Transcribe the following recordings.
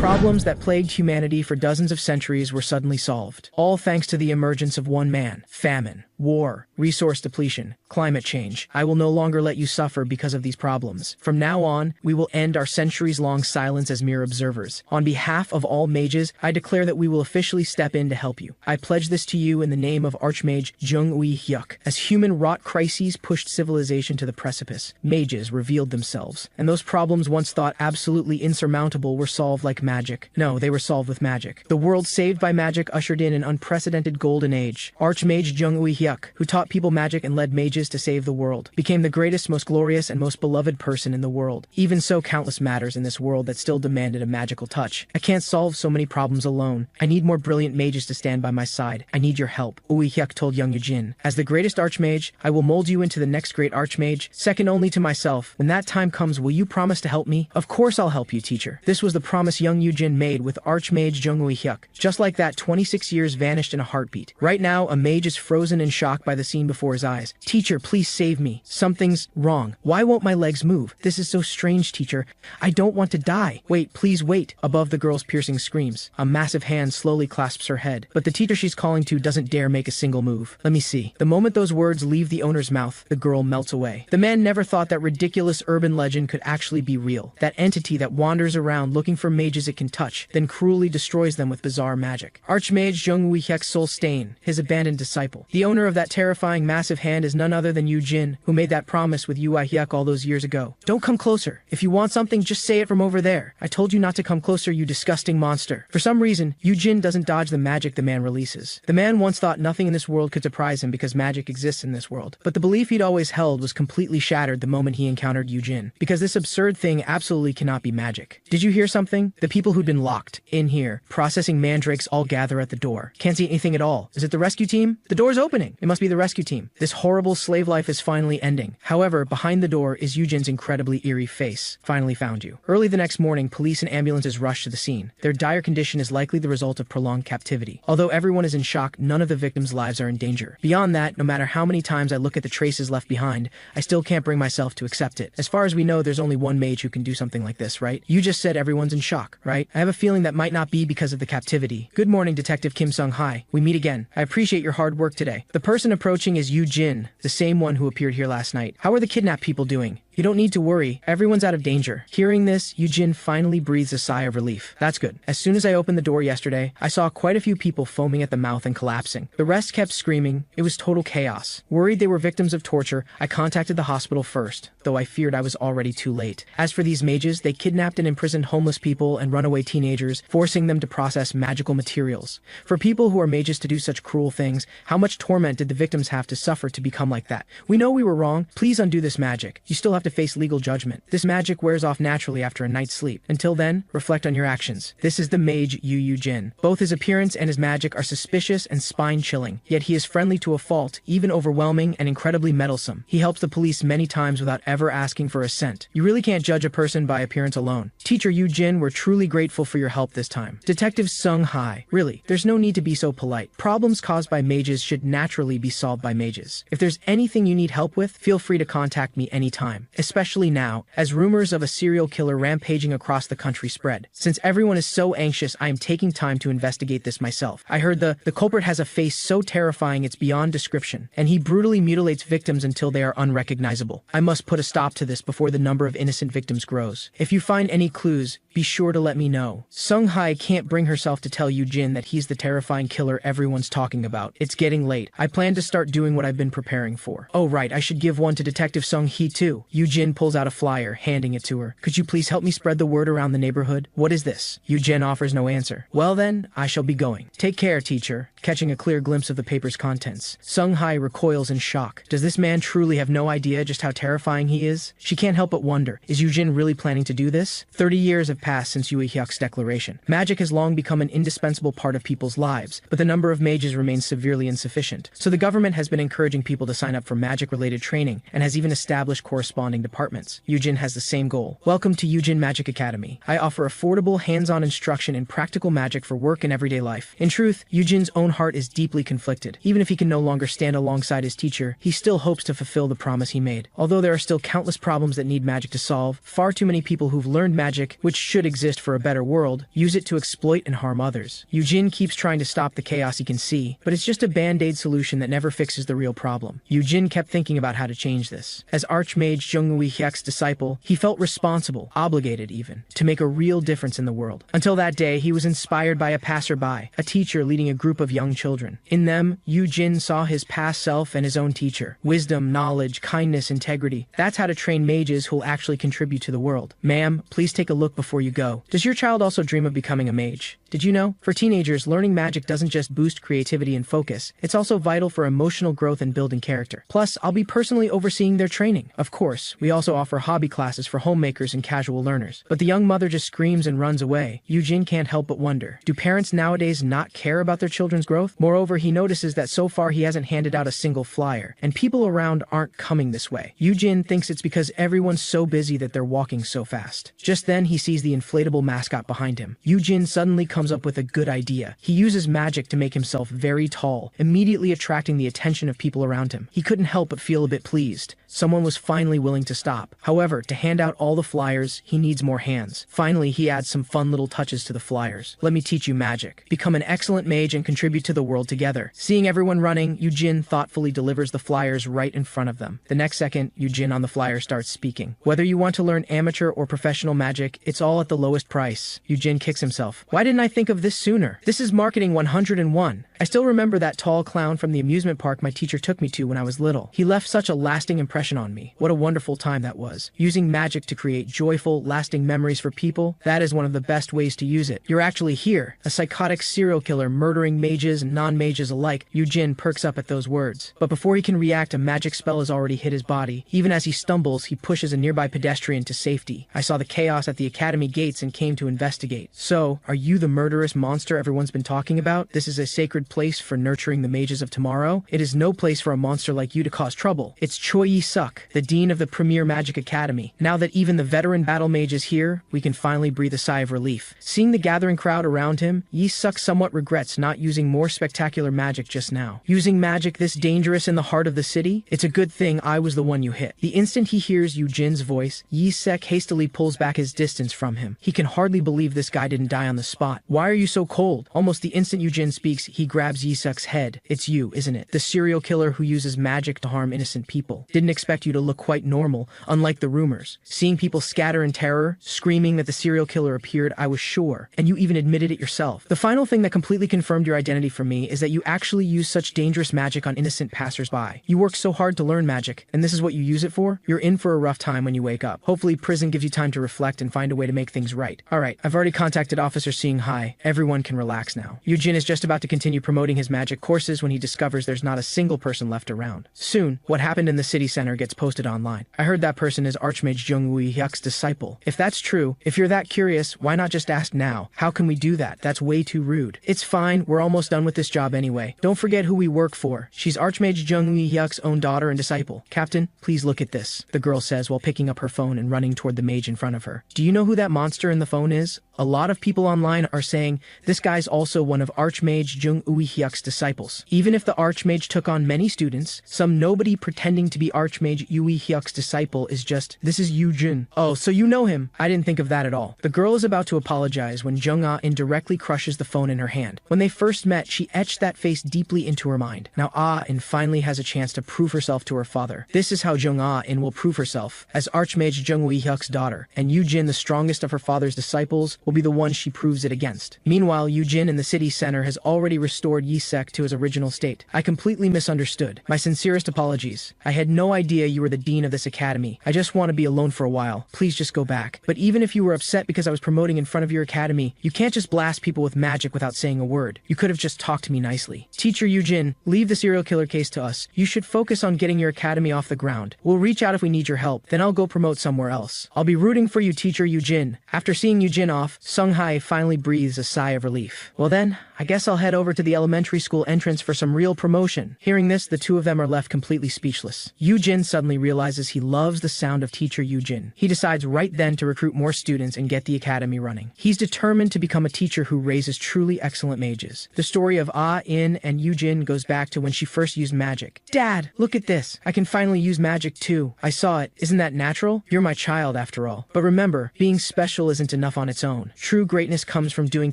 Problems that plagued humanity for dozens of centuries were suddenly solved, all thanks to the emergence of one man: famine, war, resource depletion, climate change. I will no longer let you suffer because of these problems. From now on, we will end our centuries-long silence as mere observers. On behalf of all mages, I declare that we will officially step in to help you. I pledge this to you in the name of Archmage Jung-Ui-hyuk. As human-wrought crises pushed civilization to the precipice, mages revealed themselves, and those problems once thought absolutely insurmountable were solved like magic. No, they were solved with magic. The world saved by magic ushered in an unprecedented golden age. Archmage Jung-Ui-hyuk, who taught people magic and led mages to save the world, became the greatest, most glorious, and most beloved person in the world. Even so, countless matters in this world that still demanded a magical touch. I can't solve so many problems alone. I need more brilliant mages to stand by my side. I need your help, Ui-hyuk told young Yu-jin. As the greatest archmage, I will mold you into the next great archmage, second only to myself. When that time comes, will you promise to help me? Of course I'll help you, teacher. This was the promise young Yu-jin made with Archmage Jung-Ui-hyuk. Just like that, 26 years vanished in a heartbeat. Right now, a mage is frozen in shock by the scene before his eyes. Teacher, please save me. Something's wrong. Why won't my legs move? This is so strange, teacher. I don't want to die. Wait, please wait. Above the girl's piercing screams, a massive hand slowly clasps her head, but the teacher she's calling to doesn't dare make a single move. Let me see. The moment those words leave the owner's mouth, the girl melts away. The man never thought that ridiculous urban legend could actually be real. That entity that wanders around looking for mages it can touch, then cruelly destroys them with bizarre magic. Archmage Jung-Ui-hyuk's soul stain, his abandoned disciple. The owner of that terrifying massive hand is none other than Yu-jin, who made that promise with Ui-hyuk all those years ago. Don't come closer. If you want something, just say it from over there. I told you not to come closer, you disgusting monster. For some reason, Yu-jin doesn't dodge the magic the man releases. The man once thought nothing in this world could surprise him because magic exists in this world. But the belief he'd always held was completely shattered the moment he encountered Yu-jin, because this absurd thing absolutely cannot be magic. Did you hear something? The people who'd been locked in here, processing mandrakes, all gather at the door. Can't see anything at all. Is it the rescue team? The door's opening. It must be the rescue team. This horrible slave life is finally ending. However, behind the door is Yu-jin's incredibly eerie face. Finally found you. Early the next morning, police and ambulances rush to the scene. Their dire condition is likely the result of prolonged captivity. Although everyone is in shock, none of the victims' lives are in danger. Beyond that, no matter how many times I look at the traces left behind, I still can't bring myself to accept it. As far as we know, there's only one mage who can do something like this, right? You just said everyone's in shock, right? I have a feeling that might not be because of the captivity. Good morning, Detective Kim Sung-hai. We meet again. I appreciate your hard work today. The person approaching is Yu-jin, the same one who appeared here last night. How are the kidnapped people doing? You don't need to worry. Everyone's out of danger. Hearing this, Yu-jin finally breathes a sigh of relief. That's good. As soon as I opened the door yesterday, I saw quite a few people foaming at the mouth and collapsing. The rest kept screaming. It was total chaos. Worried they were victims of torture, I contacted the hospital first, though I feared I was already too late. As for these mages, they kidnapped and imprisoned homeless people and runaway teenagers, forcing them to process magical materials. For people who are mages to do such cruel things, how much torment did the victims have to suffer to become like that? We know we were wrong. Please undo this magic. You still have to face legal judgment. This magic wears off naturally after a night's sleep. Until then, reflect on your actions. This is the mage Yu-jin. Both his appearance and his magic are suspicious and spine-chilling, yet he is friendly to a fault, even overwhelming and incredibly meddlesome. He helps the police many times without ever asking for a cent. You really can't judge a person by appearance alone. Teacher Yu-jin, we're truly grateful for your help this time. Detective Sung-hai, really, there's no need to be so polite. Problems caused by mages should naturally be solved by mages. If there's anything you need help with, feel free to contact me anytime, especially now, as rumors of a serial killer rampaging across the country spread. Since everyone is so anxious, I am taking time to investigate this myself. I heard the culprit has a face so terrifying it's beyond description, and he brutally mutilates victims until they are unrecognizable. I must put a stop to this before the number of innocent victims grows. If you find any clues, be sure to let me know. Sung-hai can't bring herself to tell Yu-jin that he's the terrifying killer everyone's talking about. It's getting late. I plan to start doing what I've been preparing for. Oh right, I should give one to Detective Sung-hee too. Yu-jin pulls out a flyer, handing it to her. Could you please help me spread the word around the neighborhood? What is this? Yu-jin offers no answer. Well then, I shall be going. Take care, teacher. Catching a clear glimpse of the paper's contents, Sung-hai recoils in shock. Does this man truly have no idea just how terrifying he is? She can't help but wonder, is Yu-jin really planning to do this? 30 years have passed since Ui-hyuk's declaration. Magic has long become an indispensable part of people's lives, but the number of mages remains severely insufficient. So the government has been encouraging people to sign up for magic-related training, and has even established corresponding corresponding departments. Yu-jin has the same goal. Welcome to Yu-jin Magic Academy. I offer affordable, hands-on instruction in practical magic for work and everyday life. In truth, Yu-jin's own heart is deeply conflicted. Even if he can no longer stand alongside his teacher, he still hopes to fulfill the promise he made. Although there are still countless problems that need magic to solve, far too many people who've learned magic, which should exist for a better world, use it to exploit and harm others. Yu-jin keeps trying to stop the chaos he can see, but it's just a band-aid solution that never fixes the real problem. Yu-jin kept thinking about how to change this. As Archmage Jung-woo Hyek's disciple, he felt responsible, obligated even, to make a real difference in the world. Until that day, he was inspired by a passerby, a teacher leading a group of young children. In them, Yu-jin saw his past self and his own teacher. Wisdom, knowledge, kindness, integrity. That's how to train mages who'll actually contribute to the world. Ma'am, please take a look before you go. Does your child also dream of becoming a mage? Did you know? For teenagers, learning magic doesn't just boost creativity and focus, it's also vital for emotional growth and building character. Plus, I'll be personally overseeing their training. Of course, we also offer hobby classes for homemakers and casual learners. But the young mother just screams and runs away. Yu-jin can't help but wonder, do parents nowadays not care about their children's growth? Moreover, he notices that so far he hasn't handed out a single flyer, and people around aren't coming this way. Yu-jin thinks it's because everyone's so busy that they're walking so fast. Just then, he sees the inflatable mascot behind him. Yu-jin suddenly comes up with a good idea. He uses magic to make himself very tall, immediately attracting the attention of people around him. He couldn't help but feel a bit pleased. Someone was finally willing to stop. However, to hand out all the flyers, he needs more hands. Finally, he adds some fun little touches to the flyers. Let me teach you magic. Become an excellent mage and contribute to the world together. Seeing everyone running, Yu-jin thoughtfully delivers the flyers right in front of them. The next second, Yu-jin on the flyer starts speaking. Whether you want to learn amateur or professional magic, it's all at the lowest price. Yu-jin kicks himself. Why didn't I think of this sooner? This is marketing 101. I still remember that tall clown from the amusement park my teacher took me to when I was little. He left such a lasting impression on me. What a wonderful time that was. Using magic to create joyful, lasting memories for people, that is one of the best ways to use it. You're actually here, a psychotic serial killer murdering mages and non-mages alike. Yu-jin perks up at those words. But before he can react, a magic spell has already hit his body. Even as he stumbles, he pushes a nearby pedestrian to safety. I saw the chaos at the academy gates and came to investigate. So, are you the murderous monster everyone's been talking about? This is a sacred place for nurturing the mages of tomorrow. It is no place for a monster like you to cause trouble. It's Choi Yi-suk, the dean of the premier magic academy. Now that even the veteran battle mage is here, we can finally breathe a sigh of relief. Seeing the gathering crowd around him, Yi-suk somewhat regrets not using more spectacular magic just now. Using magic this dangerous in the heart of the city? It's a good thing I was the one you hit. The instant he hears Yu-jin's voice, Yi-suk hastily pulls back his distance from him. He can hardly believe this guy didn't die on the spot. Why are you so cold? Almost the instant Yu-jin speaks, he grabs Yi-suk's head. It's you, isn't it? The serial killer who uses magic to harm innocent people. Didn't expect you to look quite normal, unlike the rumors. Seeing people scatter in terror, screaming that the serial killer appeared, I was sure, and you even admitted it yourself. The final thing that completely confirmed your identity for me is that you actually use such dangerous magic on innocent passersby. You work so hard to learn magic, and this is what you use it for? You're in for a rough time when you wake up. Hopefully prison gives you time to reflect and find a way to make things right. Alright, I've already contacted Officer Seeing High. Everyone can relax now. Yu-jin is just about to continue promoting his magic courses when he discovers there's not a single person left around. Soon, what happened in the city center gets posted online. I heard that person is Archmage Jung-woo Hyek's disciple. If that's true, if you're that curious, why not just ask now? How can we do that? That's way too rude. It's fine, we're almost done with this job anyway. Don't forget who we work for. She's Archmage Jung-woo Hyek's own daughter and disciple. Captain, please look at this, the girl says while picking up her phone and running toward the mage in front of her. Do you know who that monster in the phone is? A lot of people online are saying this guy's also one of Archmage Jung-woo Hyek's disciples. Even if the Archmage took on many students, some nobody pretending to be Archmage Yui Hyuk's disciple is just, this is Yu-jin. Oh, so you know him. I didn't think of that at all. The girl is about to apologize when Jung-ah indirectly crushes the phone in her hand. When they first met, she etched that face deeply into her mind. Now Ah-in finally has a chance to prove herself to her father. This is how Jung-ah-in will prove herself, as Archmage Jung-woo Hyuk's daughter, and Yu-jin, the strongest of her father's disciples, will be the one she proves it against. Meanwhile, Yu-jin in the city center has already restored Yi-sek to his original state. I completely misunderstood. My sincerest apologies. I had no idea you were the dean of this academy. I just want to be alone for a while. Please just go back. But even if you were upset because I was promoting in front of your academy, you can't just blast people with magic without saying a word. You could have just talked to me nicely. Teacher Yu-jin, leave the serial killer case to us. You should focus on getting your academy off the ground. We'll reach out if we need your help. Then I'll go promote somewhere else. I'll be rooting for you, Teacher Yu-jin. After seeing Yu-jin off, Sung-hai finally breathes a sigh of relief. Well then, I guess I'll head over to the elementary school entrance for some real promotion. Hearing this, the two of them are left completely speechless. Yu-jin suddenly realizes he loves the sound of teacher Yu-jin. He decides right then to recruit more students and get the academy running. He's determined to become a teacher who raises truly excellent mages. The story of Ah-in and Yu-jin goes back to when she first used magic. Dad, look at this. I can finally use magic too. I saw it. Isn't that natural? You're my child after all. But remember, being special isn't enough on its own. True greatness comes from doing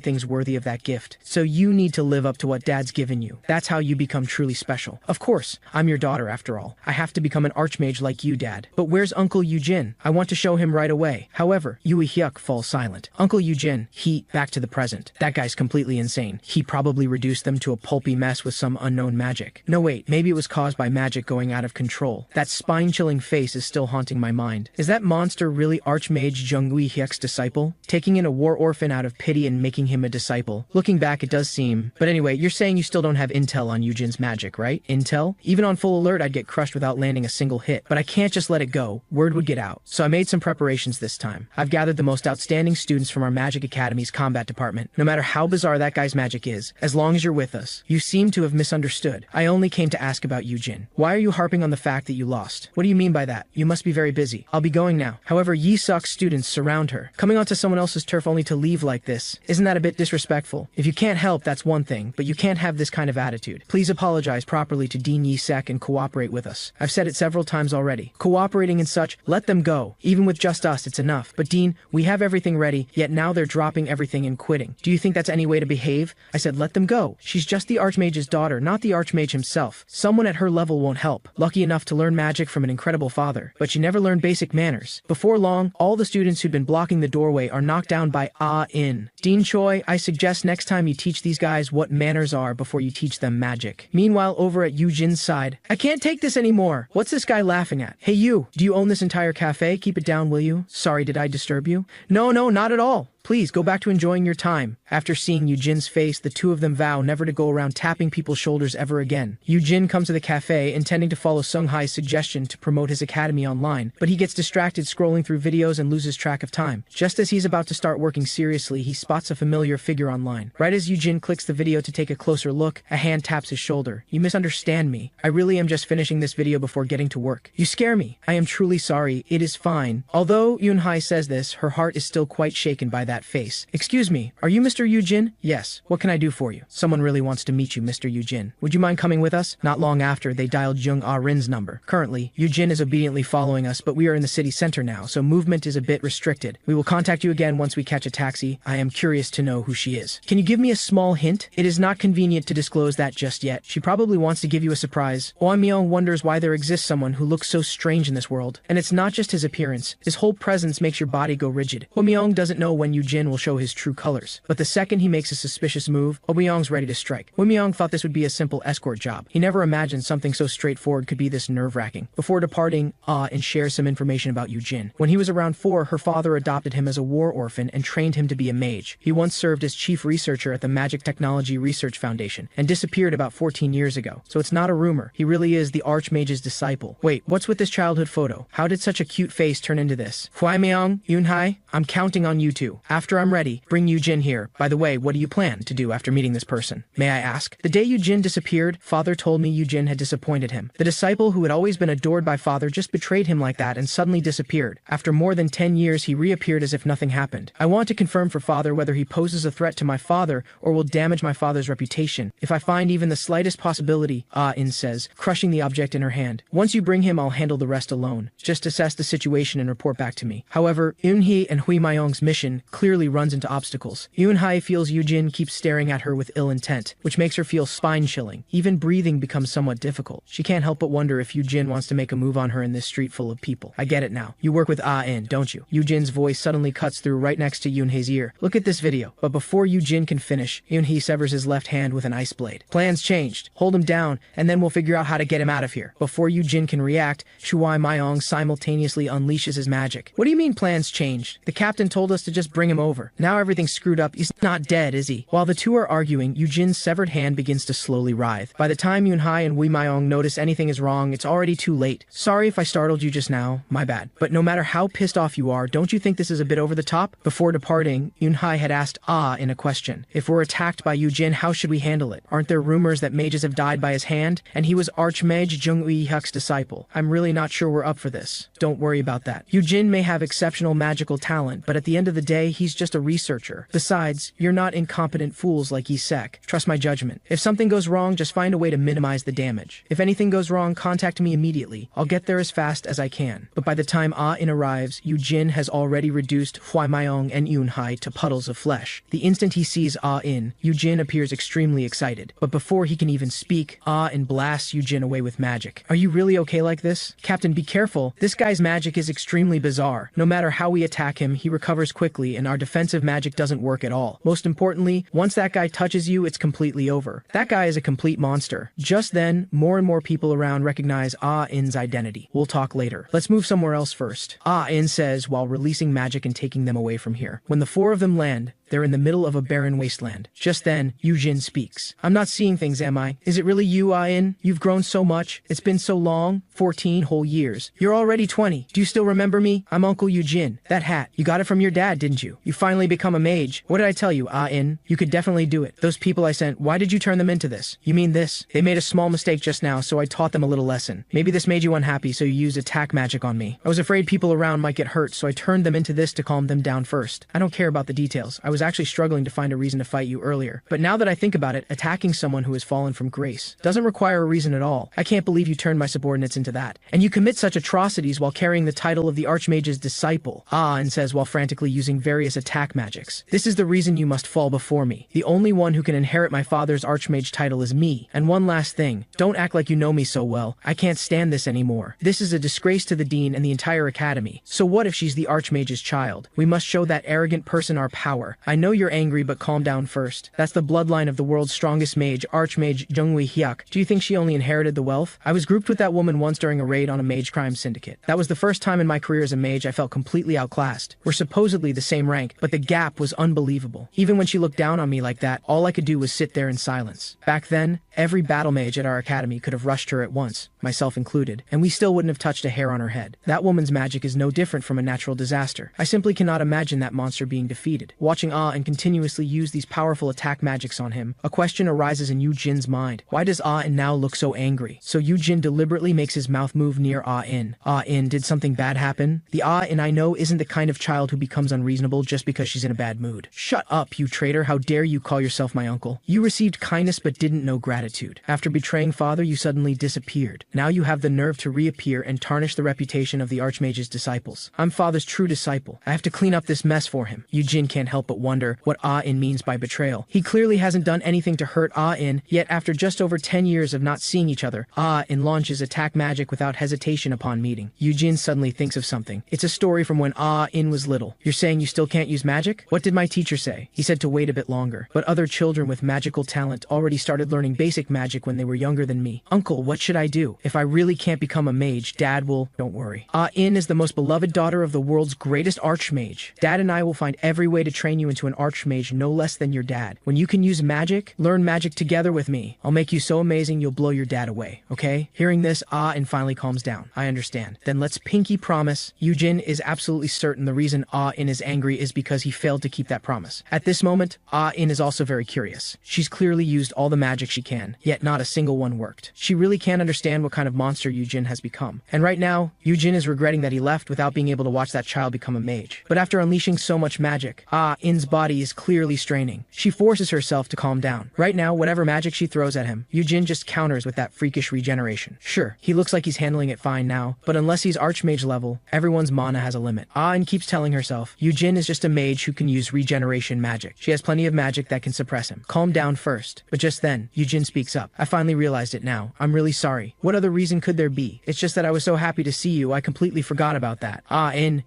things worthy of that gift. So you need to live up to what Dad's given you. That's how you become truly special. Of course, I'm your daughter after all. I have to become an archmage like you, Dad. But where's Uncle Yu-jin? I want to show him right away. However, Yui Hyuk falls silent. Uncle Yu-jin, back to the present. That guy's completely insane. He probably reduced them to a pulpy mess with some unknown magic. No wait, maybe it was caused by magic going out of control. That spine-chilling face is still haunting my mind. Is that monster really Archmage Jungui Hyuk's disciple? Taking in a war orphan out of pity and making him a disciple? Looking back, it does seem. But anyway, you're saying you still don't have intel on Yu-jin's magic, right? Intel? Even on full alert, I'd get crushed without landing a single hit. But I can't just let it go. Word would get out. So I made some preparations this time. I've gathered the most outstanding students from our Magic Academy's combat department. No matter how bizarre that guy's magic is, as long as you're with us. You seem to have misunderstood. I only came to ask about Yu-jin. Why are you harping on the fact that you lost? What do you mean by that? You must be very busy. I'll be going now. However, Yi-suk's students surround her. Coming onto someone else's turf only to leave like this. Isn't that a bit disrespectful? If you can't help, that's one thing, but you can't have this kind of attitude. Please apologize properly to Dean Yi-sek and cooperate with us. I've said it several times already. Cooperating and such, let them go. Even with just us, it's enough. But Dean, we have everything ready, yet now they're dropping everything and quitting. Do you think that's any way to behave? I said let them go. She's just the Archmage's daughter, not the Archmage himself. Someone at her level won't help. Lucky enough to learn magic from an incredible father, but she never learned basic manners. Before long, all the students who'd been blocking the doorway are knocked down by Ah-in. Dean Choi, I suggest next time you teach these guys what manners are before you teach them magic. Meanwhile, over at Yu-jin's side, I can't take this anymore. What's this guy laughing at? Hey you, do you own this entire cafe? Keep it down, will you? Sorry, did I disturb you? No, not at all. Please, go back to enjoying your time. After seeing Yu-jin's face, the two of them vow never to go around tapping people's shoulders ever again. Yu-jin comes to the cafe, intending to follow Sung-hai's suggestion to promote his academy online, but he gets distracted scrolling through videos and loses track of time. Just as he's about to start working seriously, he spots a familiar figure online. Right as Yu-jin clicks the video to take a closer look, a hand taps his shoulder. You misunderstand me. I really am just finishing this video before getting to work. You scare me. I am truly sorry. It is fine. Although Yun-hai says this, her heart is still quite shaken by that face. Excuse me, are you Mr. Yu-jin? Yes. What can I do for you? Someone really wants to meet you, Mr. Yu-jin. Would you mind coming with us? Not long after, they dialed Jung Ah-rin's number. Currently, Yu-jin is obediently following us, but we are in the city center now, so movement is a bit restricted. We will contact you again once we catch a taxi. I am curious to know who she is. Can you give me a small hint? It is not convenient to disclose that just yet. She probably wants to give you a surprise. Oh Myung wonders why there exists someone who looks so strange in this world. And it's not just his appearance. His whole presence makes your body go rigid. Oh Myung doesn't know when Yu-jin will show his true colors. But the second he makes a suspicious move, Oh Myung's ready to strike. Oh Myung thought this would be a simple escort job. He never imagined something so straightforward could be this nerve-wracking. Before departing, and shares some information about Yu-jin. When he was around 4, her father adopted him as a war orphan and trained him to be a mage. He once served as chief researcher at the Magic Technology Research Foundation and disappeared about 14 years ago. So it's not a rumor. He really is the Archmage's disciple. Wait, what's with this childhood photo? How did such a cute face turn into this? Hwai Myung, Yun-hai, I'm counting on you two. After I'm ready, bring Yu-jin here. By the way, what do you plan to do after meeting this person? May I ask? The day Yu-jin disappeared, father told me Yu-jin had disappointed him. The disciple who had always been adored by father just betrayed him like that and suddenly disappeared. After more than 10 years, he reappeared as if nothing happened. I want to confirm for father whether he poses a threat to my father or will damage my father's reputation. If I find even the slightest possibility, Ah-in says, crushing the object in her hand. Once you bring him, I'll handle the rest alone. Just assess the situation and report back to me. However, Eun-hee and Hui Myung's mission clearly runs into obstacles. Eun-hai feels Yu-jin keeps staring at her with ill intent, which makes her feel spine-chilling. Even breathing becomes somewhat difficult. She can't help but wonder if Yu-jin wants to make a move on her in this street full of people. I get it now. You work with Ah-in, don't you? Yu-jin's voice suddenly cuts through right next to Yoon-hae's ear. Look at this video. But before Yu-jin can finish, Yoon-hee severs his left hand with an ice blade. Plans changed. Hold him down, and then we'll figure out how to get him out of here. Before Yu-jin can react, Shuai Myong simultaneously unleashes his magic. What do you mean plans changed? The captain told us to just bring him him over. Now everything's screwed up. He's not dead, is he? While the two are arguing, Yu-jin's severed hand begins to slowly writhe. By the time Yunhai and Wei Myong notice anything is wrong, it's already too late. Sorry if I startled you just now, my bad. But no matter how pissed off you are, don't you think this is a bit over the top? Before departing, Yunhai had asked in a question. If we're attacked by Yu-jin, how should we handle it? Aren't there rumors that mages have died by his hand? And he was Archmage Jung Ui-hyuk's disciple. I'm really not sure we're up for this. Don't worry about that. Yu-jin may have exceptional magical talent, but at the end of the day, he's just a researcher. Besides, you're not incompetent fools like Isek. Trust my judgment. If something goes wrong, just find a way to minimize the damage. If anything goes wrong, contact me immediately. I'll get there as fast as I can. But by the time In arrives, Yu-jin has already reduced Wei Myong and Yunhai to puddles of flesh. The instant he sees In, Yu-jin appears extremely excited. But before he can even speak, In blasts Yu-jin away with magic. Are you really okay like this? Captain, be careful. This guy's magic is extremely bizarre. No matter how we attack him, he recovers quickly and our defensive magic doesn't work at all. Most importantly, once that guy touches you, it's completely over. That guy is a complete monster. Just then, more and more people around recognize In's identity. We'll talk later. Let's move somewhere else first. In says while releasing magic and taking them away from here. When the four of them land, they're in the middle of a barren wasteland. Just then, Yu-jin speaks. I'm not seeing things, am I? Is it really you, In? You've grown so much. It's been so long. 14 whole years. You're already 20. Do you still remember me? I'm Uncle Yu-jin. That hat. You got it from your dad, didn't you? You finally become a mage. What did I tell you, In? You could definitely do it. Those people I sent, why did you turn them into this? You mean this? They made a small mistake just now, so I taught them a little lesson. Maybe this made you unhappy, so you used attack magic on me. I was afraid people around might get hurt, so I turned them into this to calm them down first. I don't care about the details. I was actually struggling to find a reason to fight you earlier. But now that I think about it, attacking someone who has fallen from grace doesn't require a reason at all. I can't believe you turned my subordinates into that. And you commit such atrocities while carrying the title of the Archmage's disciple. In says while frantically using various attack magics. This is the reason you must fall before me. The only one who can inherit my father's Archmage title is me. And one last thing. Don't act like you know me so well. I can't stand this anymore. This is a disgrace to the dean and the entire academy. So what if she's the Archmage's child? We must show that arrogant person our power. I know you're angry, but calm down first. That's the bloodline of the world's strongest mage, Archmage Jung Ui-hyuk. Do you think she only inherited the wealth? I was grouped with that woman once during a raid on a mage crime syndicate. That was the first time in my career as a mage I felt completely outclassed. We're supposedly the same rank, but the gap was unbelievable. Even when she looked down on me like that, all I could do was sit there in silence. Back then, every battle mage at our academy could have rushed her at once, myself included, and we still wouldn't have touched a hair on her head. That woman's magic is no different from a natural disaster. I simply cannot imagine that monster being defeated. Watching and continuously use these powerful attack magics on him, a question arises in Yu-jin's mind. Why does In now look so angry? So Yu-jin deliberately makes his mouth move near In. In, did something bad happen? The In I know isn't the kind of child who becomes unreasonable just because she's in a bad mood. Shut up, you traitor. How dare you call yourself my uncle? You received kindness but didn't know gratitude. After betraying father, you suddenly disappeared. Now you have the nerve to reappear and tarnish the reputation of the Archmage's disciples. I'm father's true disciple. I have to clean up this mess for him. Yu-jin can't help but wonder what In means by betrayal. He clearly hasn't done anything to hurt In, yet after just over 10 years of not seeing each other, In launches attack magic without hesitation upon meeting. Yu-jin suddenly thinks of something. It's a story from when In was little. You're saying you still can't use magic? What did my teacher say? He said to wait a bit longer. But other children with magical talent already started learning basic magic when they were younger than me. Uncle, what should I do? If I really can't become a mage, Dad will... Don't worry. In is the most beloved daughter of the world's greatest archmage. Dad and I will find every way to train you into an archmage no less than your dad. When you can use magic, learn magic together with me. I'll make you so amazing you'll blow your dad away, okay? Hearing this, In finally calms down. I understand. Then let's pinky promise. Yu-jin is absolutely certain the reason In is angry is because he failed to keep that promise. At this moment, In is also very curious. She's clearly used all the magic she can, yet not a single one worked. She really can't understand what kind of monster Yu-jin has become. And right now, Yu-jin is regretting that he left without being able to watch that child become a mage. But after unleashing so much magic, In's body is clearly straining. She forces herself to calm down. Right now, whatever magic she throws at him, Yu-jin just counters with that freakish regeneration. Sure, he looks like he's handling it fine now, but unless he's archmage level, everyone's mana has a limit. In keeps telling herself, Yu-jin is just a mage who can use regeneration magic. She has plenty of magic that can suppress him. Calm down first. But just then, Yu-jin's speaks up. I finally realized it now. I'm really sorry. What other reason could there be? It's just that I was so happy to see you, I completely forgot about that.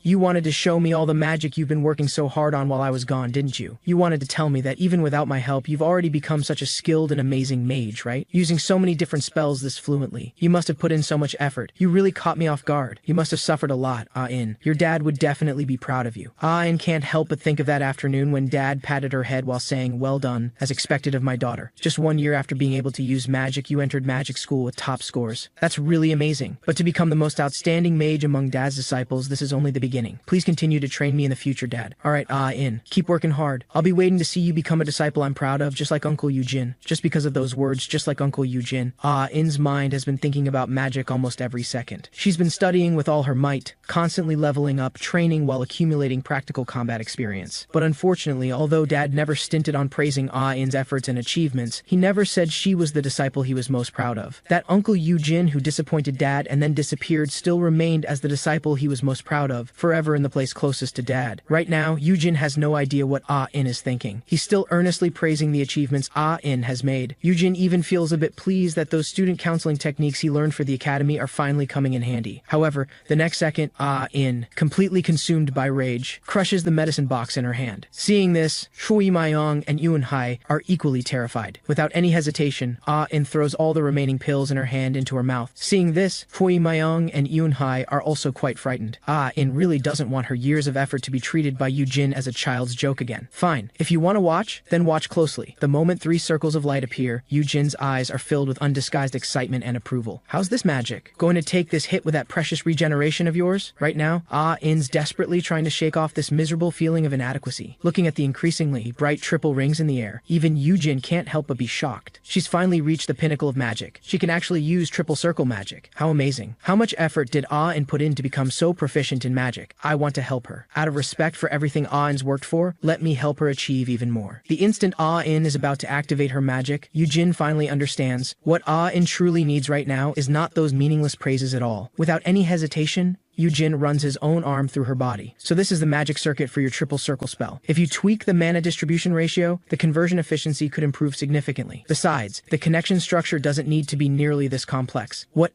You wanted to show me all the magic you've been working so hard on while I was gone, didn't you? You wanted to tell me that even without my help, you've already become such a skilled and amazing mage, right? Using so many different spells this fluently. You must have put in so much effort. You really caught me off guard. You must have suffered a lot, Your dad would definitely be proud of you. Can't help but think of that afternoon when Dad patted her head while saying, "Well done," as expected of my daughter. Just 1 year after being able to use magic, you entered magic school with top scores. That's really amazing. But to become the most outstanding mage among Dad's disciples, this is only the beginning. Please continue to train me in the future, Dad. Alright, keep working hard. I'll be waiting to see you become a disciple I'm proud of, just like Uncle Yu-jin. Just because of those words, just like Uncle Yu-jin. In's mind has been thinking about magic almost every second. She's been studying with all her might, constantly leveling up, training while accumulating practical combat experience. But unfortunately, although Dad never stinted on praising In's efforts and achievements, he never said she was the disciple he was most proud of. That Uncle Yu-jin who disappointed Dad and then disappeared still remained as the disciple he was most proud of, forever in the place closest to Dad. Right now, Yu-jin has no idea what In is thinking. He's still earnestly praising the achievements In has made. Yu-jin even feels a bit pleased that those student counseling techniques he learned for the academy are finally coming in handy. However, the next second, In, completely consumed by rage, crushes the medicine box in her hand. Seeing this, Shui Mayong and Yun-hai are equally terrified. Without any hesitation, In throws all the remaining pills in her hand into her mouth. Seeing this, Shui Mayong and Yun-hai are also quite frightened. In really doesn't want her years of effort to be treated by Yu-jin as a child's joke again. Fine, if you want to watch, then watch closely. The moment 3 circles of light appear, Yu-jin's eyes are filled with undisguised excitement and approval. How's this magic? Going to take this hit with that precious regeneration of yours? Right now, In's desperately trying to shake off this miserable feeling of inadequacy. Looking at the increasingly bright triple rings in the air, even Yu-jin can't help but be shocked. She's finally reached the pinnacle of magic. She can actually use triple circle magic. How amazing. How much effort did In put in to become so proficient in magic? I want to help her. Out of respect for everything In's worked for, let me help her achieve even more. The instant In is about to activate her magic, Yu-jin finally understands what In truly needs right now is not those meaningless praises at all. Without any hesitation, Yu-jin runs his own arm through her body. So this is the magic circuit for your triple circle spell. If you tweak the mana distribution ratio, the conversion efficiency could improve significantly. Besides, the connection structure doesn't need to be nearly this complex. What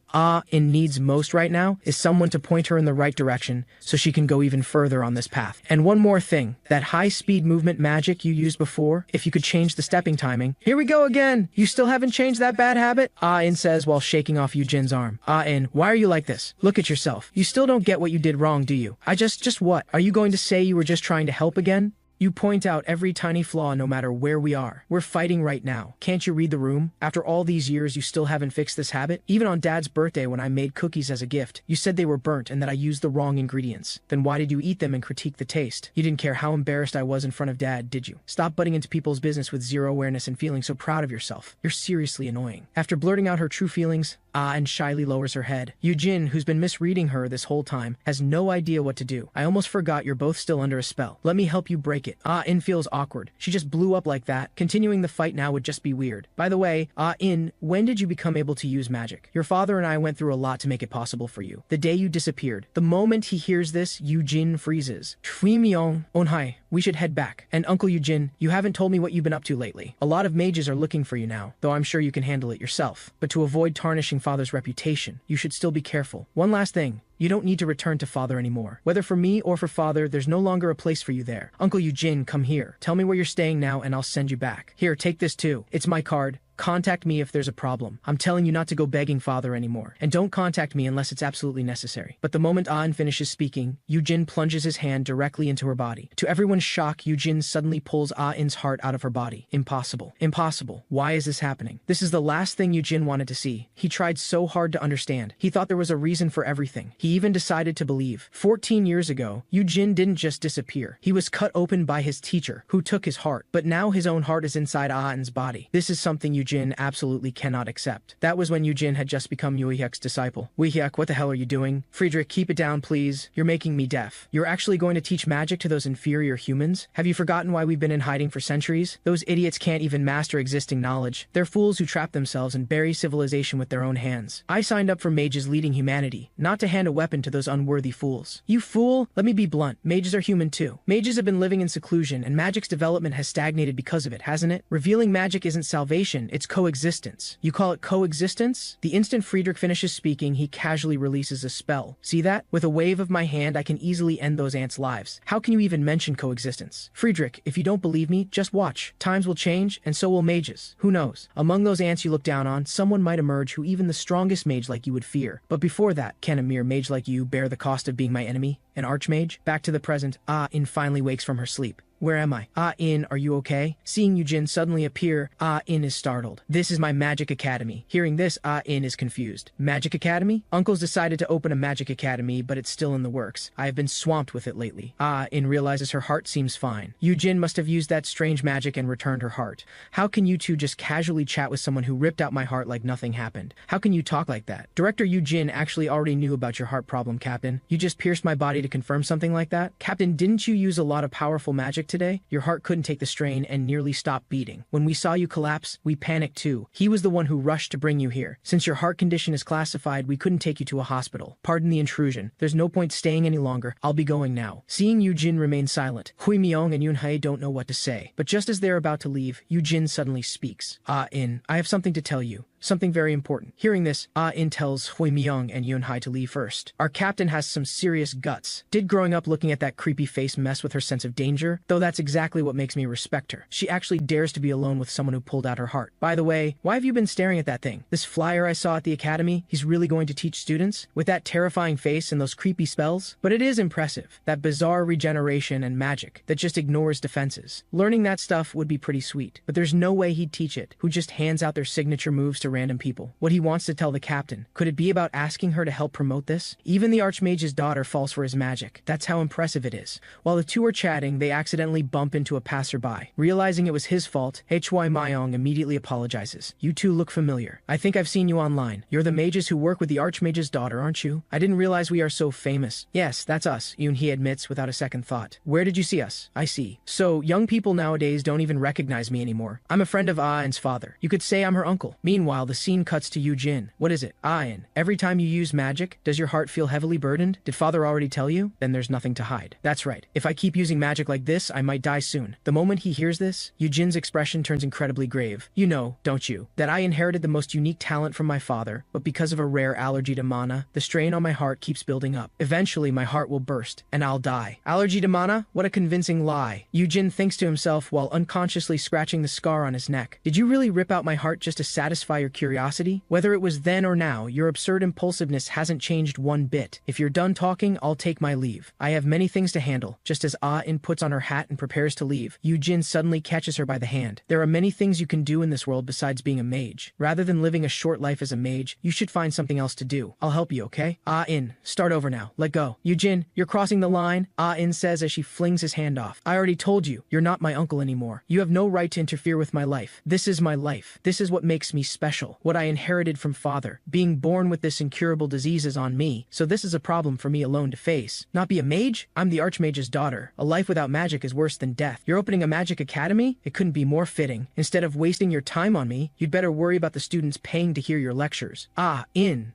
In needs most right now is someone to point her in the right direction so she can go even further on this path. And one more thing, that high-speed movement magic you used before, if you could change the stepping timing. Here we go again! You still haven't changed that bad habit? In says while shaking off Yu-jin's arm. In, why are you like this? Look at yourself. You still don't get what you did wrong, do you? Just what? Are you going to say you were just trying to help again? You point out every tiny flaw no matter where we are. We're fighting right now. Can't you read the room? After all these years, you still haven't fixed this habit? Even on Dad's birthday when I made cookies as a gift, you said they were burnt and that I used the wrong ingredients. Then why did you eat them and critique the taste? You didn't care how embarrassed I was in front of Dad, did you? Stop butting into people's business with zero awareness and feeling so proud of yourself. You're seriously annoying. After blurting out her true feelings, and shyly lowers her head. Yu-jin, who's been misreading her this whole time, has no idea what to do. I almost forgot you're both still under a spell. Let me help you break it. In feels awkward. She just blew up like that. Continuing the fight now would just be weird. By the way, In, when did you become able to use magic? Your father and I went through a lot to make it possible for you. The day you disappeared. The moment he hears this, Yu-jin freezes. Chui Myong, Onhai, we should head back. And Uncle Yu-jin, you haven't told me what you've been up to lately. A lot of mages are looking for you now, though I'm sure you can handle it yourself. But to avoid tarnishing Father's reputation, you should still be careful. One last thing. You don't need to return to Father anymore. Whether for me or for Father, there's no longer a place for you there. Uncle Yu-jin, come here. Tell me where you're staying now and I'll send you back. Here, take this too. It's my card. Contact me if there's a problem. I'm telling you not to go begging Father anymore. And don't contact me unless it's absolutely necessary. But the moment An finishes speaking, Yu-jin plunges his hand directly into her body. To everyone's shock, Yu-jin suddenly pulls In's heart out of her body. Impossible. Impossible. Why is this happening? This is the last thing Yu-jin wanted to see. He tried so hard to understand. He thought there was a reason for everything. He even decided to believe. 14 years ago, Yu-jin didn't just disappear. He was cut open by his teacher, who took his heart. But now his own heart is inside In's body. This is something Yu-jin absolutely cannot accept. That was when Yu-jin had just become Yu-hyek's disciple. Yu-hyek, what the hell are you doing? Friedrich, keep it down, please. You're making me deaf. You're actually going to teach magic to those inferior humans? Have you forgotten why we've been in hiding for centuries? Those idiots can't even master existing knowledge. They're fools who trap themselves and bury civilization with their own hands. I signed up for mages leading humanity, not to hand a weapon to those unworthy fools. You fool! Let me be blunt. Mages are human too. Mages have been living in seclusion, and magic's development has stagnated because of it, hasn't it? Revealing magic isn't salvation, it's coexistence. You call it coexistence? The instant Friedrich finishes speaking, he casually releases a spell. See that? With a wave of my hand, I can easily end those ants' lives. How can you even mention coexistence? Friedrich, if you don't believe me, just watch. Times will change, and so will mages. Who knows? Among those ants you look down on, someone might emerge who even the strongest mage like you would fear. But before that, can a mere mage like you bear the cost of being my enemy? An archmage? Back to the present, In finally wakes from her sleep. Where am I? In, are you okay? Seeing Yu-jin suddenly appear, In is startled. This is my magic academy. Hearing this, In is confused. Magic academy? Uncle's decided to open a magic academy, but it's still in the works. I have been swamped with it lately. In realizes her heart seems fine. Yu-jin must have used that strange magic and returned her heart. How can you two just casually chat with someone who ripped out my heart like nothing happened? How can you talk like that? Director Yu-jin actually already knew about your heart problem, Captain. You just pierced my body to confirm something like that? Captain, didn't you use a lot of powerful magic today? Your heart couldn't take the strain and nearly stopped beating. When we saw you collapse, we panicked too. He was the one who rushed to bring you here. Since your heart condition is classified, we couldn't take you to a hospital. Pardon the intrusion. There's no point staying any longer. I'll be going now. Seeing Yu-jin remain silent, Hui Myung and Yunhei don't know what to say. But just as they're about to leave, Yu-jin suddenly speaks. In, I have something to tell you. Something very important. Hearing this, In tells Hui Myung and Yunhai to leave first. Our captain has some serious guts. Did growing up looking at that creepy face mess with her sense of danger? Though that's exactly what makes me respect her. She actually dares to be alone with someone who pulled out her heart. By the way, why have you been staring at that thing? This flyer I saw at the academy, he's really going to teach students? With that terrifying face and those creepy spells? But it is impressive. That bizarre regeneration and magic that just ignores defenses. Learning that stuff would be pretty sweet. But there's no way he'd teach it. Who just hands out their signature moves to random people. What he wants to tell the captain. Could it be about asking her to help promote this? Even the Archmage's daughter falls for his magic. That's how impressive it is. While the two are chatting, they accidentally bump into a passerby. Realizing it was his fault, Hui Myung immediately apologizes. You two look familiar. I think I've seen you online. You're the mages who work with the Archmage's daughter, aren't you? I didn't realize we are so famous. Yes, that's us, Yoon-hee admits without a second thought. Where did you see us? I see. So, young people nowadays don't even recognize me anymore. I'm a friend of In's father. You could say I'm her uncle. Meanwhile, the scene cuts to Yu-jin. What is it? In, every time you use magic, does your heart feel heavily burdened? Did father already tell you? Then there's nothing to hide. That's right. If I keep using magic like this, I might die soon. The moment he hears this, Yu-jin's expression turns incredibly grave. You know, don't you, that I inherited the most unique talent from my father, but because of a rare allergy to mana, the strain on my heart keeps building up. Eventually, my heart will burst, and I'll die. Allergy to mana? What a convincing lie. Yu-jin thinks to himself while unconsciously scratching the scar on his neck. Did you really rip out my heart just to satisfy your curiosity? Whether it was then or now, your absurd impulsiveness hasn't changed one bit. If you're done talking, I'll take my leave. I have many things to handle. Just as In puts on her hat and prepares to leave, Yu-jin suddenly catches her by the hand. There are many things you can do in this world besides being a mage. Rather than living a short life as a mage, you should find something else to do. I'll help you, okay? In, start over now. Let go. Yu-jin, you're crossing the line, In says as she flings his hand off. I already told you, you're not my uncle anymore. You have no right to interfere with my life. This is my life. This is what makes me special. What I inherited from father. Being born with this incurable disease is on me, so this is a problem for me alone to face. Not be a mage? I'm the Archmage's daughter. A life without magic is worse than death. You're opening a magic academy? It couldn't be more fitting. Instead of wasting your time on me, you'd better worry about the students paying to hear your lectures.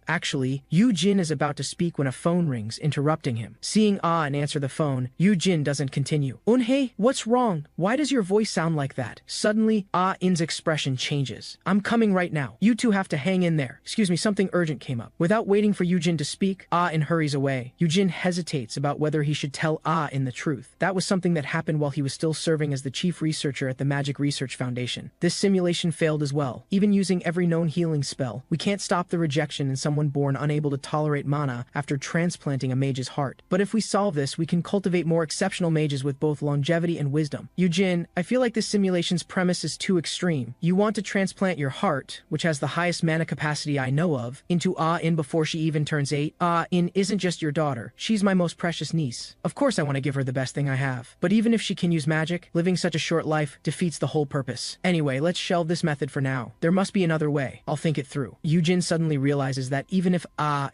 Actually, Yu-jin is about to speak when a phone rings, interrupting him. Seeing and answer the phone, Yu-jin doesn't continue. Unhei, what's wrong? Why does your voice sound like that? Suddenly, In's expression changes. I'm coming right now. You two have to hang in there. Excuse me, something urgent came up. Without waiting for Yu-jin to speak, In hurries away. Yu-jin hesitates about whether he should tell In the truth. That was something that happened while he was still serving as the chief researcher at the Magic Research Foundation. This simulation failed as well. Even using every known healing spell, we can't stop the rejection in someone born unable to tolerate mana after transplanting a mage's heart. But if we solve this, we can cultivate more exceptional mages with both longevity and wisdom. Yu-jin, I feel like this simulation's premise is too extreme. You want to transplant your heart, which has the highest mana capacity I know of, into In before she even turns 8. In isn't just your daughter. She's my most precious niece. Of course I want to give her the best thing I have. But even if she can use magic, living such a short life defeats the whole purpose. Anyway, let's shelve this method for now. There must be another way. I'll think it through. Yu-jin suddenly realizes that even if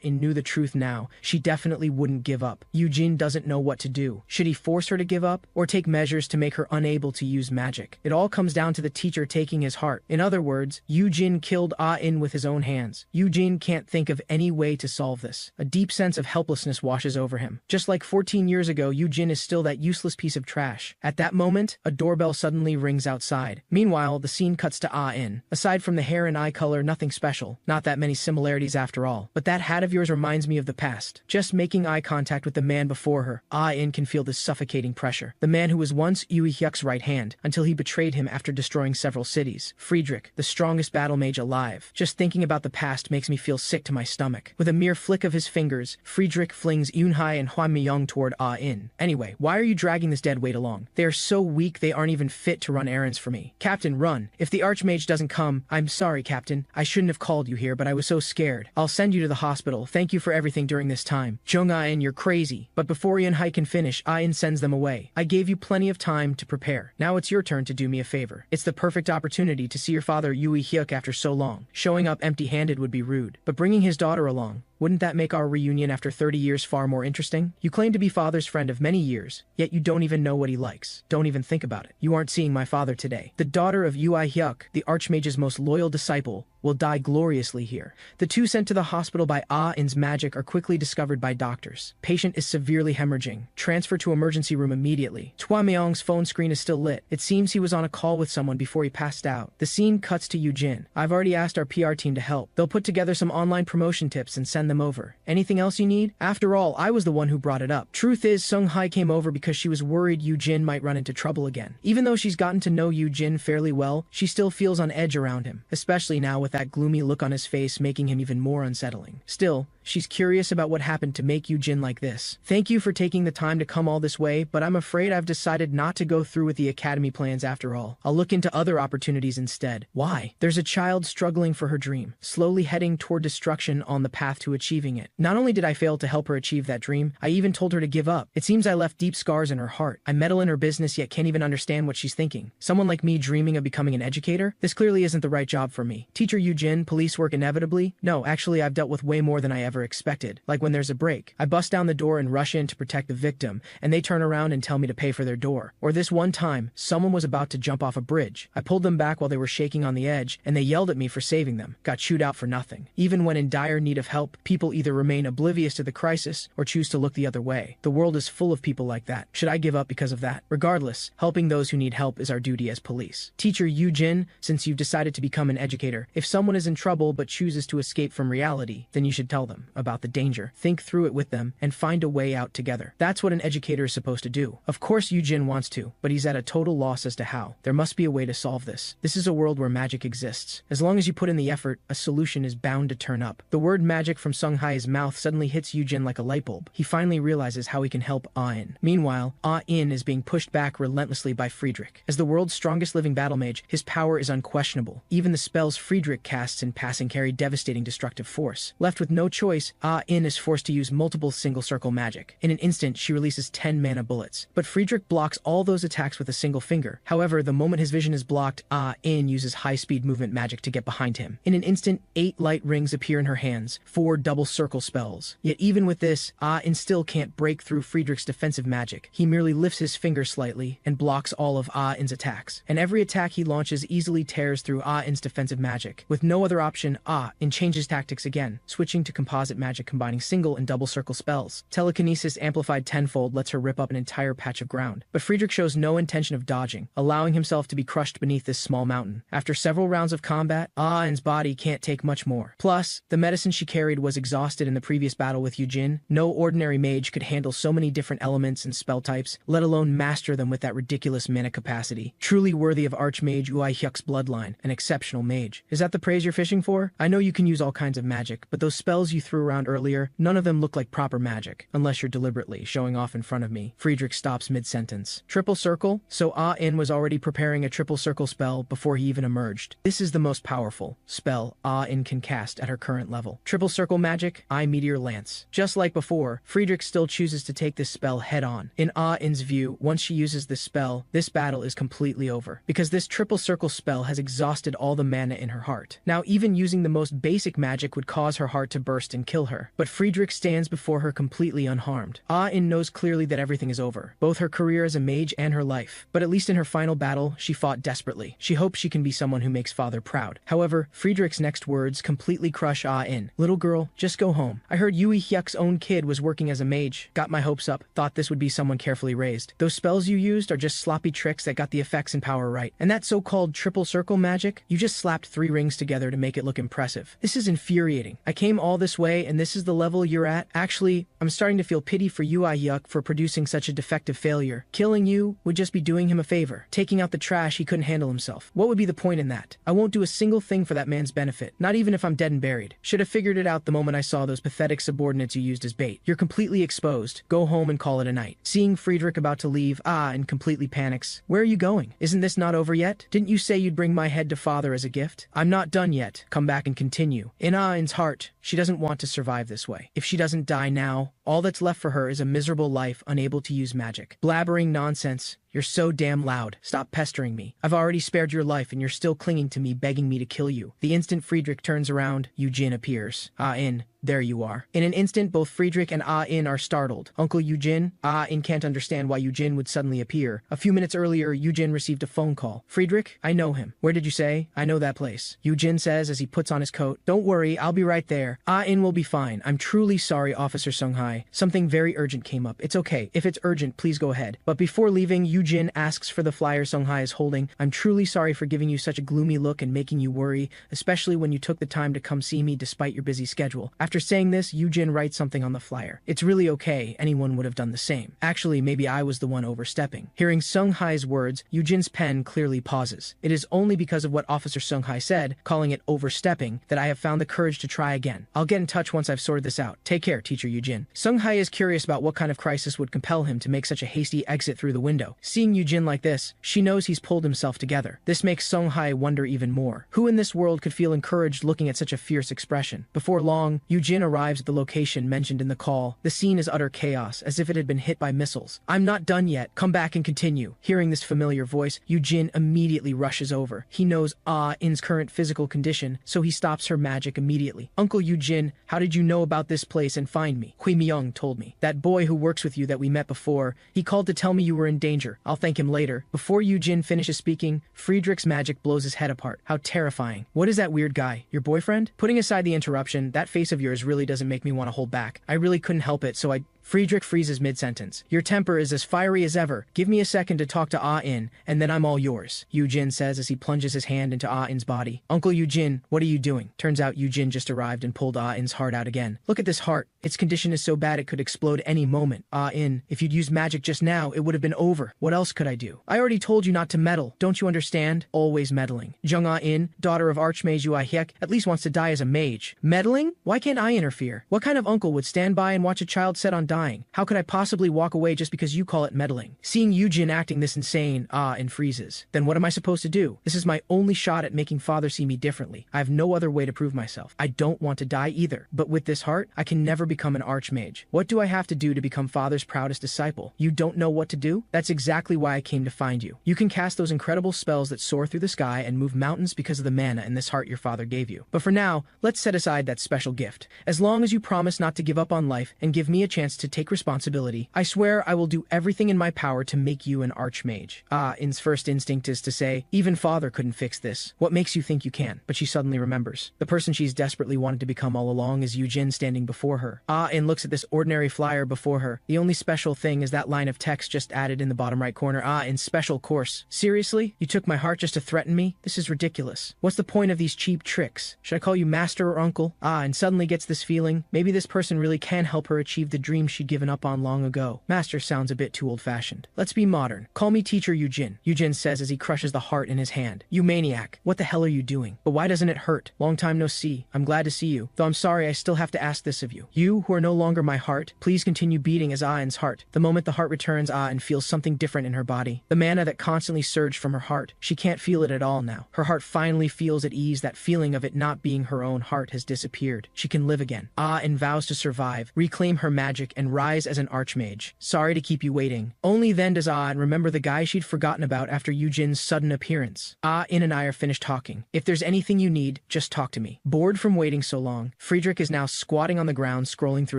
In knew the truth now, she definitely wouldn't give up. Yu-jin doesn't know what to do. Should he force her to give up, or take measures to make her unable to use magic? It all comes down to the teacher taking his heart. In other words, Yu-jin killed Ah-in with his own hands. Yu-jin can't think of any way to solve this. A deep sense of helplessness washes over him. Just like 14 years ago, Yu-jin is still that useless piece of trash. At that moment, a doorbell suddenly rings outside. Meanwhile, the scene cuts to Ah-in. Aside from the hair and eye color, nothing special. Not that many similarities after all. But that hat of yours reminds me of the past. Just making eye contact with the man before her, Ah-in can feel this suffocating pressure. The man who was once Yu-hyuk's right hand, until he betrayed him after destroying several cities. Friedrich, the strongest battle mage alive. Just thinking about the past makes me feel sick to my stomach. With a mere flick of his fingers, Friedrich flings Yunhai and Hua Miyong toward Ah-in. Anyway, why are you dragging this dead weight along? They are so weak they aren't even fit to run errands for me. Captain, run. If the Archmage doesn't come, I'm sorry, Captain. I shouldn't have called you here, but I was so scared. I'll send you to the hospital. Thank you for everything during this time. Jung Ah-in, you're crazy. But before Yunhai can finish, Ah-in sends them away. I gave you plenty of time to prepare. Now it's your turn to do me a favor. It's the perfect opportunity to see your father Yu-hyuk after so long. Showing up empty-handed would be rude, but bringing his daughter along, wouldn't that make our reunion after 30 years far more interesting? You claim to be father's friend of many years, yet you don't even know what he likes. Don't even think about it. You aren't seeing my father today. The daughter of Yu-hyuk, the Archmage's most loyal disciple, will die gloriously here. The two sent to the hospital by Ah-in's magic are quickly discovered by doctors. Patient is severely hemorrhaging. Transfer to emergency room immediately. Hua Miyong's phone screen is still lit. It seems he was on a call with someone before he passed out. The scene cuts to Yu-jin. I've already asked our PR team to help. They'll put together some online promotion tips and send them over. Anything else you need? After all, I was the one who brought it up. Truth is, Sung-hai came over because she was worried Yu-jin might run into trouble again. Even though she's gotten to know Yu-jin fairly well, she still feels on edge around him, especially now with that gloomy look on his face making him even more unsettling. Still, she's curious about what happened to make Yu-jin like this. Thank you for taking the time to come all this way, but I'm afraid I've decided not to go through with the academy plans after all. I'll look into other opportunities instead. Why? There's a child struggling for her dream, slowly heading toward destruction on the path to achieving it. Not only did I fail to help her achieve that dream, I even told her to give up. It seems I left deep scars in her heart. I meddle in her business yet can't even understand what she's thinking. Someone like me dreaming of becoming an educator? This clearly isn't the right job for me. Teacher Yu-jin, police work inevitably? No, actually I've dealt with way more than I ever expected. Like when there's a break, I bust down the door and rush in to protect the victim, and they turn around and tell me to pay for their door. Or this one time, someone was about to jump off a bridge. I pulled them back while they were shaking on the edge, and they yelled at me for saving them. Got chewed out for nothing. Even when in dire need of help, people either remain oblivious to the crisis or choose to look the other way. The world is full of people like that. Should I give up because of that? Regardless, helping those who need help is our duty as police. Teacher Yu-jin, since you've decided to become an educator, if someone is in trouble but chooses to escape from reality, then you should tell them about the danger, think through it with them, and find a way out together. That's what an educator is supposed to do. Of course Yu-jin wants to, but he's at a total loss as to how. There must be a way to solve this. This is a world where magic exists. As long as you put in the effort, a solution is bound to turn up. The word magic from Sung-hai's mouth suddenly hits Yu-jin like a light bulb. He finally realizes how he can help Ah-in. Meanwhile, Ah-in is being pushed back relentlessly by Friedrich. As the world's strongest living battle mage, his power is unquestionable. Even the spells Friedrich casts in passing carry devastating destructive force. Left with no choice, Ah-in is forced to use multiple single circle magic. In an instant, she releases 10 mana bullets. But Friedrich blocks all those attacks with a single finger. However, the moment his vision is blocked, Ah-in uses high-speed movement magic to get behind him. In an instant, 8 light rings appear in her hands, 4 double circle spells. Yet even with this, Ah-in still can't break through Friedrich's defensive magic. He merely lifts his finger slightly and blocks all of Ah-in's attacks. And every attack he launches easily tears through Ah-in's defensive magic. With no other option, Ah-in changes tactics again, switching to composite magic combining single and double circle spells. Telekinesis amplified tenfold lets her rip up an entire patch of ground. But Friedrich shows no intention of dodging, allowing himself to be crushed beneath this small mountain. After several rounds of combat, Ah-in's body can't take much more. Plus, the medicine she carried was exhausted in the previous battle with Yu-jin. No ordinary mage could handle so many different elements and spell types, let alone master them with that ridiculous mana capacity. Truly worthy of Archmage Yu-hyuk's bloodline, an exceptional mage. Is that the praise you're fishing for? I know you can use all kinds of magic, but those spells you threw around earlier, none of them look like proper magic, unless you're deliberately showing off in front of me. Friedrich stops mid-sentence. Triple circle? So Ah-in was already preparing a triple circle spell before he even emerged. This is the most powerful spell Ah-in can cast at her current level. Triple circle magic, eye meteor lance. Just like before, Friedrich still chooses to take this spell head-on. In Ah-in's view, once she uses this spell, this battle is completely over, because this triple circle spell has exhausted all the mana in her heart. Now, even using the most basic magic would cause her heart to burst and kill her, but Friedrich stands before her completely unharmed. Ah-in knows clearly that everything is over, both her career as a mage and her life, but at least in her final battle, she fought desperately. She hopes she can be someone who makes father proud. However, Friedrich's next words completely crush Ah-in. Little girl, just go home. I heard Yui Hyuk's own kid was working as a mage. Got my hopes up, thought this would be someone carefully raised. Those spells you used are just sloppy tricks that got the effects and power right. And that so-called triple circle magic, you just slapped 3 rings together to make it look impressive. This is infuriating. I came all this way and this is the level you're at? Actually, I'm starting to feel pity for Yui Hyuk for producing such a defective failure. Killing you would just be doing him a favor. Taking out the trash he couldn't handle himself. What would be the point in that? I won't do a single thing for that man's benefit, not even if I'm dead and buried. Should have figured it out the moment I saw those pathetic subordinates you used as bait. You're completely exposed. Go home and call it a night. Seeing Friedrich about to leave, and completely panics. Where are you going? Isn't this not over yet? Didn't you say you'd bring my head to father as a gift? I'm not done yet. Come back and continue. In Ah-in's heart, she doesn't want to survive this way. If she doesn't die now, all that's left for her is a miserable life unable to use magic. Blabbering nonsense. You're so damn loud. Stop pestering me. I've already spared your life and you're still clinging to me, begging me to kill you. The instant Friedrich turns around, Yu-jin appears. Ah-in, there you are. In an instant, both Friedrich and Ah-in are startled. Uncle Yu-jin? Ah-in can't understand why Yu-jin would suddenly appear. A few minutes earlier, Yu-jin received a phone call. Friedrich? I know him. Where did you say? I know that place. Yu-jin says as he puts on his coat. Don't worry, I'll be right there. Ah-in will be fine. I'm truly sorry, Officer Sung-hai. Something very urgent came up. It's okay. If it's urgent, please go ahead. But before leaving, Yu-jin asks for the flyer Sung-hai is holding. I'm truly sorry for giving you such a gloomy look and making you worry, especially when you took the time to come see me despite your busy schedule. After saying this, Yu-jin writes something on the flyer. It's really okay. Anyone would have done the same. Actually, maybe I was the one overstepping. Hearing Sung-hai's words, Yu-jin's pen clearly pauses. It is only because of what Officer Sung-hai said, calling it overstepping, that I have found the courage to try again. I'll get in touch once I've sorted this out. Take care, Teacher Yu-jin. Sung-hai is curious about what kind of crisis would compel him to make such a hasty exit through the window. Seeing Yu-jin like this, she knows he's pulled himself together. This makes Sung-hai wonder even more. Who in this world could feel encouraged looking at such a fierce expression? Before long, Yu-jin arrives at the location mentioned in the call. The scene is utter chaos, as if it had been hit by missiles. I'm not done yet. Come back and continue. Hearing this familiar voice, Yu-jin immediately rushes over. He knows Ah-in's current physical condition, so he stops her magic immediately. Uncle Yu-jin, how did you know about this place and find me? Hui Myung told me. That boy who works with you that we met before, he called to tell me you were in danger. I'll thank him later. Before Yu-jin finishes speaking, Friedrich's magic blows his head apart. How terrifying. What is that weird guy? Your boyfriend? Putting aside the interruption, that face of yours really doesn't make me want to hold back. I really couldn't help it, so Friedrich freezes mid-sentence. Your temper is as fiery as ever. Give me a second to talk to Ah-in, and then I'm all yours, Yu-jin says as he plunges his hand into Ah-in's body. Uncle Yu-jin, what are you doing? Turns out Yu-jin just arrived and pulled Ah-in's heart out again. Look at this heart. Its condition is so bad it could explode any moment. Ah-in, if you'd used magic just now, it would have been over. What else could I do? I already told you not to meddle. Don't you understand? Always meddling. Jung Ah-in, daughter of Archmage Yui Hyuk, at least wants to die as a mage. Meddling? Why can't I interfere? What kind of uncle would stand by and watch a child set on dying? How could I possibly walk away just because you call it meddling? Seeing Yu-jin acting this insane, Ah-in freezes. Then what am I supposed to do? This is my only shot at making father see me differently. I have no other way to prove myself. I don't want to die either. But with this heart, I can never become an archmage. What do I have to do to become father's proudest disciple? You don't know what to do? That's exactly why I came to find you. You can cast those incredible spells that soar through the sky and move mountains because of the mana in this heart your father gave you. But for now, let's set aside that special gift. As long as you promise not to give up on life and give me a chance to take responsibility, I swear I will do everything in my power to make you an archmage. Ah-in's first instinct is to say, even father couldn't fix this. What makes you think you can? But she suddenly remembers. The person she's desperately wanted to become all along is Yu-jin standing before her. Ah-in looks at this ordinary flyer before her. The only special thing is that line of text just added in the bottom right corner. Ah-in's special course. Seriously? You took my heart just to threaten me? This is ridiculous. What's the point of these cheap tricks? Should I call you master or uncle? Ah-in suddenly gets this feeling. Maybe this person really can help her achieve the dream she'd given up on long ago. Master sounds a bit too old-fashioned. Let's be modern. Call me Teacher Yu-jin. Yu-jin says as he crushes the heart in his hand. You maniac. What the hell are you doing? But why doesn't it hurt? Long time no see. I'm glad to see you. Though I'm sorry I still have to ask this of you. You, who are no longer my heart, please continue beating as Ah-in's heart. The moment the heart returns, Ah-in feels something different in her body. The mana that constantly surged from her heart, she can't feel it at all now. Her heart finally feels at ease. That feeling of it not being her own heart has disappeared. She can live again. Ah-in vows to survive, reclaim her magic, and rise as an archmage. Sorry to keep you waiting. Only then does Ah-in remember the guy she'd forgotten about after Yu-jin's sudden appearance. Ah-in and I are finished talking. If there's anything you need, just talk to me. Bored from waiting so long, Friedrich is now squatting on the ground scrolling through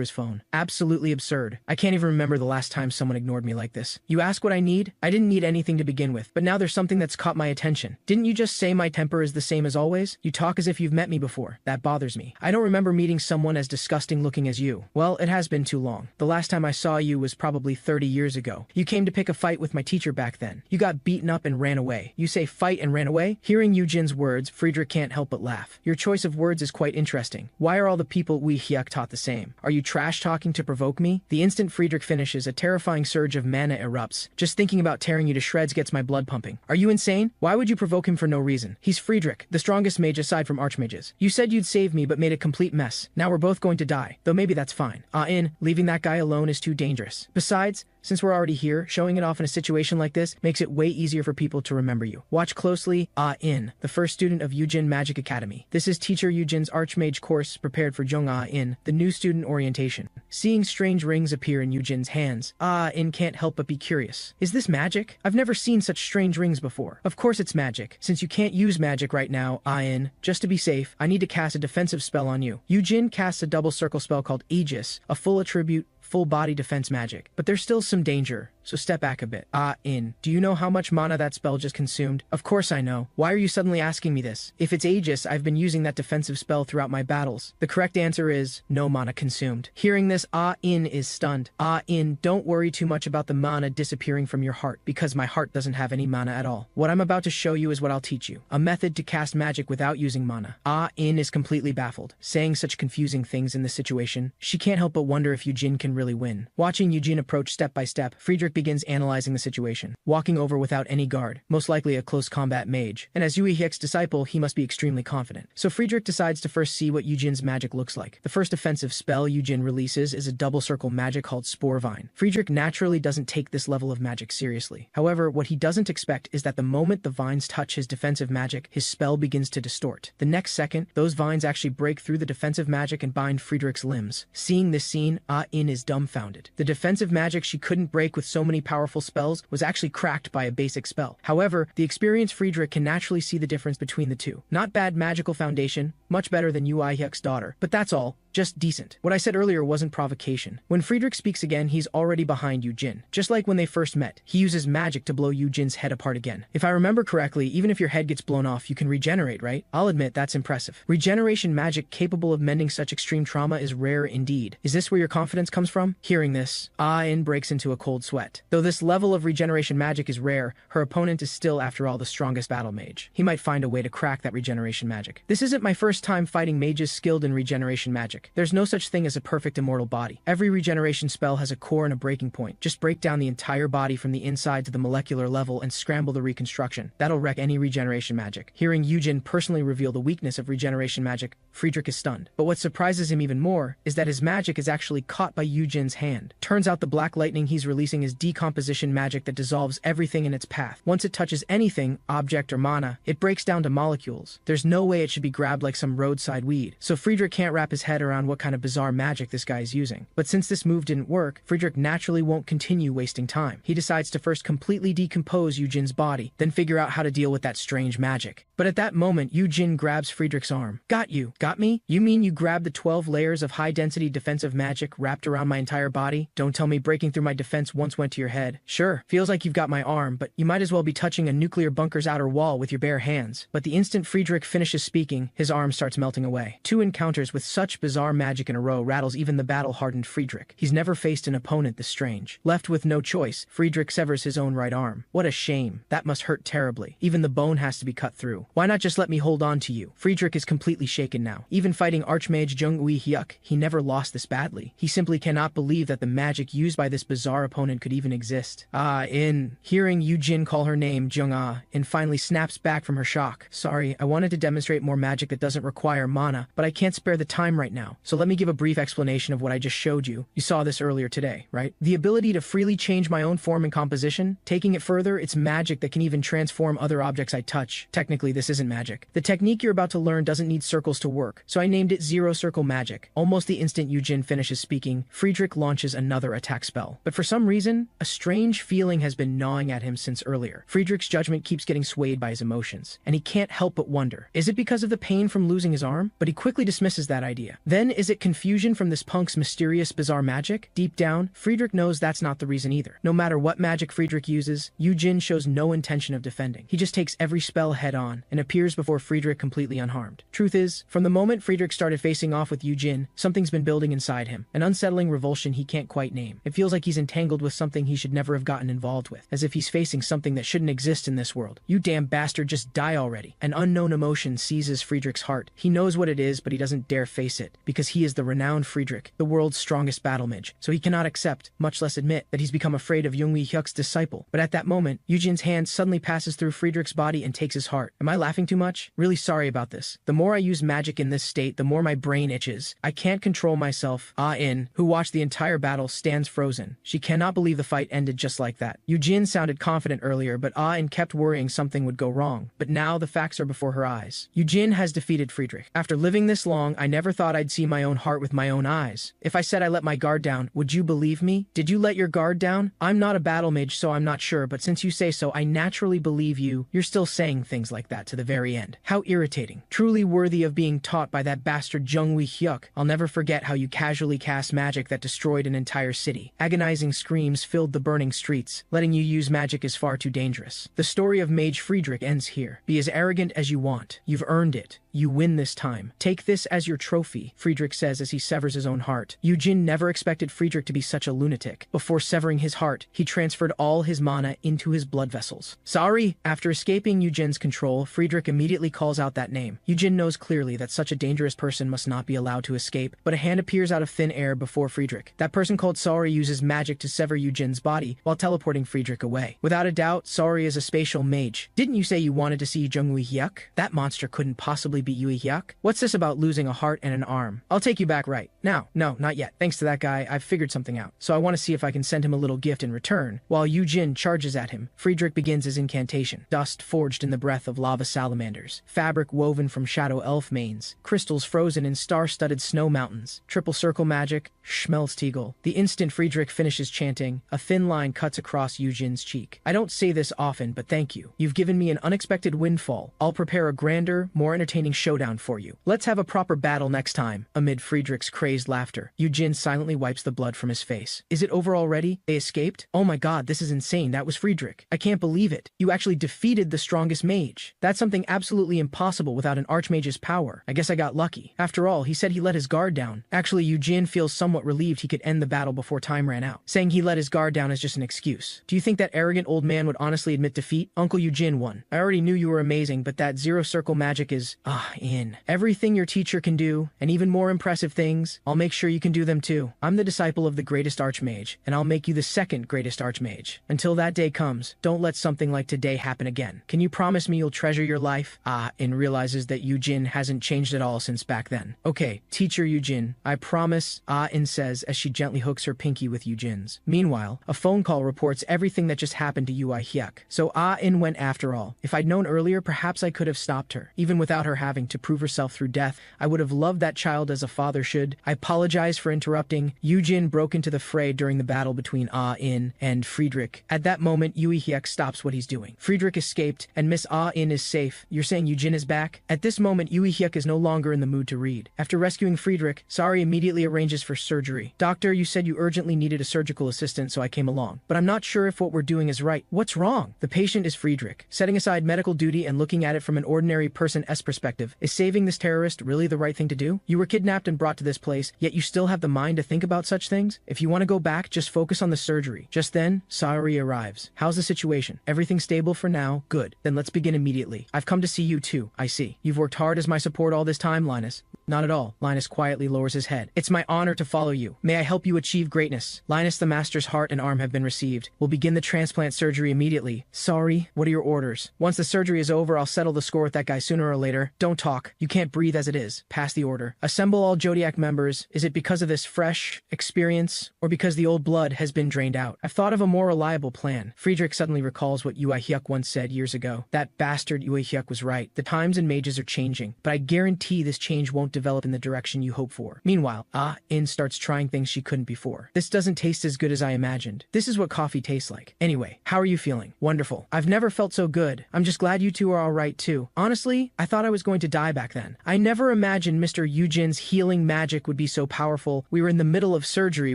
his phone. Absolutely absurd. I can't even remember the last time someone ignored me like this. You ask what I need? I didn't need anything to begin with, but now there's something that's caught my attention. Didn't you just say my temper is the same as always? You talk as if you've met me before. That bothers me. I don't remember meeting someone as disgusting looking as you. Well, it has been too long. The last time I saw you was probably 30 years ago. You came to pick a fight with my teacher back then. You got beaten up and ran away. You say fight and ran away? Hearing Yu-jin's words, Friedrich can't help but laugh. Your choice of words is quite interesting. Why are all the people we Hyuk taught the same? Are you trash talking to provoke me? The instant Friedrich finishes, a terrifying surge of mana erupts. Just thinking about tearing you to shreds gets my blood pumping. Are you insane? Why would you provoke him for no reason? He's Friedrich, the strongest mage aside from archmages. You said you'd save me but made a complete mess. Now we're both going to die. Though maybe that's fine. Ah-in, leaving that guy alone is too dangerous. Besides, since we're already here, showing it off in a situation like this makes it way easier for people to remember you. Watch closely. Ah-in, the first student of Yu-jin Magic Academy. This is Teacher Yu-jin's Archmage course prepared for Jung Ah-in, the new student orientation. Seeing strange rings appear in Yu-jin's hands, Ah-in can't help but be curious. Is this magic? I've never seen such strange rings before. Of course it's magic. Since you can't use magic right now, Ah-in, just to be safe, I need to cast a defensive spell on you. Yu-jin casts a double circle spell called Aegis, a full attribute, full body defense magic. But there's still some danger, so step back a bit. Ah-in, do you know how much mana that spell just consumed? Of course I know. Why are you suddenly asking me this? If it's Aegis, I've been using that defensive spell throughout my battles. The correct answer is no mana consumed. Hearing this, Ah-in is stunned. Ah-in, don't worry too much about the mana disappearing from your heart, because my heart doesn't have any mana at all. What I'm about to show you is what I'll teach you. A method to cast magic without using mana. Ah-in is completely baffled. Saying such confusing things in this situation, she can't help but wonder if Yu-jin can really win. Watching Yu-jin approach step by step, Friedrich begins analyzing the situation. Walking over without any guard, most likely a close combat mage. And as Yui Hyek's disciple, he must be extremely confident. So Friedrich decides to first see what Yu-jin's magic looks like. The first offensive spell Yu-jin releases is a double circle magic called Spore Vine. Friedrich naturally doesn't take this level of magic seriously. However, what he doesn't expect is that the moment the vines touch his defensive magic, his spell begins to distort. The next second, those vines actually break through the defensive magic and bind Friedrich's limbs. Seeing this scene, Ah-in is dumbfounded. The defensive magic she couldn't break with so many powerful spells was actually cracked by a basic spell. However, the experienced Friedrich can naturally see the difference between the two. Not bad magical foundation, much better than Ui Hyek's daughter, but that's all. Just decent. What I said earlier wasn't provocation. When Friedrich speaks again, he's already behind Yu-jin. Just like when they first met, he uses magic to blow Yu-jin's head apart again. If I remember correctly, even if your head gets blown off, you can regenerate, right? I'll admit that's impressive. Regeneration magic capable of mending such extreme trauma is rare indeed. Is this where your confidence comes from? Hearing this, Ah-in breaks into a cold sweat. Though this level of regeneration magic is rare, her opponent is still, after all, the strongest battle mage. He might find a way to crack that regeneration magic. This isn't my first time fighting mages skilled in regeneration magic. There's no such thing as a perfect immortal body. Every regeneration spell has a core and a breaking point. Just break down the entire body from the inside to the molecular level and scramble the reconstruction. That'll wreck any regeneration magic. Hearing Yu-jin personally reveal the weakness of regeneration magic, Friedrich is stunned. But what surprises him even more is that his magic is actually caught by Yu-jin's hand. Turns out the black lightning he's releasing is decomposition magic that dissolves everything in its path. Once it touches anything, object or mana, it breaks down to molecules. There's no way it should be grabbed like some roadside weed. So Friedrich can't wrap his head around what kind of bizarre magic this guy is using. But since this move didn't work, Friedrich naturally won't continue wasting time. He decides to first completely decompose Yu-jin's body, then figure out how to deal with that strange magic. But at that moment, Yu-jin grabs Friedrich's arm. Got you. Got me? You mean you grabbed the 12 layers of high-density defensive magic wrapped around my entire body? Don't tell me breaking through my defense once went to your head. Sure, feels like you've got my arm, but you might as well be touching a nuclear bunker's outer wall with your bare hands. But the instant Friedrich finishes speaking, his arm starts melting away. Two encounters with such bizarre magic in a row rattles even the battle-hardened Friedrich. He's never faced an opponent this strange. Left with no choice, Friedrich severs his own right arm. What a shame. That must hurt terribly. Even the bone has to be cut through. you. Why not just let me hold on to you? Friedrich is completely shaken now. Even fighting Archmage Jung Ui-hyuk, he never lost this badly. He simply cannot believe that the magic used by this bizarre opponent could even exist. Hearing Yu-jin call her name, Jung-in finally snaps back from her shock. Sorry, I wanted to demonstrate more magic that doesn't require mana, but I can't spare the time right now. So let me give a brief explanation of what I just showed you. You saw this earlier today, right? The ability to freely change my own form and composition. Taking it further, it's magic that can even transform other objects I touch. Technically, this isn't magic. The technique you're about to learn doesn't need circles to work, so I named it Zero Circle Magic. Almost the instant Yu-jin finishes speaking, Friedrich launches another attack spell. But for some reason, a strange feeling has been gnawing at him since earlier. Friedrich's judgment keeps getting swayed by his emotions, and he can't help but wonder, is it because of the pain from losing his arm? But he quickly dismisses that idea. Then, is it confusion from this punk's mysterious, bizarre magic? Deep down, Friedrich knows that's not the reason either. No matter what magic Friedrich uses, Yu-jin shows no intention of defending. He just takes every spell head on, and appears before Friedrich completely unharmed. Truth is, from the moment Friedrich started facing off with Yu-jin, something's been building inside him, an unsettling revulsion he can't quite name. It feels like he's entangled with something he should never have gotten involved with, as if he's facing something that shouldn't exist in this world. You damn bastard, just die already. An unknown emotion seizes Friedrich's heart. He knows what it is, but he doesn't dare face it, because he is the renowned Friedrich, the world's strongest battle mage, so he cannot accept, much less admit, that he's become afraid of Jung Ui-hyuk's disciple. But at that moment, Yu-jin's hand suddenly passes through Friedrich's body and takes his heart. Am I laughing too much? Really sorry about this. The more I use magic in this state, the more my brain itches. I can't control myself. Ah-in, who watched the entire battle, stands frozen. She cannot believe the fight ended just like that. Yu-jin sounded confident earlier, but Ah-in kept worrying something would go wrong. But now the facts are before her eyes. Yu-jin has defeated Friedrich. After living this long, I never thought I'd see my own heart with my own eyes. If I said I let my guard down, would you believe me? Did you let your guard down? I'm not a battle mage, so I'm not sure, but since you say so, I naturally believe you. You're still saying things like that to the very end. How irritating. Truly worthy of being taught by that bastard Jung Ui-hyuk. I'll never forget how you casually cast magic that destroyed an entire city. Agonizing screams filled the burning streets. Letting you use magic is far too dangerous. The story of Mage Friedrich ends here. Be as arrogant as you want. You've earned it. You win this time. Take this as your trophy, Friedrich says as he severs his own heart. Yu-jin never expected Friedrich to be such a lunatic. Before severing his heart, he transferred all his mana into his blood vessels. Sorry! After escaping Yu-jin's control, Friedrich immediately calls out that name. Yu-jin knows clearly that such a dangerous person must not be allowed to escape, but a hand appears out of thin air before Friedrich. That person called Saori uses magic to sever Yu-jin's body while teleporting Friedrich away. Without a doubt, Saori is a spatial mage. Didn't you say you wanted to see Jung Ui-hyuk? That monster couldn't possibly be Ui-hyuk. What's this about losing a heart and an arm? I'll take you back right now. No, not yet. Thanks to that guy, I've figured something out. So I want to see if I can send him a little gift in return. While Yu-jin charges at him, Friedrich begins his incantation. Dust forged in the breath of lava salamanders. Fabric woven from shadow elf manes. Crystals frozen in star-studded snow mountains. Triple circle magic. Schmelztiegel. The instant Friedrich finishes chanting, a thin line cuts across Yu-jin's cheek. I don't say this often, but thank you. You've given me an unexpected windfall. I'll prepare a grander, more entertaining showdown for you. Let's have a proper battle next time. Amid Friedrich's crazed laughter, Yu-jin silently wipes the blood from his face. Is it over already? They escaped? Oh my god, this is insane. That was Friedrich. I can't believe it. You actually defeated the strongest mage. That's something absolutely impossible without an archmage's power. I guess I got lucky. After all, he said he let his guard down. Actually, Yu-jin feels somewhat relieved he could end the battle before time ran out. Saying he let his guard down is just an excuse. Do you think that arrogant old man would honestly admit defeat? Uncle Yu-jin won. I already knew you were amazing, but that zero circle magic is, in. Everything your teacher can do, and even more impressive things, I'll make sure you can do them too. I'm the disciple of the greatest archmage, and I'll make you the second greatest archmage. Until that day comes, don't let something like today happen again. Can you promise me you'll treasure your life? In realizes that Yu-jin hasn't changed at all since back then. Okay, teacher Yu-jin, I promise, in says as she gently hooks her pinky with Yu-jin's. Meanwhile, a phone call reports everything that just happened to Ui-hyuk. So in went after all. If I'd known earlier, perhaps I could have stopped her. Even without her having to prove herself through death, I would have loved that child as a father should. I apologize for interrupting. Yu-jin broke into the fray during the battle between in and Friedrich. At that moment, Ui-hyuk stops what he's doing. Friedrich escaped, and Miss in is safe. You're saying Yu-jin is back? At this moment, Ui-hyuk is no longer in the mood to read. After rescuing Friedrich, Saori immediately arranges for surgery. Doctor, you said you urgently needed a surgical assistant, so I came along. But I'm not sure if what we're doing is right. What's wrong? The patient is Friedrich. Setting aside medical duty and looking at it from an ordinary person's perspective, is saving this terrorist really the right thing to do? You were kidnapped and brought to this place, yet you still have the mind to think about such things? If you want to go back, just focus on the surgery. Just then, Saori arrives. How's the situation? Everything stable for now? Good. Then let's begin immediately. immediately. I've come to see you too, I see. You've worked hard as my support all this time, Linus. Not at all. Linus quietly lowers his head. It's my honor to follow you. May I help you achieve greatness? Linus, the master's heart and arm have been received. We'll begin the transplant surgery immediately. Sorry, what are your orders? Once the surgery is over, I'll settle the score with that guy sooner or later. Don't talk. You can't breathe as it is. Pass the order. Assemble all Zodiac members. Is it because of this fresh experience, or because the old blood has been drained out? I've thought of a more reliable plan. Friedrich suddenly recalls what Yu Hyuk once said years ago. That bastard Yu Hyuk was right. The times and mages are changing, but I guarantee this change won't develop in the direction you hope for. Meanwhile, In starts trying things she couldn't before. This doesn't taste as good as I imagined. This is what coffee tastes like. Anyway, how are you feeling? Wonderful. I've never felt so good. I'm just glad you two are alright too. Honestly, I thought I was going to die back then. I never imagined Mr. Yu-jin's healing magic would be so powerful. We were in the middle of surgery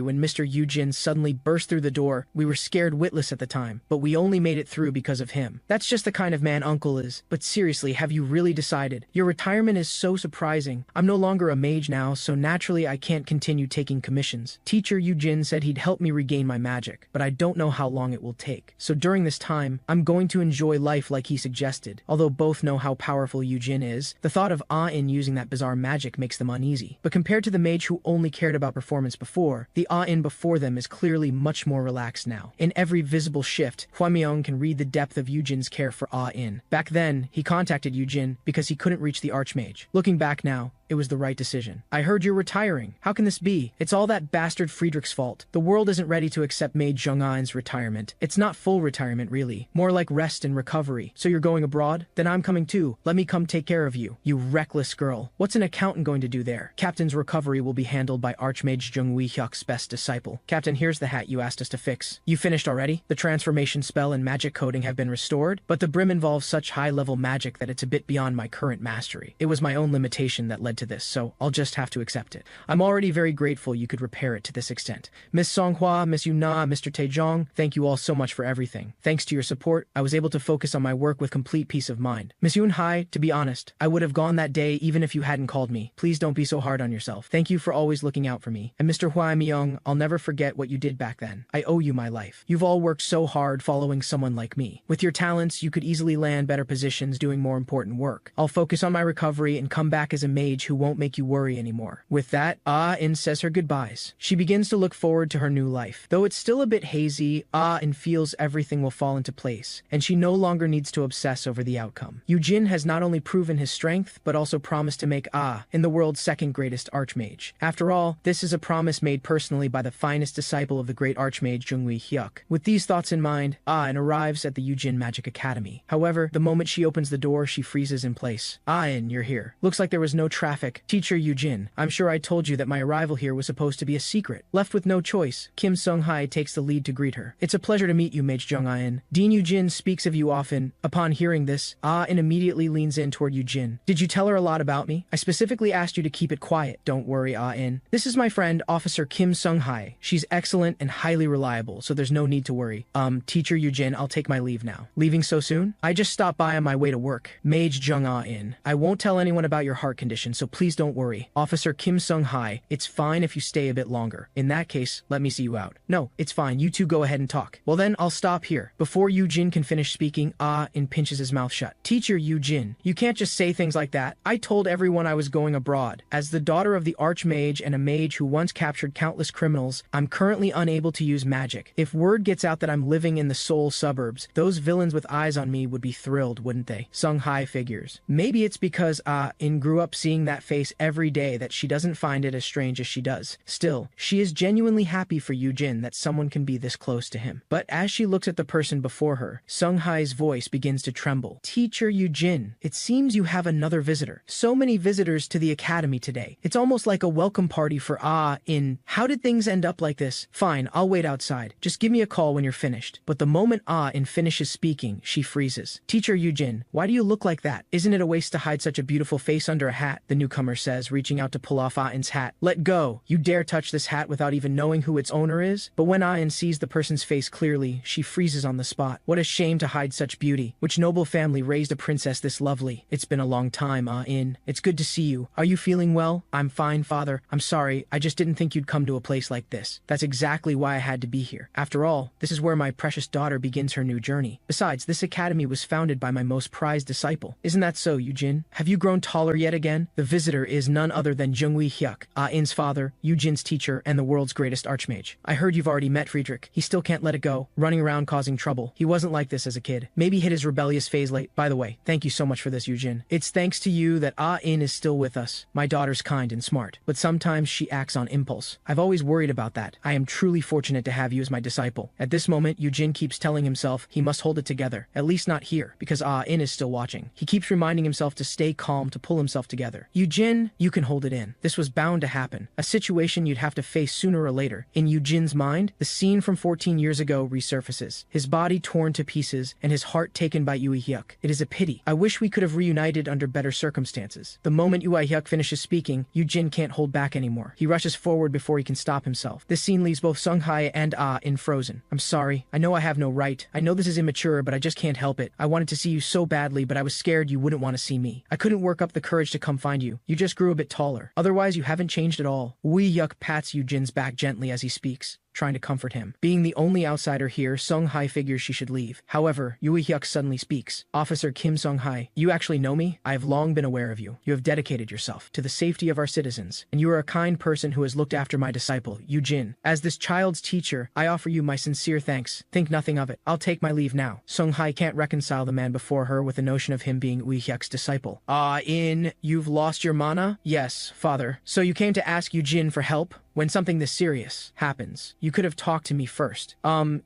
when Mr. Yu-jin suddenly burst through the door. We were scared witless at the time, but we only made it through because of him. That's just the kind of man Uncle is. But seriously, have you really decided? Your retirement is so surprising. I'm no longer a mage now, so naturally I can't continue taking commissions. Teacher Yu-jin said he'd help me regain my magic, but I don't know how long it will take. So during this time, I'm going to enjoy life like he suggested. Although both know how powerful Yu-jin is, the thought of Ah-in using that bizarre magic makes them uneasy. But compared to the mage who only cared about performance before, the Ah-in before them is clearly much more relaxed now. In every visible shift, Hua-myung can read the depth of Yu-jin's care for Ah-in. Back then, he contacted Yu-jin because he couldn't reach the Archmage. Looking back now, it was the right decision. I heard you're retiring. How can this be? It's all that bastard Friedrich's fault. The world isn't ready to accept Mage Jung-ain's retirement. It's not full retirement, really. More like rest and recovery. So you're going abroad? Then I'm coming too. Let me come take care of you. You reckless girl. What's an accountant going to do there? Captain's recovery will be handled by Archmage Jung-wee Hyuk's best disciple. Captain, here's the hat you asked us to fix. You finished already? The transformation spell and magic coding have been restored, but the brim involves such high-level magic that it's a bit beyond my current mastery. It was my own limitation that led to this, so I'll just have to accept it. I'm already very grateful you could repair it to this extent. Miss Songhua, Miss Yuna, Mr. Taejong, thank you all so much for everything. Thanks to your support, I was able to focus on my work with complete peace of mind. Miss Yunhai, to be honest, I would have gone that day even if you hadn't called me. Please don't be so hard on yourself. Thank you for always looking out for me. And Mr. Hua Myung, I'll never forget what you did back then. I owe you my life. You've all worked so hard following someone like me. With your talents, you could easily land better positions doing more important work. I'll focus on my recovery and come back as a mage who won't make you worry anymore. With that, Ah-in says her goodbyes. She begins to look forward to her new life. Though it's still a bit hazy, Ah-in feels everything will fall into place, and she no longer needs to obsess over the outcome. Yu-jin has not only proven his strength, but also promised to make Ah-in the world's second greatest archmage. After all, this is a promise made personally by the finest disciple of the great archmage Jung-wee Hyuk. With these thoughts in mind, Ah-in arrives at the Yu-jin Magic Academy. However, the moment she opens the door, she freezes in place. Ah-in, you're here. Looks like there was no traffic. Teacher Yu-jin, I'm sure I told you that my arrival here was supposed to be a secret. Left with no choice, Kim Sung-hai takes the lead to greet her. It's a pleasure to meet you, Mage Jung-in. Dean Yu-jin speaks of you often. Upon hearing this, Ah-in immediately leans in toward Yu-jin. Did you tell her a lot about me? I specifically asked you to keep it quiet. Don't worry, Ah-in. This is my friend, Officer Kim Sung-hai. She's excellent and highly reliable, so there's no need to worry. Teacher Yu-jin, I'll take my leave now. Leaving so soon? I just stopped by on my way to work. Mage Jung-in. I won't tell anyone about your heart condition, so please don't worry. Officer Kim Sung-hai, it's fine if you stay a bit longer. In that case, let me see you out. No, it's fine. You two go ahead and talk. Well then, I'll stop here. Before Yu-jin can finish speaking, Ah-in pinches his mouth shut. Teacher Yu-jin, you can't just say things like that. I told everyone I was going abroad. As the daughter of the Archmage and a mage who once captured countless criminals, I'm currently unable to use magic. If word gets out that I'm living in the Seoul suburbs, those villains with eyes on me would be thrilled, wouldn't they? Sung-hai figures. Maybe it's because Ah-in grew up seeing that face every day that she doesn't find it as strange as she does. Still, she is genuinely happy for Yu-jin that someone can be this close to him. But as she looks at the person before her, Sung-hai's voice begins to tremble. Teacher Yu-jin, it seems you have another visitor. So many visitors to the academy today. It's almost like a welcome party for Ah-in. How did things end up like this? Fine, I'll wait outside. Just give me a call when you're finished. But the moment Ah-in finishes speaking, she freezes. Teacher Yu-jin, why do you look like that? Isn't it a waste to hide such a beautiful face under a hat? The newcomer says, reaching out to pull off Ah-in's hat. Let go! You dare touch this hat without even knowing who its owner is? But when Ah-in sees the person's face clearly, she freezes on the spot. What a shame to hide such beauty. Which noble family raised a princess this lovely? It's been a long time, Ah-in. It's good to see you. Are you feeling well? I'm fine, father. I'm sorry. I just didn't think you'd come to a place like this. That's exactly why I had to be here. After all, this is where my precious daughter begins her new journey. Besides, this academy was founded by my most prized disciple. Isn't that so, Yu-jin? Have you grown taller yet again? The visitor is none other than Jung-wee-hyuk, Ah-in's father, Yu-jin's teacher, and the world's greatest archmage. I heard you've already met Friedrich. He still can't let it go, running around causing trouble. He wasn't like this as a kid. Maybe hit his rebellious phase late. By the way, thank you so much for this, Yu-jin. It's thanks to you that Ah-in is still with us. My daughter's kind and smart, but sometimes she acts on impulse. I've always worried about that. I am truly fortunate to have you as my disciple. At this moment, Yu-jin keeps telling himself he must hold it together, at least not here, because Ah-in is still watching. He keeps reminding himself to stay calm, to pull himself together. Yu-jin, you can hold it in. This was bound to happen. A situation you'd have to face sooner or later. In Yu-jin's mind, the scene from 14 years ago resurfaces. His body torn to pieces, and his heart taken by Yu-hyuk. It is a pity. I wish we could have reunited under better circumstances. The moment Yu-hyuk finishes speaking, Yu-jin can't hold back anymore. He rushes forward before he can stop himself. This scene leaves both Sung-hae and Ah-in frozen. I'm sorry. I know I have no right. I know this is immature, but I just can't help it. I wanted to see you so badly, but I was scared you wouldn't want to see me. I couldn't work up the courage to come find you. You just grew a bit taller. Otherwise, you haven't changed at all. Yu-hyuk pats Yu-jin's back gently as he speaks, trying to comfort him. Being the only outsider here, Sung-hae figures she should leave. However, Yu-hyuk suddenly speaks. Officer Kim Sung-hae, you actually know me? I have long been aware of you. You have dedicated yourself to the safety of our citizens, and you are a kind person who has looked after my disciple, Yu-jin. As this child's teacher, I offer you my sincere thanks. Think nothing of it. I'll take my leave now. Sung-hae can't reconcile the man before her with the notion of him being Yu-hyuk's disciple. Ah-in, you've lost your mana? Yes, father. So you came to ask Yu-jin for help? When something this serious happens, you could have talked to me first.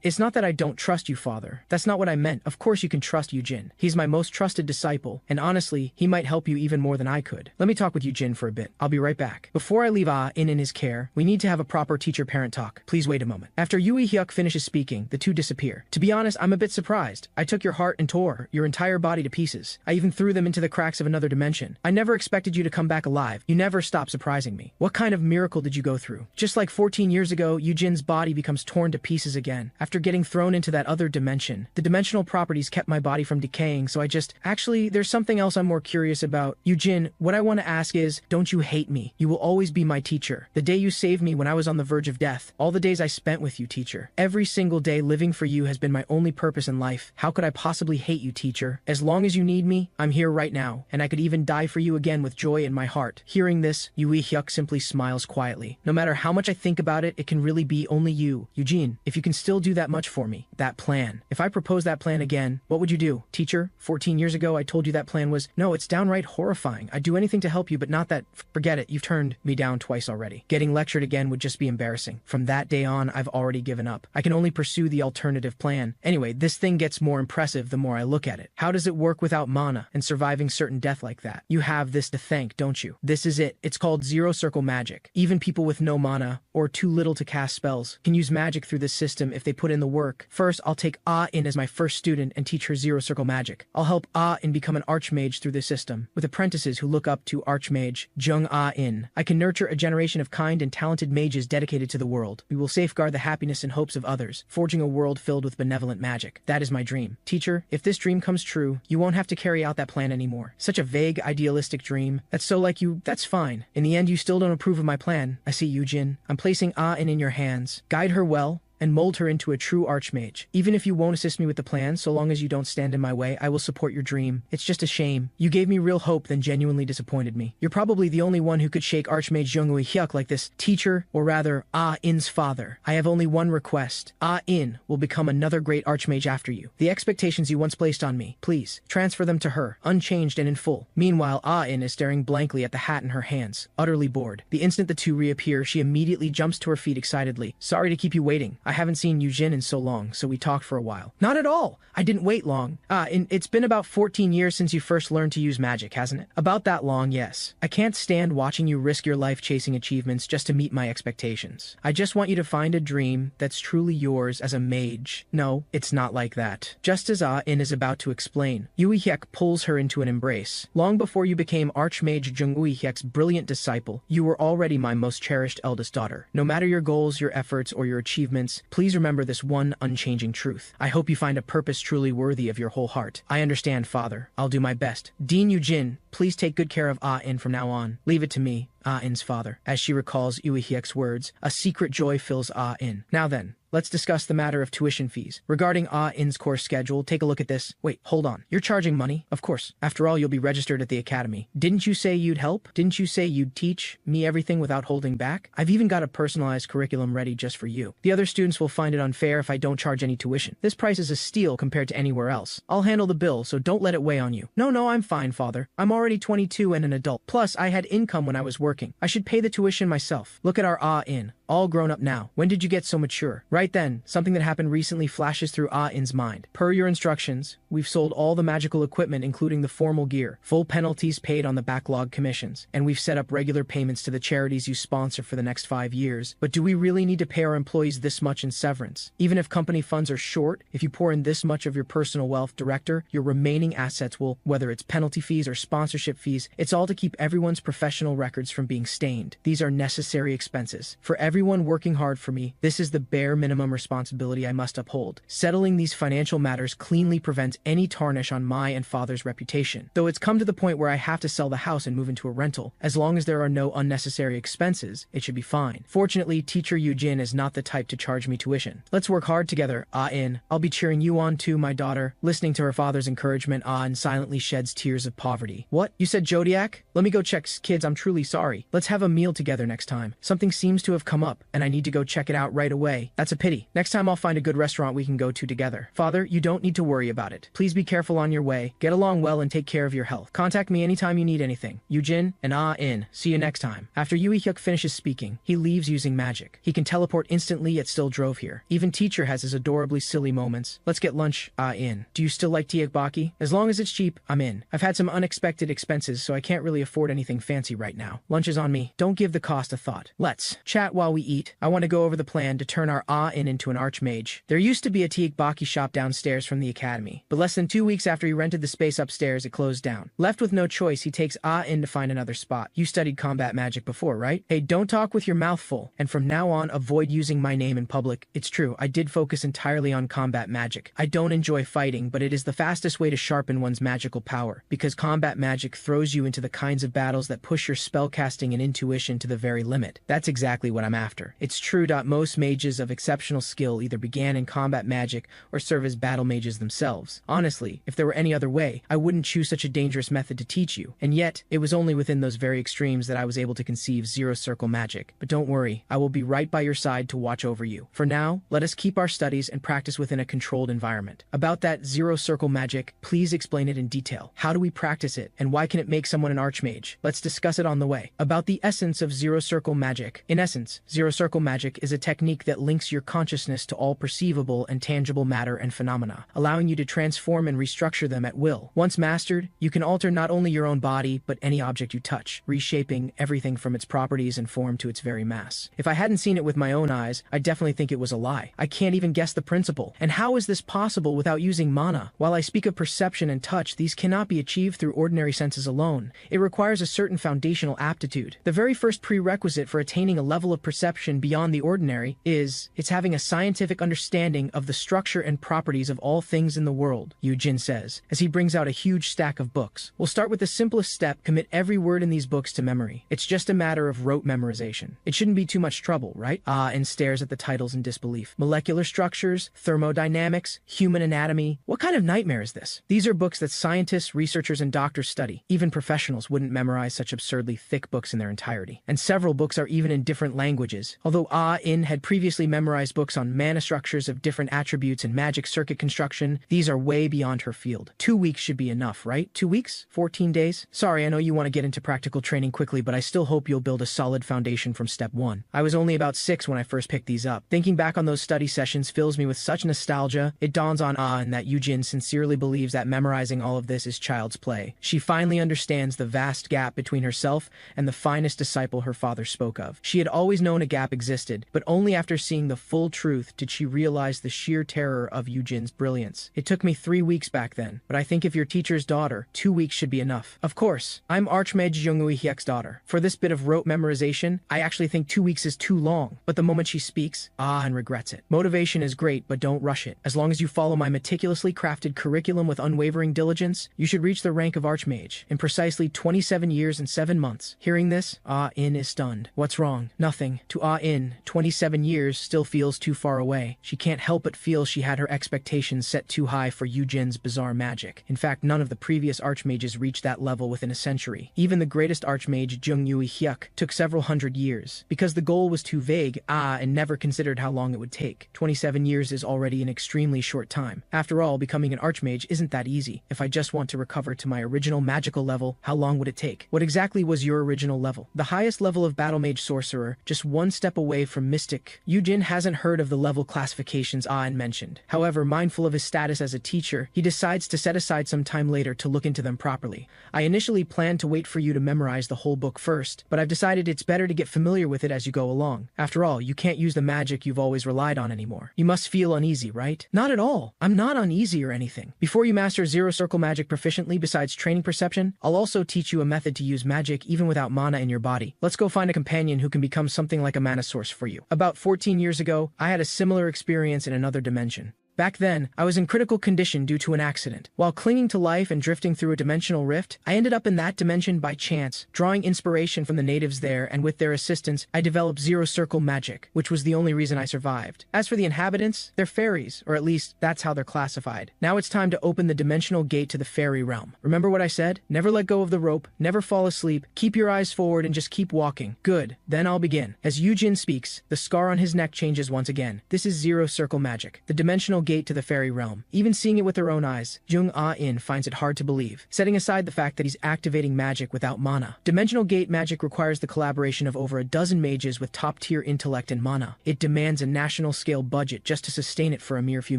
It's not that I don't trust you, father. That's not what I meant. Of course you can trust Yu-jin. He's my most trusted disciple, and honestly, he might help you even more than I could. Let me talk with Yu-jin for a bit. I'll be right back. Before I leave Ah-in his care, we need to have a proper teacher-parent talk. Please wait a moment. After Yu-hyuk finishes speaking, the two disappear. To be honest, I'm a bit surprised. I took your heart and tore your entire body to pieces. I even threw them into the cracks of another dimension. I never expected you to come back alive. You never stop surprising me. What kind of miracle did you go through? Just like 14 years ago, Yu-jin's body becomes torn to pieces again. After getting thrown into that other dimension, the dimensional properties kept my body from decaying, so Actually, there's something else I'm more curious about. Yu-jin, what I want to ask is, don't you hate me? You will always be my teacher. The day you saved me when I was on the verge of death, all the days I spent with you, teacher. Every single day living for you has been my only purpose in life. How could I possibly hate you, teacher? As long as you need me, I'm here right now, and I could even die for you again with joy in my heart. Hearing this, Yu-hyuk simply smiles quietly. No matter how much I think about it, it can really be only you. Yu-jin, if you can still do that much for me, that plan. If I propose that plan again, what would you do? Teacher, 14 years ago I told you that plan was, no, it's downright horrifying. I'd do anything to help you, but not that. Forget it, you've turned me down twice already. Getting lectured again would just be embarrassing. From that day on, I've already given up. I can only pursue the alternative plan. Anyway, this thing gets more impressive the more I look at it. How does it work without mana and surviving certain death like that? You have this to thank, don't you? This is it. It's called zero circle magic. Even people with no mana, or too little to cast spells, can use magic through this system if they put in the work. First, I'll take Ah-in as my first student and teach her zero circle magic. I'll help Ah-in become an archmage through this system, with apprentices who look up to archmage Jung Ah-in. I can nurture a generation of kind and talented mages dedicated to the world. We will safeguard the happiness and hopes of others, forging a world filled with benevolent magic. That is my dream. Teacher, if this dream comes true, you won't have to carry out that plan anymore. Such a vague, idealistic dream. That's so like you. That's fine. In the end, you still don't approve of my plan. I see, Yu-jin. I'm placing Ah-in in your hands. Guide her well, and mold her into a true archmage. Even if you won't assist me with the plan, so long as you don't stand in my way, I will support your dream. It's just a shame. You gave me real hope, then genuinely disappointed me. You're probably the only one who could shake Archmage Jung-wee-hyuk like this. Teacher, or rather, Ah-in's father. I have only one request. Ah-in will become another great archmage after you. The expectations you once placed on me, please, transfer them to her, unchanged and in full. Meanwhile, Ah-in is staring blankly at the hat in her hands, utterly bored. The instant the two reappear, she immediately jumps to her feet excitedly. Sorry to keep you waiting. I haven't seen Yu-jin in so long, so we talked for a while. Not at all! I didn't wait long. It's been about 14 years since you first learned to use magic, hasn't it? About that long, yes. I can't stand watching you risk your life chasing achievements just to meet my expectations. I just want you to find a dream that's truly yours as a mage. No, it's not like that. Just as Ah-in is about to explain, Yu-hyek pulls her into an embrace. Long before you became Archmage Jung Yu-hyek's brilliant disciple, you were already my most cherished eldest daughter. No matter your goals, your efforts, or your achievements, please remember this one unchanging truth. I hope you find a purpose truly worthy of your whole heart. I understand, Father. I'll do my best. Dean Yu-jin, please take good care of Ah-in from now on. Leave it to me. Ah-in's father. As she recalls Yu-hyek's words, a secret joy fills Ah-in. Now then, let's discuss the matter of tuition fees. Regarding Ah-in's course schedule, take a look at this. Wait, hold on. You're charging money? Of course. After all, you'll be registered at the academy. Didn't you say you'd help? Didn't you say you'd teach me everything without holding back? I've even got a personalized curriculum ready just for you. The other students will find it unfair if I don't charge any tuition. This price is a steal compared to anywhere else. I'll handle the bill, so don't let it weigh on you. No, I'm fine, Father. I'm already 22 and an adult. Plus, I had income when I was working. I should pay the tuition myself. Look at our Ah-in. All grown up now. When did you get so mature? Right then, something that happened recently flashes through Ah-in's mind. Per your instructions, we've sold all the magical equipment including the formal gear, full penalties paid on the backlog commissions, and we've set up regular payments to the charities you sponsor for the next 5 years. But do we really need to pay our employees this much in severance? Even if company funds are short, if you pour in this much of your personal wealth, Director, your remaining assets will, whether it's penalty fees or sponsorship fees, it's all to keep everyone's professional records from being stained. These are necessary expenses. For everyone working hard for me, this is the bare minimum responsibility I must uphold. Settling these financial matters cleanly prevents any tarnish on my and Father's reputation. Though it's come to the point where I have to sell the house and move into a rental. As long as there are no unnecessary expenses, it should be fine. Fortunately, teacher Yu-jin is not the type to charge me tuition. Let's work hard together, Ah-in. I'll be cheering you on too, my daughter. Listening to her father's encouragement, Ah-in silently sheds tears of poverty. What? You said Zodiac? Let me go check. Kids, I'm truly sorry. Let's have a meal together next time. Something seems to have come up, and I need to go check it out right away. That's a pity. Next time I'll find a good restaurant we can go to together. Father, you don't need to worry about it. Please be careful on your way. Get along well and take care of your health. Contact me anytime you need anything. Yu-jin and Ah-in. See you next time. After Yu-hyuk finishes speaking, he leaves using magic. He can teleport instantly yet still drove here. Even teacher has his adorably silly moments. Let's get lunch. Ah-in. Do you still like tteokbokki? As long as it's cheap, I'm in. I've had some unexpected expenses, so I can't really afford anything fancy right now. Lunch is on me. Don't give the cost a thought. Let's chat while we eat. I want to go over the plan to turn our Ah-in into an archmage. There used to be a tteokbokki shop downstairs from the academy, but less than 2 weeks after he rented the space upstairs, it closed down. Left with no choice, he takes Ah-in to find another spot. You studied combat magic before, right? Hey, don't talk with your mouth full, and from now on, avoid using my name in public. It's true, I did focus entirely on combat magic. I don't enjoy fighting, but it is the fastest way to sharpen one's magical power, because combat magic throws you into the kinds of battles that push your spellcasting and intuition to the very limit. That's exactly what I'm after. It's true. Most mages of exceptional skill either began in combat magic or serve as battle mages themselves. Honestly, if there were any other way, I wouldn't choose such a dangerous method to teach you. And yet, it was only within those very extremes that I was able to conceive zero-circle magic. But don't worry, I will be right by your side to watch over you. For now, let us keep our studies and practice within a controlled environment. About that zero-circle magic, please explain it in detail. How do we practice it, and why can it make someone an archmage? Let's discuss it on the way. About the essence of zero-circle magic. In essence, zero-circle magic is a technique that links your consciousness to all perceivable and tangible matter and phenomena, allowing you to transform and restructure them at will. Once mastered, you can alter not only your own body, but any object you touch, reshaping everything from its properties and form to its very mass. If I hadn't seen it with my own eyes, I'd definitely think it was a lie. I can't even guess the principle. And how is this possible without using mana? While I speak of perception and touch, these cannot be achieved through ordinary senses alone. It requires a certain foundational aptitude. The very first prerequisite for attaining a level of perception beyond the ordinary is it's having a scientific understanding of the structure and properties of all things in the world, Yu-jin says, as he brings out a huge stack of books. We'll start with the simplest step: commit every word in these books to memory. It's just a matter of rote memorization. It shouldn't be too much trouble, right? And stares at the titles in disbelief. Molecular structures, thermodynamics, human anatomy. What kind of nightmare is this? These are books that scientists, researchers, and doctors study. Even professionals wouldn't memorize such absurdly thick books in their entirety. And several books are even in different languages. Although Ah-in had previously memorized memorized books on mana structures of different attributes and magic circuit construction. These are way beyond her field. 2 weeks should be enough, right? 2 weeks? 14 days? Sorry, I know you want to get into practical training quickly, but I still hope you'll build a solid foundation from step 1. I was only about 6 when I first picked these up. Thinking back on those study sessions fills me with such nostalgia. It dawns on and that Yu-jin sincerely believes that memorizing all of this is child's play. She finally understands the vast gap between herself and the finest disciple her father spoke of. She had always known a gap existed, but only after seeing the full truth did she realize the sheer terror of Yu-jin's brilliance. It took me 3 weeks back then, but I think if you're teacher's daughter, 2 weeks should be enough. Of course, I'm Archmage Jung-Ui-hyek's daughter. For this bit of rote memorization, I actually think 2 weeks is too long, but the moment she speaks, and regrets it. Motivation is great, but don't rush it. As long as you follow my meticulously crafted curriculum with unwavering diligence, you should reach the rank of Archmage in precisely 27 years and 7 months. Hearing this, In is stunned. What's wrong? Nothing. To In, 27 years still feels too far away. She can't help but feel she had her expectations set too high for Yu-jin's bizarre magic. In fact, none of the previous Archmages reached that level within a century. Even the greatest Archmage, Jung-Ui-hyek, took several hundred years. Because the goal was too vague, and never considered how long it would take. 27 years is already an extremely short time. After all, becoming an Archmage isn't that easy. If I just want to recover to my original magical level, how long would it take? What exactly was your original level? The highest level of Battle Mage Sorcerer, just one step away from Mystic. Yu-jin hasn't heard of the level classifications mentioned. However, mindful of his status as a teacher, he decides to set aside some time later to look into them properly. I initially planned to wait for you to memorize the whole book first, but I've decided it's better to get familiar with it as you go along. After all, you can't use the magic you've always relied on anymore. You must feel uneasy, right? Not at all. I'm not uneasy or anything. Before you master Zero Circle magic proficiently besides training perception, I'll also teach you a method to use magic even without mana in your body. Let's go find a companion who can become something like a mana source for you. About 14 years ago, I had a similar experience in another dimension. Back then, I was in critical condition due to an accident. While clinging to life and drifting through a dimensional rift, I ended up in that dimension by chance, drawing inspiration from the natives there, and with their assistance, I developed Zero Circle magic, which was the only reason I survived. As for the inhabitants, they're fairies, or at least that's how they're classified. Now it's time to open the dimensional gate to the fairy realm. Remember what I said? Never let go of the rope, never fall asleep, keep your eyes forward and just keep walking. Good, then I'll begin. As Yu-jin speaks, the scar on his neck changes once again. This is Zero Circle magic, the dimensional gate to the fairy realm. Even seeing it with her own eyes, Jung-in finds it hard to believe, setting aside the fact that he's activating magic without mana. Dimensional gate magic requires the collaboration of over a dozen mages with top-tier intellect and mana. It demands a national-scale budget just to sustain it for a mere few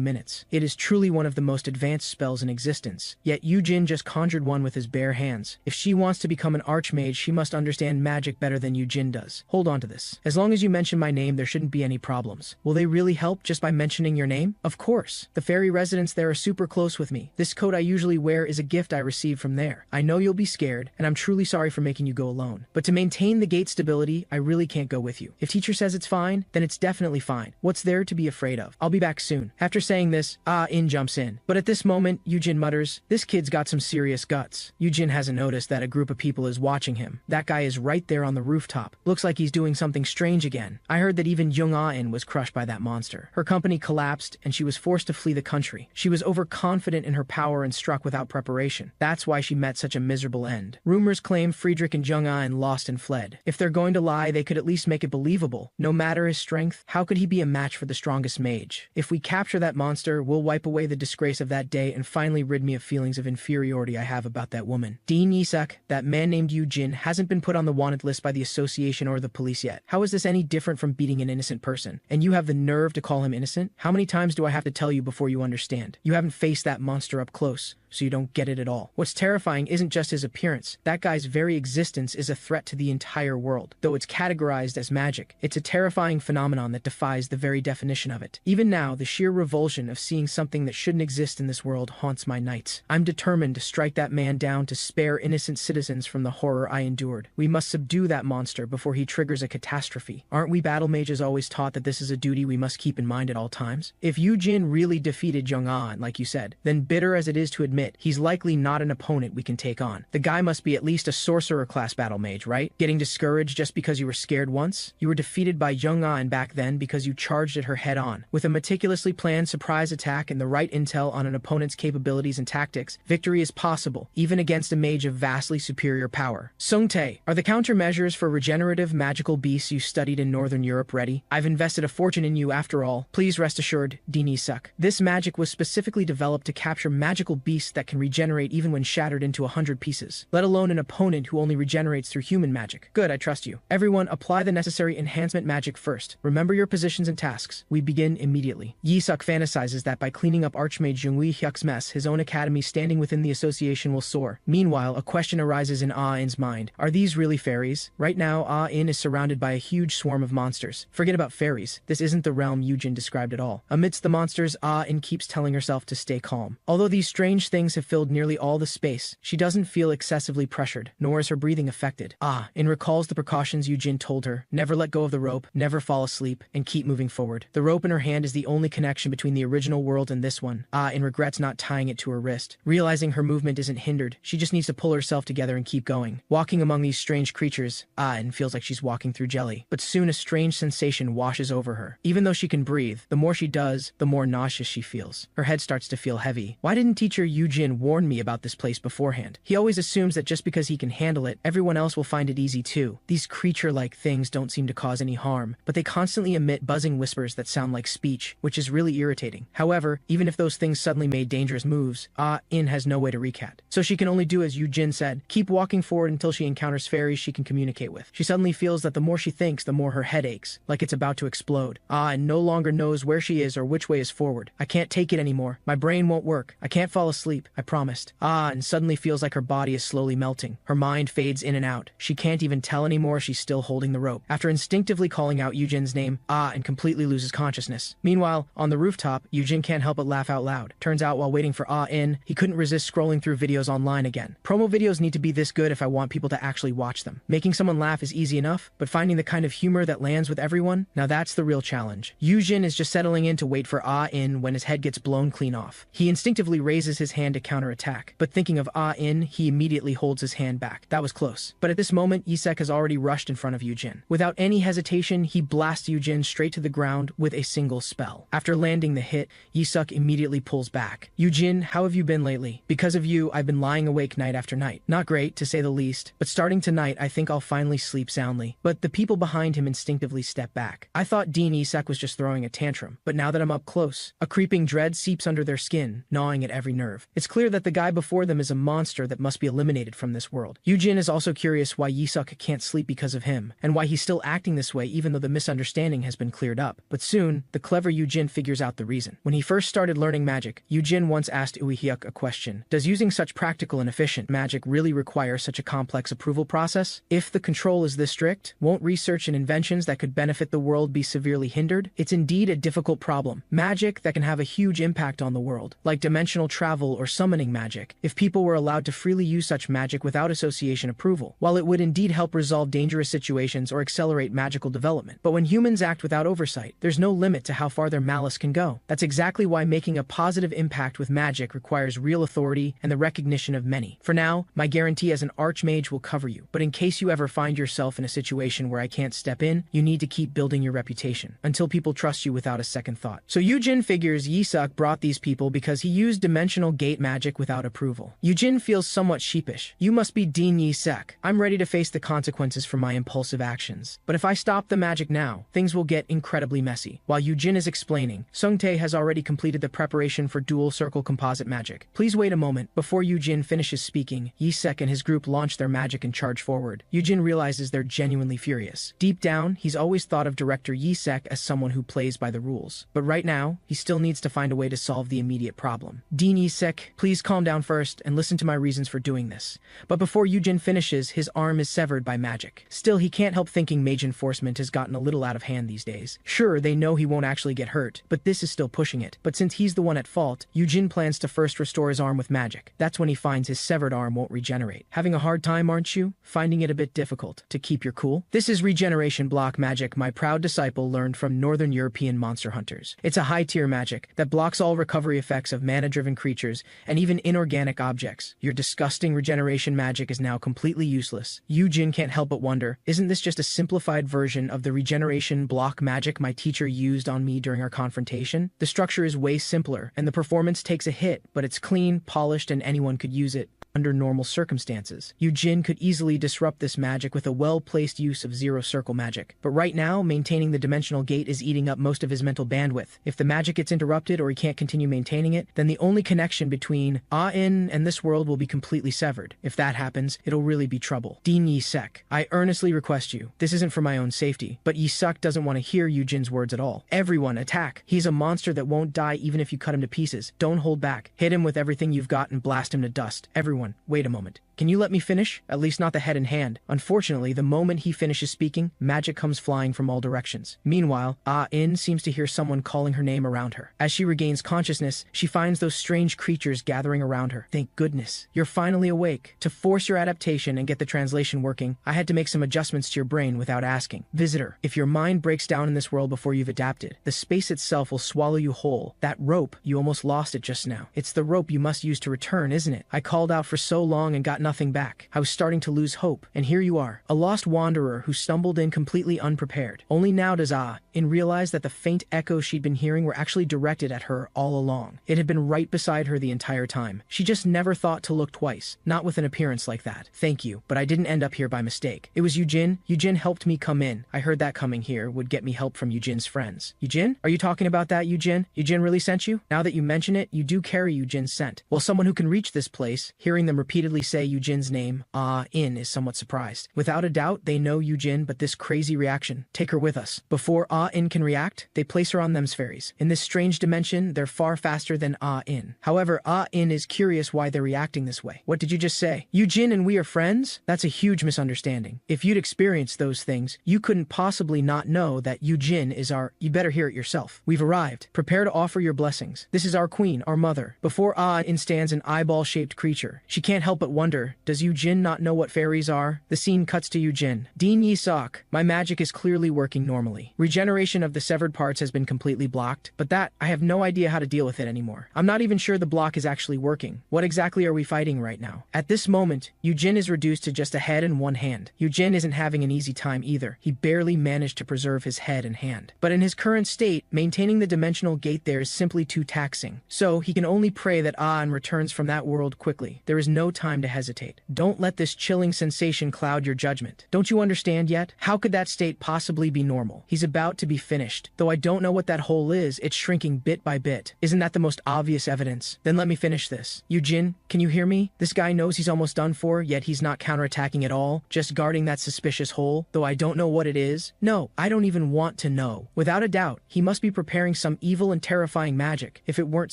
minutes. It is truly one of the most advanced spells in existence, yet Yu-jin just conjured one with his bare hands. If she wants to become an archmage, she must understand magic better than Yu-jin does. Hold on to this. As long as you mention my name, there shouldn't be any problems. Will they really help just by mentioning your name? Of course. The fairy residents there are super close with me. This coat I usually wear is a gift I received from there. I know you'll be scared, and I'm truly sorry for making you go alone. But to maintain the gate stability, I really can't go with you. If teacher says it's fine, then it's definitely fine. What's there to be afraid of? I'll be back soon. After saying this, In jumps in. But at this moment, Yu-jin mutters, this kid's got some serious guts. Yu-jin hasn't noticed that a group of people is watching him. That guy is right there on the rooftop. Looks like he's doing something strange again. I heard that even Jung-in was crushed by that monster. Her company collapsed, and she was forced to flee the country. She was overconfident in her power and struck without preparation. That's why she met such a miserable end. Rumors claim Friedrich and Jung-in lost and fled. If they're going to lie, they could at least make it believable. No matter his strength, how could he be a match for the strongest mage? If we capture that monster, we'll wipe away the disgrace of that day and finally rid me of feelings of inferiority I have about that woman. Dean Isak, that man named Yu-jin, hasn't been put on the wanted list by the association or the police yet. How is this any different from beating an innocent person? And you have the nerve to call him innocent? How many times do I have to tell you before you understand? You haven't faced that monster up close, so you don't get it at all. What's terrifying isn't just his appearance. That guy's very existence is a threat to the entire world. Though it's categorized as magic, it's a terrifying phenomenon that defies the very definition of it. Even now, the sheer revulsion of seeing something that shouldn't exist in this world haunts my nights. I'm determined to strike that man down to spare innocent citizens from the horror I endured. We must subdue that monster before he triggers a catastrophe. Aren't we battle mages always taught that this is a duty we must keep in mind at all times? If Yu-jin really defeated Jung-in, like you said, then bitter as it is to admit admit, he's likely not an opponent we can take on. The guy must be at least a sorcerer-class battle mage, right? Getting discouraged just because you were scared once? You were defeated by Jung-an back then because you charged at her head-on. With a meticulously planned surprise attack and the right intel on an opponent's capabilities and tactics, victory is possible, even against a mage of vastly superior power. Sung-tae, are the countermeasures for regenerative magical beasts you studied in Northern Europe ready? I've invested a fortune in you after all. Please rest assured, Dini-suk. This magic was specifically developed to capture magical beasts that can regenerate even when shattered into 100 pieces, let alone an opponent who only regenerates through human magic. Good, I trust you. Everyone, apply the necessary enhancement magic first. Remember your positions and tasks. We begin immediately. Yi-suk fantasizes that by cleaning up Archmage Jungwoo Hyuk's mess, his own academy standing within the association will soar. Meanwhile, a question arises in Ah-in's mind. Are these really fairies? Right now, Ah-in is surrounded by a huge swarm of monsters. Forget about fairies. This isn't the realm Yu-jin described at all. Amidst the monsters, Ah-in keeps telling herself to stay calm. Although these strange things have filled nearly all the space, she doesn't feel excessively pressured, nor is her breathing affected. Ah-in recalls the precautions Yu-jin told her. Never let go of the rope, never fall asleep, and keep moving forward. The rope in her hand is the only connection between the original world and this one. Ah-in regrets not tying it to her wrist. Realizing her movement isn't hindered, she just needs to pull herself together and keep going. Walking among these strange creatures, Ah-in feels like she's walking through jelly. But soon a strange sensation washes over her. Even though she can breathe, the more she does, the more nauseous she feels. Her head starts to feel heavy. Why didn't teacher Yu-jin warn me about this place beforehand? He always assumes that just because he can handle it, everyone else will find it easy too. These creature-like things don't seem to cause any harm, but they constantly emit buzzing whispers that sound like speech, which is really irritating. However, even if those things suddenly made dangerous moves, Ah-in has no way to recant. So she can only do as Yu-jin said, keep walking forward until she encounters fairies she can communicate with. She suddenly feels that the more she thinks, the more her head aches, like it's about to explode. Ah-in no longer knows where she is or which way is forward. I can't take it anymore. My brain won't work. I can't fall asleep. I promised. Ah-in suddenly feels like her body is slowly melting. Her mind fades in and out. She can't even tell anymore she's still holding the rope. After instinctively calling out Yu-jin's name, Ah-in completely loses consciousness. Meanwhile, on the rooftop, Yu-jin can't help but laugh out loud. Turns out while waiting for Ah-in, he couldn't resist scrolling through videos online again. Promo videos need to be this good if I want people to actually watch them. Making someone laugh is easy enough, but finding the kind of humor that lands with everyone, now that's the real challenge. Yu-jin is just settling in to wait for Ah-in when his head gets blown clean off. He instinctively raises his hand to counterattack, but thinking of Ah-in, he immediately holds his hand back. That was close. But at this moment, Isek has already rushed in front of Yu-jin. Without any hesitation, he blasts Yu-jin straight to the ground with a single spell. After landing the hit, Isek immediately pulls back. Yu-jin, how have you been lately? Because of you, I've been lying awake night after night. Not great, to say the least, but starting tonight, I think I'll finally sleep soundly. But the people behind him instinctively step back. I thought Dean Isek was just throwing a tantrum, but now that I'm up close, a creeping dread seeps under their skin, gnawing at every nerve. It's clear that the guy before them is a monster that must be eliminated from this world. Yu-jin is also curious why Yisuk can't sleep because of him, and why he's still acting this way even though the misunderstanding has been cleared up. But soon, the clever Yu-jin figures out the reason. When he first started learning magic, Yu-jin once asked Uehyuk a question. Does using such practical and efficient magic really require such a complex approval process? If the control is this strict, won't research and inventions that could benefit the world be severely hindered? It's indeed a difficult problem. Magic that can have a huge impact on the world, like dimensional travel or summoning magic, if people were allowed to freely use such magic without association approval, while it would indeed help resolve dangerous situations or accelerate magical development. But when humans act without oversight, there's no limit to how far their malice can go. That's exactly why making a positive impact with magic requires real authority and the recognition of many. For now, my guarantee as an archmage will cover you, but in case you ever find yourself in a situation where I can't step in, you need to keep building your reputation, until people trust you without a second thought. So Yu-jin figures Yisuk brought these people because he used dimensional gate magic without approval. Yu-jin feels somewhat sheepish. You must be Dean Yisek. I'm ready to face the consequences for my impulsive actions. But if I stop the magic now, things will get incredibly messy. While Yu-jin is explaining, Sung-tae has already completed the preparation for dual circle composite magic. Please wait a moment. Before Yu-jin finishes speaking, Yisek and his group launch their magic and charge forward. Yu-jin realizes they're genuinely furious. Deep down, he's always thought of director Yisek as someone who plays by the rules. But right now, he still needs to find a way to solve the immediate problem. Dean Yisek, please calm down first and listen to my reasons for doing this. But before Yu-jin finishes, his arm is severed by magic. Still, he can't help thinking mage enforcement has gotten a little out of hand these days. Sure, they know he won't actually get hurt, but this is still pushing it. But since he's the one at fault, Yu-jin plans to first restore his arm with magic. That's when he finds his severed arm won't regenerate. Having a hard time, aren't you? Finding it a bit difficult to keep your cool? This is regeneration block magic my proud disciple learned from Northern European monster hunters. It's a high-tier magic that blocks all recovery effects of mana-driven creatures and even inorganic objects. Your disgusting regeneration magic is now completely useless. Yu-jin can't help but wonder, isn't this just a simplified version of the regeneration block magic my teacher used on me during our confrontation? The structure is way simpler, and the performance takes a hit, but it's clean, polished, and anyone could use it. Under normal circumstances, Yu-jin could easily disrupt this magic with a well-placed use of zero-circle magic. But right now, maintaining the dimensional gate is eating up most of his mental bandwidth. If the magic gets interrupted or he can't continue maintaining it, then the only connection between Ah-in and this world will be completely severed. If that happens, it'll really be trouble. Dean Yi-sek, I earnestly request you. This isn't for my own safety, but Yi-sek doesn't want to hear Yu-jin's words at all. Everyone, attack! He's a monster that won't die even if you cut him to pieces. Don't hold back. Hit him with everything you've got and blast him to dust. Everyone, wait a moment. Can you let me finish? At least not the head and hand. Unfortunately, the moment he finishes speaking, magic comes flying from all directions. Meanwhile, Ah-in seems to hear someone calling her name around her. As she regains consciousness, she finds those strange creatures gathering around her. Thank goodness. You're finally awake. To force your adaptation and get the translation working, I had to make some adjustments to your brain without asking. Visitor, if your mind breaks down in this world before you've adapted, the space itself will swallow you whole. That rope, you almost lost it just now. It's the rope you must use to return, isn't it? I called out for so long and got nothing back. I was starting to lose hope, and here you are, a lost wanderer who stumbled in completely unprepared. Only now does Ah-in realize that the faint echoes she'd been hearing were actually directed at her all along. It had been right beside her the entire time. She just never thought to look twice, not with an appearance like that. Thank you, but I didn't end up here by mistake. It was Yu-jin. Yu-jin helped me come in. I heard that coming here would get me help from Yu-jin's friends. Yu-jin? Are you talking about that, Yu-jin? Yu-jin really sent you? Now that you mention it, you do carry Yu-jin's scent. Well, someone who can reach this place, hearing them repeatedly say Yu-jin's name, Ah-in, is somewhat surprised. Without a doubt, they know Yu-jin, but this crazy reaction. Take her with us. Before Ah-in can react, they place her on them's fairies. In this strange dimension, they're far faster than Ah-in. However, Ah-in is curious why they're reacting this way. What did you just say? Yu-jin and we are friends? That's a huge misunderstanding. If you'd experienced those things, you couldn't possibly not know that Yu-jin is our— You better hear it yourself. We've arrived. Prepare to offer your blessings. This is our queen, our mother. Before Ah-in stands an eyeball-shaped creature. She can't help but wonder, does Yu-jin not know what fairies are? The scene cuts to Yu-jin. Dean Yi-sek, my magic is clearly working normally. Regeneration of the severed parts has been completely blocked, but I have no idea how to deal with it anymore. I'm not even sure the block is actually working. What exactly are we fighting right now? At this moment, Yu-jin is reduced to just a head and one hand. Yu-jin isn't having an easy time either. He barely managed to preserve his head and hand. But in his current state, maintaining the dimensional gate there is simply too taxing. So he can only pray that Ah-in returns from that world quickly. There is no time to hesitate. Don't let this chilling sensation cloud your judgment. Don't you understand yet? How could that state possibly be normal? He's about to be finished. Though I don't know what that hole is, it's shrinking bit by bit. Isn't that the most obvious evidence? Then let me finish this. Yu-jin, can you hear me? This guy knows he's almost done for, yet he's not counterattacking at all, just guarding that suspicious hole, though I don't know what it is. No, I don't even want to know. Without a doubt, he must be preparing some evil and terrifying magic. If it weren't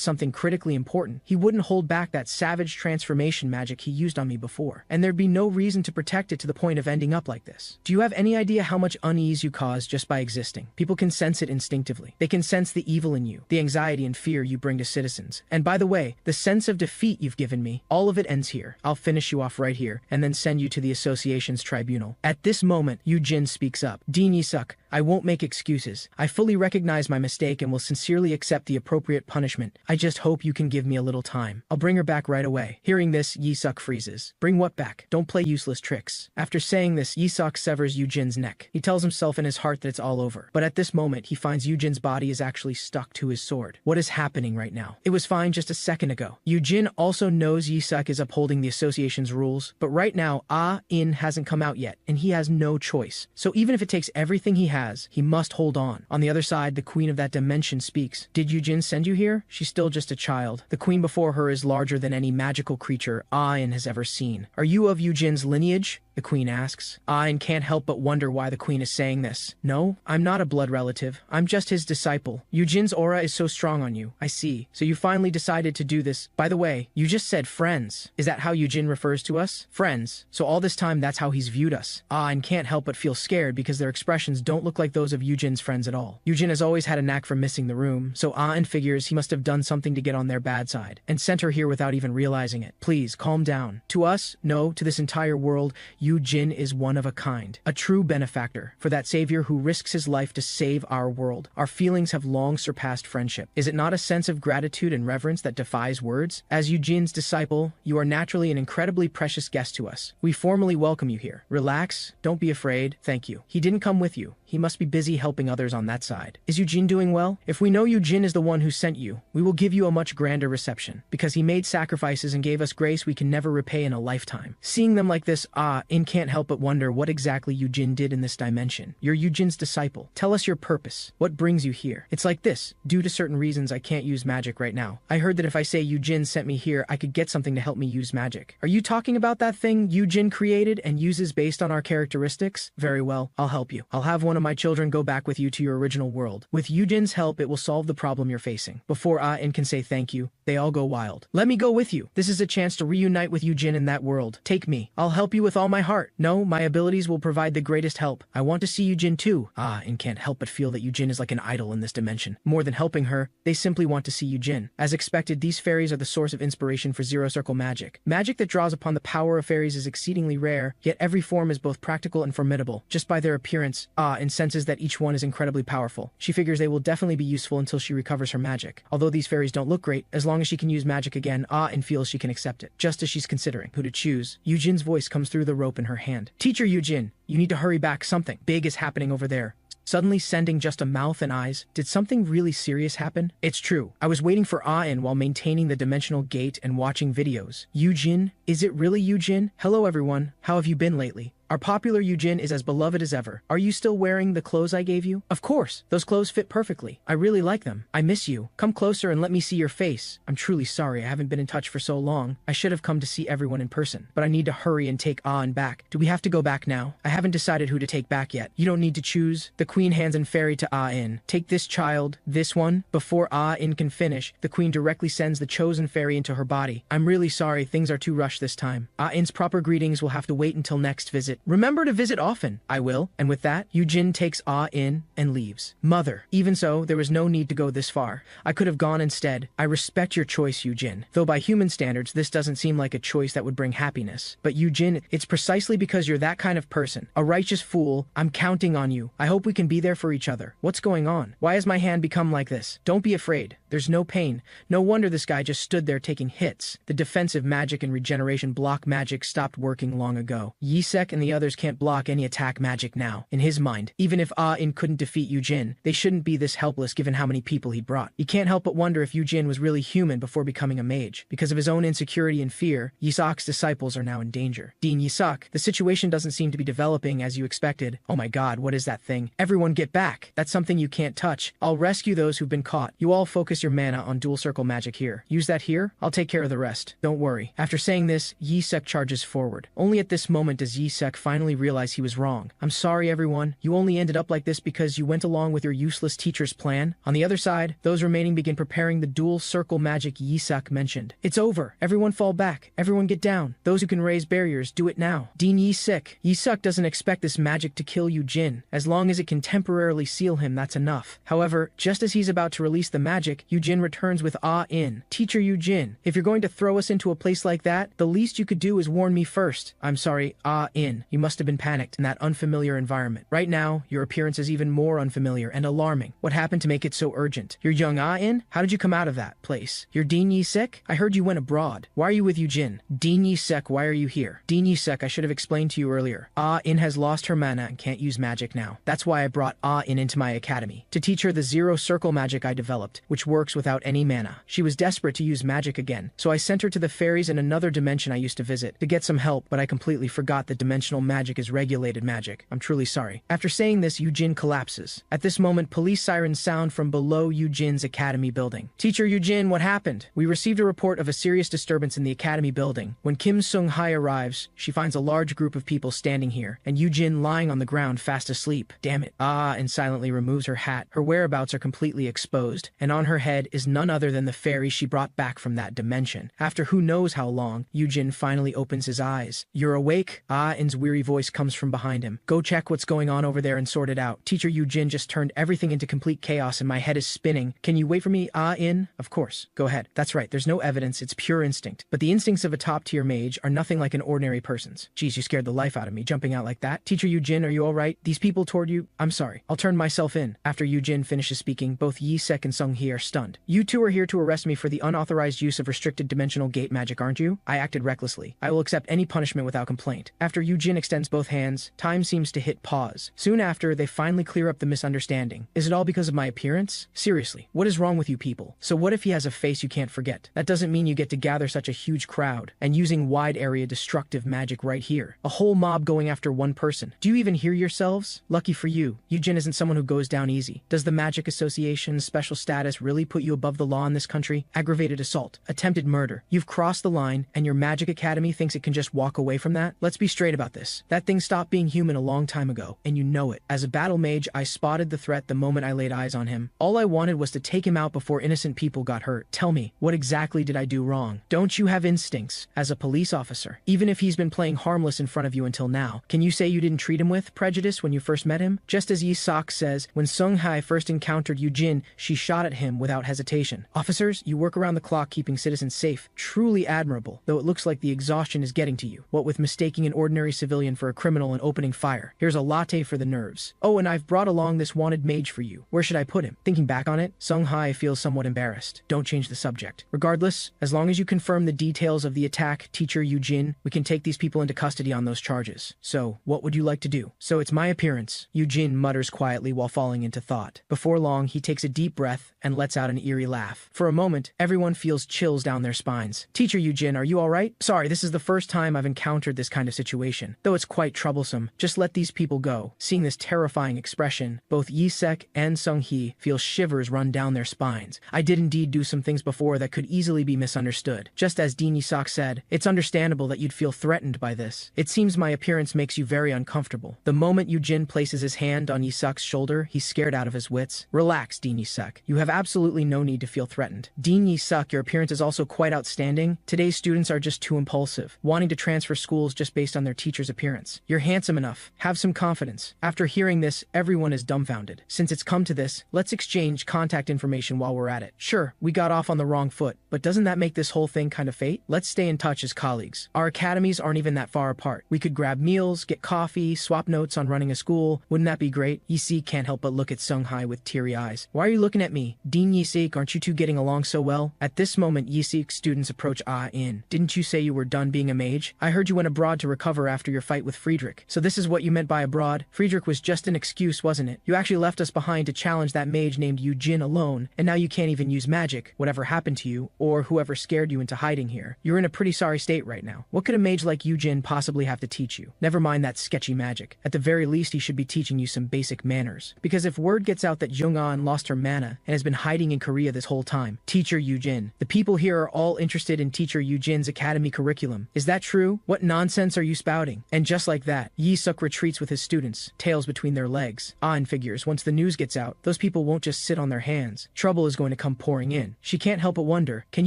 something critically important, he wouldn't hold back that savage transformation magic he used on me before. And there'd be no reason to protect it to the point of ending up like this. Do you have any idea how much unease you cause just by existing? People can sense it instinctively. They can sense the evil in you, the anxiety and fear you bring to citizens. And by the way, the sense of defeat you've given me, all of it ends here. I'll finish you off right here, and then send you to the association's tribunal. At this moment, Yu-jin speaks up. Dean Yi-sek, I won't make excuses. I fully recognize my mistake and will sincerely accept the appropriate punishment. I just hope you can give me a little time. I'll bring her back right away. Hearing this, Yi-sek freezes. Bring what back? Don't play useless tricks. After saying this, Yi-sek severs Yu-jin's neck. He tells himself in his heart that it's all over. But at this moment, he finds Yu-jin's body is actually stuck to his sword. What is happening right now? It was fine just a second ago. Yu-jin also knows Yi-sek is upholding the association's rules, but right now, Ah-in hasn't come out yet, and he has no choice. So even if it takes everything he has, he must hold on. On the other side, the queen of that dimension speaks. Did Yu-jin send you here? She's still just a child. The queen before her is larger than any magical creature Ah-in has ever seen. Are you of Yu-jin's lineage? The queen asks. Ah-in can't help but wonder why the queen is saying this. No, I'm not a blood relative. I'm just his disciple. Yu-jin's aura is so strong on you. I see. So you finally decided to do this. By the way, you just said friends. Is that how Yu-jin refers to us? Friends. So all this time that's how he's viewed us. Ah-in can't help but feel scared because their expressions don't look like those of Yu-jin's friends at all. Yu-jin has always had a knack for missing the room, so Ah-in figures he must have done something to get on their bad side, and sent her here without even realizing it. Please, calm down. To us, no, to this entire world, Yu-jin is one of a kind, a true benefactor, for that savior who risks his life to save our world. Our feelings have long surpassed friendship. Is it not a sense of gratitude and reverence that defies words? As Yu-jin's disciple, you are naturally an incredibly precious guest to us. We formally welcome you here. Relax, don't be afraid, thank you. He didn't come with you. He must be busy helping others on that side. Is Yu-jin doing well? If we know Yu-jin is the one who sent you, we will give you a much grander reception. Because he made sacrifices and gave us grace we can never repay in a lifetime. Seeing them like this, In can't help but wonder what exactly Yu-jin did in this dimension. You're Yu-jin's disciple. Tell us your purpose. What brings you here? It's like this. Due to certain reasons, I can't use magic right now. I heard that if I say Yu-jin sent me here, I could get something to help me use magic. Are you talking about that thing Yu-jin created and uses based on our characteristics? Very well, I'll help you. I'll have one of my children go back with you to your original world. With Yu-jin's help, it will solve the problem you're facing. Before In can say thank you, they all go wild. Let me go with you. This is a chance to reunite with Yu-jin in that world. Take me. I'll help you with all my heart. No, my abilities will provide the greatest help. I want to see Yu-jin too. In can't help but feel that Yu-jin is like an idol in this dimension. More than helping her, they simply want to see Yu-jin. As expected, these fairies are the source of inspiration for zero circle magic. Magic that draws upon the power of fairies is exceedingly rare, yet every form is both practical and formidable. Just by their appearance, In senses that each one is incredibly powerful. She figures they will definitely be useful until she recovers her magic. Although these fairies don't look great, as long as she can use magic again, In feels she can accept it. Just as she's considering who to choose, Yu-jin's voice comes through the rope in her hand. Teacher Yu-jin, you need to hurry back. Something big is happening over there. Suddenly sending just a mouth and eyes. Did something really serious happen? It's true. I was waiting for In while maintaining the dimensional gate and watching videos. Yu-jin? Is it really Yu-jin? Hello everyone. How have you been lately? Our popular Yu-jin is as beloved as ever. Are you still wearing the clothes I gave you? Of course. Those clothes fit perfectly. I really like them. I miss you. Come closer and let me see your face. I'm truly sorry I haven't been in touch for so long. I should have come to see everyone in person. But I need to hurry and take In back. Do we have to go back now? I haven't decided who to take back yet. You don't need to choose. The queen hands an fairy to In. Take this child. This one. Before In can finish, the queen directly sends the chosen fairy into her body. I'm really sorry. Things are too rushed this time. In's proper greetings will have to wait until next visit. Remember to visit often. I will. And with that, Yu-jin takes In and leaves. Mother. Even so, there was no need to go this far. I could have gone instead. I respect your choice, Yu-jin. Though by human standards, this doesn't seem like a choice that would bring happiness. But Yu-jin, it's precisely because you're that kind of person. A righteous fool. I'm counting on you. I hope we can be there for each other. What's going on? Why has my hand become like this? Don't be afraid. There's no pain. No wonder this guy just stood there taking hits. The defensive magic and regeneration block magic stopped working long ago. Yisek and the others can't block any attack magic now. In his mind, even if In couldn't defeat Yu-jin, they shouldn't be this helpless given how many people he brought. He can't help but wonder if Yu-jin was really human before becoming a mage. Because of his own insecurity and fear, Yisak's disciples are now in danger. Dean Yisak, the situation doesn't seem to be developing as you expected. Oh my god, what is that thing? Everyone get back. That's something you can't touch. I'll rescue those who've been caught. You all focus your mana on dual circle magic here. Use that here. I'll take care of the rest. Don't worry. After saying this, Yisek charges forward. Only at this moment does Yisek finally realize he was wrong. I'm sorry everyone. You only ended up like this because you went along with your useless teacher's plan. On the other side, those remaining begin preparing the dual circle magic Yisek mentioned. It's over. Everyone fall back. Everyone get down. Those who can raise barriers, do it now. Dean Yisek. Yisek doesn't expect this magic to kill Yu-jin. As long as it can temporarily seal him, that's enough. However, just as he's about to release the magic, Yu-jin returns with In. Teacher Yu-jin, if you're going to throw us into a place like that, the least you could do is warn me first. I'm sorry, In. You must have been panicked in that unfamiliar environment. Right now, your appearance is even more unfamiliar and alarming. What happened to make it so urgent? You're young In? How did you come out of that place? You're Dean Yisek? I heard you went abroad. Why are you with Yu-jin? Dean Yisek, why are you here? Dean Yisek, I should have explained to you earlier. In has lost her mana and can't use magic now. That's why I brought In into my academy. To teach her the zero circle magic I developed, which works without any mana. She was desperate to use magic again, so I sent her to the fairies in another dimension I used to visit to get some help, but I completely forgot that dimensional magic is regulated magic. I'm truly sorry. After saying this, Yu-jin collapses. At this moment, police sirens sound from below Yu-jin's academy building. Teacher Yu-jin, what happened? We received a report of a serious disturbance in the academy building. When Kim Sung-hai arrives, she finds a large group of people standing here, and Yu-jin lying on the ground fast asleep. Damn it. And silently removes her hat. Her whereabouts are completely exposed, and on her head is none other than the fairy she brought back from that dimension. After who knows how long, Yu-jin finally opens his eyes. "You're awake?" Ah-in's weary voice comes from behind him. "Go check what's going on over there and sort it out. Teacher Yu-jin just turned everything into complete chaos and my head is spinning. Can you wait for me, Ah-in?" "Of course. Go ahead." "That's right, there's no evidence, it's pure instinct. But the instincts of a top-tier mage are nothing like an ordinary person's." "Geez, you scared the life out of me, jumping out like that." "Teacher Yu-jin, are you alright? These people toward you—" "I'm sorry. I'll turn myself in." After Yu-jin finishes speaking, both Yi-sek and Sung-hee are stunned. "You two are here to arrest me for the unauthorized use of restricted dimensional gate magic, aren't you?" "I acted recklessly. I will accept any punishment without complaint." After Yu-jin extends both hands, time seems to hit pause. Soon after, they finally clear up the misunderstanding. "Is it all because of my appearance? Seriously, what is wrong with you people? So what if he has a face you can't forget? That doesn't mean you get to gather such a huge crowd, and using wide area destructive magic right here. A whole mob going after one person. Do you even hear yourselves? Lucky for you, Yu-jin isn't someone who goes down easy. Does the Magic Association's special status really put you above the law in this country? Aggravated assault, attempted murder. You've crossed the line, and your magic academy thinks it can just walk away from that? Let's be straight about this. That thing stopped being human a long time ago, and you know it. As a battle mage, I spotted the threat the moment I laid eyes on him. All I wanted was to take him out before innocent people got hurt. Tell me, what exactly did I do wrong? Don't you have instincts as a police officer? Even if he's been playing harmless in front of you until now, can you say you didn't treat him with prejudice when you first met him? Just as Yi-sak says, when Sung-hai first encountered Yu-jin, she shot at him without hesitation. Officers, you work around the clock keeping citizens safe. Truly admirable, though it looks like the exhaustion is getting to you. What with mistaking an ordinary civilian for a criminal and opening fire. Here's a latte for the nerves. Oh, and I've brought along this wanted mage for you. Where should I put him? Thinking back on it, Sung-hai feels somewhat embarrassed. Don't change the subject. Regardless, as long as you confirm the details of the attack, Teacher Yu-jin, we can take these people into custody on those charges. So, what would you like to do? So it's my appearance, Yu-jin mutters quietly while falling into thought. Before long, he takes a deep breath and lets out an eerie laugh. For a moment, everyone feels chills down their spines. Teacher Yu-jin, are you alright? Sorry, this is the first time I've encountered this kind of situation. Though it's quite troublesome, just let these people go. Seeing this terrifying expression, both Yi-sek and Sung-hee feel shivers run down their spines. I did indeed do some things before that could easily be misunderstood. Just as Dean Yi-sak said, it's understandable that you'd feel threatened by this. It seems my appearance makes you very uncomfortable. The moment Yu-jin places his hand on Yi-sak's shoulder, he's scared out of his wits. Relax, Dean Yi-sak. You have absolutely no need to feel threatened. Dean Yi-sak, your appearance is also quite outstanding. Today's students are just too impulsive, wanting to transfer schools just based on their teacher's appearance. You're handsome enough. Have some confidence. After hearing this, everyone is dumbfounded. Since it's come to this, let's exchange contact information while we're at it. Sure, we got off on the wrong foot, but doesn't that make this whole thing kind of fate? Let's stay in touch as colleagues. Our academies aren't even that far apart. We could grab meals, get coffee, swap notes on running a school. Wouldn't that be great? Yi-sek can't help but look at Sung-hai with teary eyes. Why are you looking at me? Dean Yi-sek, aren't you two getting along so well? At this moment, Yi-sek's students approach Ah-in. Didn't you say you were done being a mage? I heard you went abroad to recover after your fight with Friedrich. So this is what you meant by abroad? Friedrich was just an excuse, wasn't it? You actually left us behind to challenge that mage named Yu-jin alone, and now you can't even use magic, whatever happened to you, or whoever scared you into hiding here. You're in a pretty sorry state right now. What could a mage like Yu-jin possibly have to teach you? Never mind that sketchy magic. At the very least, he should be teaching you some basic manners. Because if word gets out that Jung-an lost her mana and has been hiding in Korea this whole time, Teacher Yu-jin, the people here are all interested in Teacher Yu-jin's academy curriculum. Is that true? What nonsense are you spouting? And just like that, Yi-suk retreats with his students, tails between their legs. Ah-in figures, once the news gets out, those people won't just sit on their hands. Trouble is going to come pouring in. She can't help but wonder, can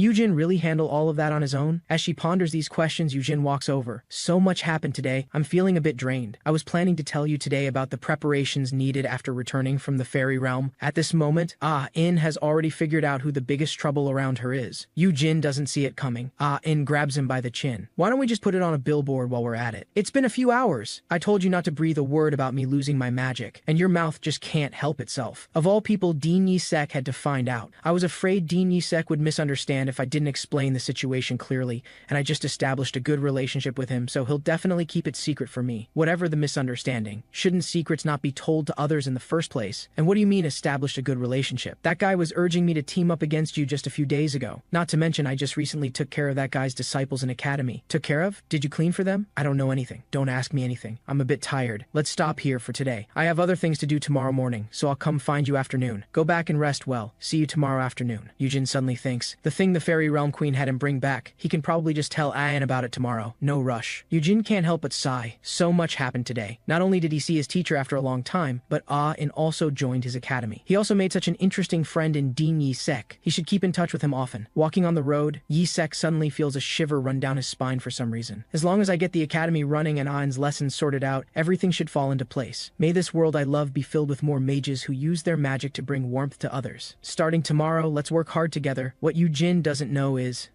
Yu-jin really handle all of that on his own? As she ponders these questions, Yu-jin walks over. So much happened today, I'm feeling a bit drained. I was planning to tell you today about the preparations needed after returning from the fairy realm. At this moment, Ah-in has already figured out who the biggest trouble around her is. Yu-jin doesn't see it coming. Ah-in grabs him by the chin. Why don't we just put it on a billboard while we're at it? It's been a few hours. I told you not to breathe a word about me losing my magic, and your mouth just can't help itself. Of all people, Dean Yi-sek had to find out. I was afraid Dean Yi-sek would misunderstand if I didn't explain the situation clearly, and I just established a good relationship with him, so he'll definitely keep it secret from me. Whatever the misunderstanding, shouldn't secrets not be told to others in the first place? And what do you mean established a good relationship? That guy was urging me to team up against you just a few days ago. Not to mention I just recently took care of that guy's disciples in academy. Took care of? Did you clean for them? I don't know anything. Don't ask me anything. I'm a bit tired. Let's stop here for today. I have other things to do tomorrow morning, so I'll come find you afternoon. Go back and rest well. See you tomorrow afternoon. Yu-jin suddenly thinks, the thing the fairy realm queen had him bring back, he can probably just tell Ah-in about it tomorrow. No rush. Yu-jin can't help but sigh. So much happened today. Not only did he see his teacher after a long time, but Ah-in also joined his academy. He also made such an interesting friend in in Dean Yi-sek. He should keep in touch with him often. Walking on the road, Yi-sek suddenly feels a shiver run down his spine for some reason. As long as I get the academy running and Ain's lessons sorted out, everything should fall into place. May this world I love be filled with more mages who use their magic to bring warmth to others. Starting tomorrow, let's work hard together. What Yu-jin doesn't know is,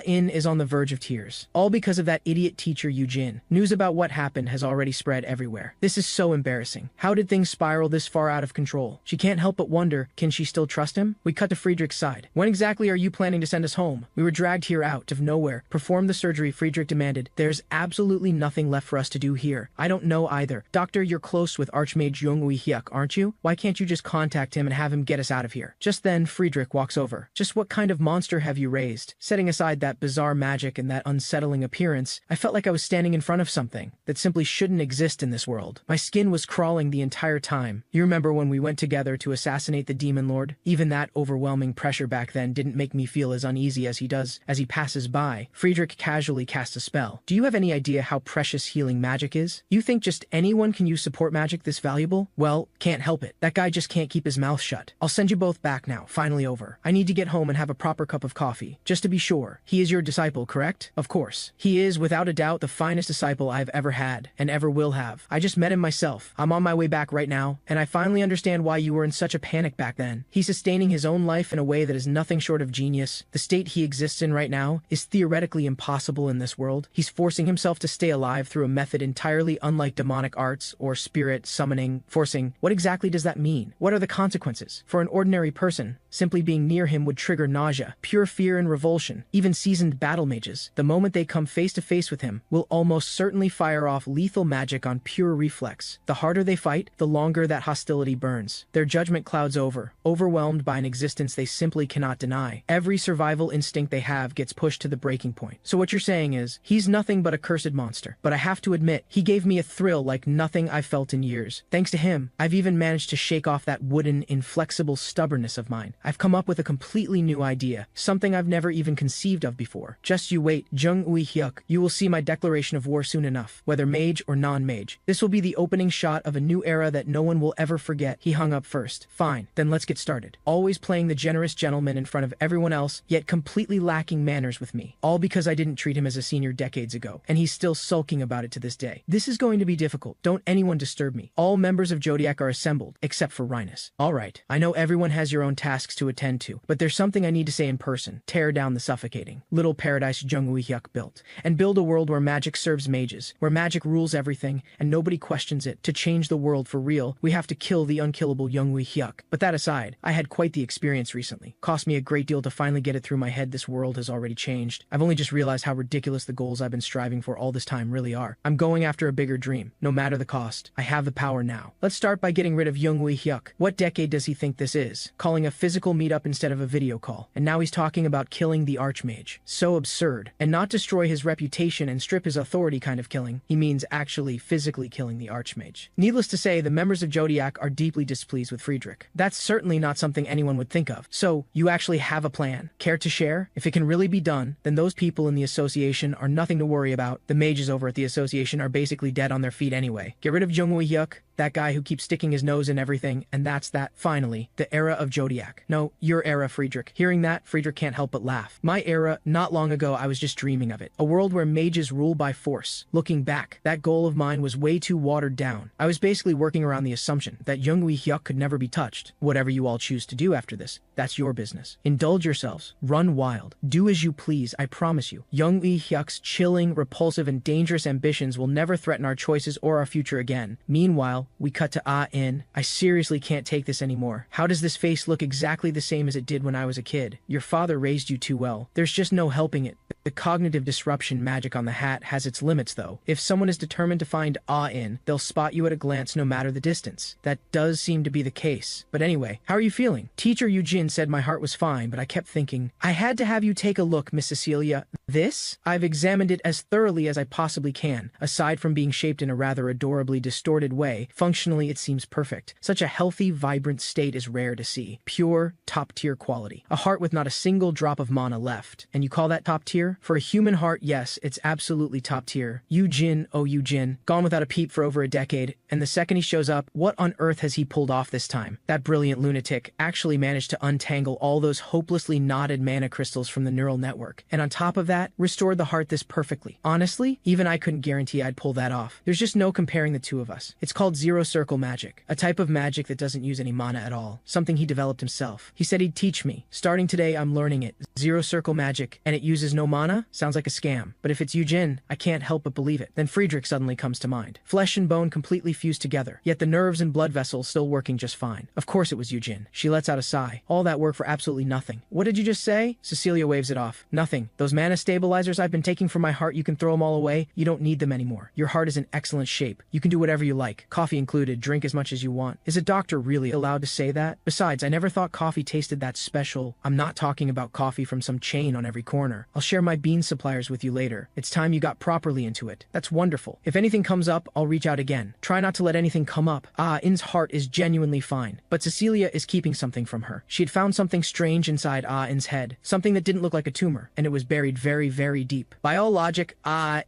In is on the verge of tears. All because of that idiot teacher Yu-jin. News about what happened has already spread everywhere. This is so embarrassing. How did things spiral this far out of control? She can't help but wonder, can she still trust him? We cut to Friedrich's side. When exactly are you planning to send us home? We were dragged here out of nowhere. Perform the surgery, Friedrich demanded. There's absolutely nothing left for us to do here. I don't know either. Doctor, you're close with Archmage Jung-Wee-hyuk, aren't you? Why can't you just contact him and have him get us out of here? Just then, Friedrich walks over. Just what kind of monster have you raised? Setting aside that bizarre magic and that unsettling appearance, I felt like I was standing in front of something that simply shouldn't exist in this world. My skin was crawling the entire time. You remember when we went together to assassinate the Demon Lord? Even that overwhelming pressure back then didn't make me feel as uneasy as he does as he passes by. Friedrich casually casts a spell. Do you have any idea how precious healing magic is? You think just anyone can use support magic this valuable? Well, can't help it. That guy just can't keep his mouth shut. I'll send you both back now, finally over. I need to get home and have a proper cup of coffee. Just to be sure. He is your disciple, correct? Of course. He is, without a doubt, the finest disciple I've ever had, and ever will have. I just met him myself. I'm on my way back right now, and I finally understand why you were in such a panic back then. He's sustaining his own life in a way that is nothing short of genius. The state he exists in right now is theoretically impossible in this world. He's forcing himself to stay alive through a method entirely unlike demonic arts or spirit summoning, forcing. What exactly does that mean? What are the consequences? For an ordinary person, simply being near him would trigger nausea, pure fear and revulsion. Even seasoned battle mages, the moment they come face to face with him, will almost certainly fire off lethal magic on pure reflex. The harder they fight, the longer that hostility burns. Their judgment clouds over, overwhelmed by an existence they simply cannot deny. Every survival instinct they have gets pushed to the breaking point. So what you're saying is, he's nothing but a cursed monster. But I have to admit, he gave me a thrill like nothing I've felt in years. Thanks to him, I've even managed to shake off that wooden, inflexible stubbornness of mine. I've come up with a completely new idea, something I've never even conceived of before. Just you wait, Jung-Wee-hyuk, you will see my declaration of war soon enough, whether mage or non-mage. This will be the opening shot of a new era that no one will ever forget. He hung up first. Fine, then let's get started. Always playing the generous gentleman in front of everyone else, yet completely lacking manners with me. All because I didn't treat him as a senior decades ago, and he's still sulking about it to this day. This is going to be difficult. Don't anyone disturb me. All members of Zodiac are assembled, except for Rhinus. Alright, I know everyone has your own tasks to attend to, but there's something I need to say in person. Tear down the suffocating little paradise Jung-Wee-hyuk built, and build a world where magic serves mages, where magic rules everything, and nobody questions it. To change the world for real, we have to kill the unkillable Jung-Wee-hyuk. But that aside, I had quite the experience recently. Cost me a great deal to finally get it through my head this world has already changed. I've only just realized how ridiculous the goals I've been striving for all this time really are. I'm going after a bigger dream, no matter the cost. I have the power now. Let's start by getting rid of Jung-Wee-hyuk. What decade does he think this is? Calling a physical meetup instead of a video call. And now he's talking about killing the Archmage. So absurd. And not destroy his reputation and strip his authority kind of killing. He means actually physically killing the Archmage. Needless to say, the members of Zodiac are deeply displeased with Friedrich. That's certainly not something anyone would think of. So, you actually have a plan. Care to share? If it can really be done, then those people in the association are nothing to worry about. The mages over at the association are basically dead on their feet anyway. Get rid of Jung-Wee-hyuk, that guy who keeps sticking his nose in everything, and that's that. Finally, the era of Zodiac. No, your era, Friedrich. Hearing that, Friedrich can't help but laugh. My era, not long ago, I was just dreaming of it. A world where mages rule by force. Looking back, that goal of mine was way too watered down. I was basically working around the assumption that Jung-Wee-hyuk could never be touched. Whatever you all choose to do after this, that's your business. Indulge yourselves. Run wild. Do as you please, I promise you. Jung-Wee-hyuk's chilling, repulsive, and dangerous ambitions will never threaten our choices or our future again. Meanwhile, we cut to In. I seriously can't take this anymore. How does this face look exactly the same as it did when I was a kid? Your father raised you too well. There's just no helping it. The cognitive disruption magic on the hat has its limits though. If someone is determined to find In, they'll spot you at a glance no matter the distance. That does seem to be the case. But anyway, how are you feeling? Teacher Yu-jin said my heart was fine, but I kept thinking, I had to have you take a look, Miss Cecilia. This? I've examined it as thoroughly as I possibly can. Aside from being shaped in a rather adorably distorted way, Functionally, it seems perfect. Such a healthy, vibrant state is rare to see. Pure, top-tier quality. A heart with not a single drop of mana left. And you call that top-tier? For a human heart, yes, it's absolutely top-tier. Yu-jin, oh Yu-jin, gone without a peep for over a decade, and the second he shows up, what on earth has he pulled off this time? That brilliant lunatic actually managed to untangle all those hopelessly knotted mana crystals from the neural network, and on top of that, restored the heart this perfectly. Honestly, even I couldn't guarantee I'd pull that off. There's just no comparing the two of us. It's called zero circle magic, a type of magic that doesn't use any mana at all, something he developed himself. He said he'd teach me. Starting today, I'm learning it. Zero circle magic, and it uses no mana? Sounds like a scam. But if it's Yu-jin, I can't help but believe it. Then Friedrich suddenly comes to mind. Flesh and bone completely fused together, yet the nerves and blood vessels still working just fine. Of course it was Yu-jin. She lets out a sigh. All that work for absolutely nothing. What did you just say? Cecilia waves it off. Nothing. Those mana stabilizers I've been taking from my heart, you can throw them all away. You don't need them anymore. Your heart is in excellent shape. You can do whatever you like. Coffee included. Drink as much as you want. Is a doctor really allowed to say that? Besides, I never thought coffee tasted that special. I'm not talking about coffee from some chain on every corner. I'll share my bean suppliers with you later. It's time you got properly into it. That's wonderful. If anything comes up, I'll reach out again. Try not to let anything come up. In's heart is genuinely fine. But Cecilia is keeping something from her. She had found something strange inside In's head. Something that didn't look like a tumor, and it was buried very, very deep. By all logic,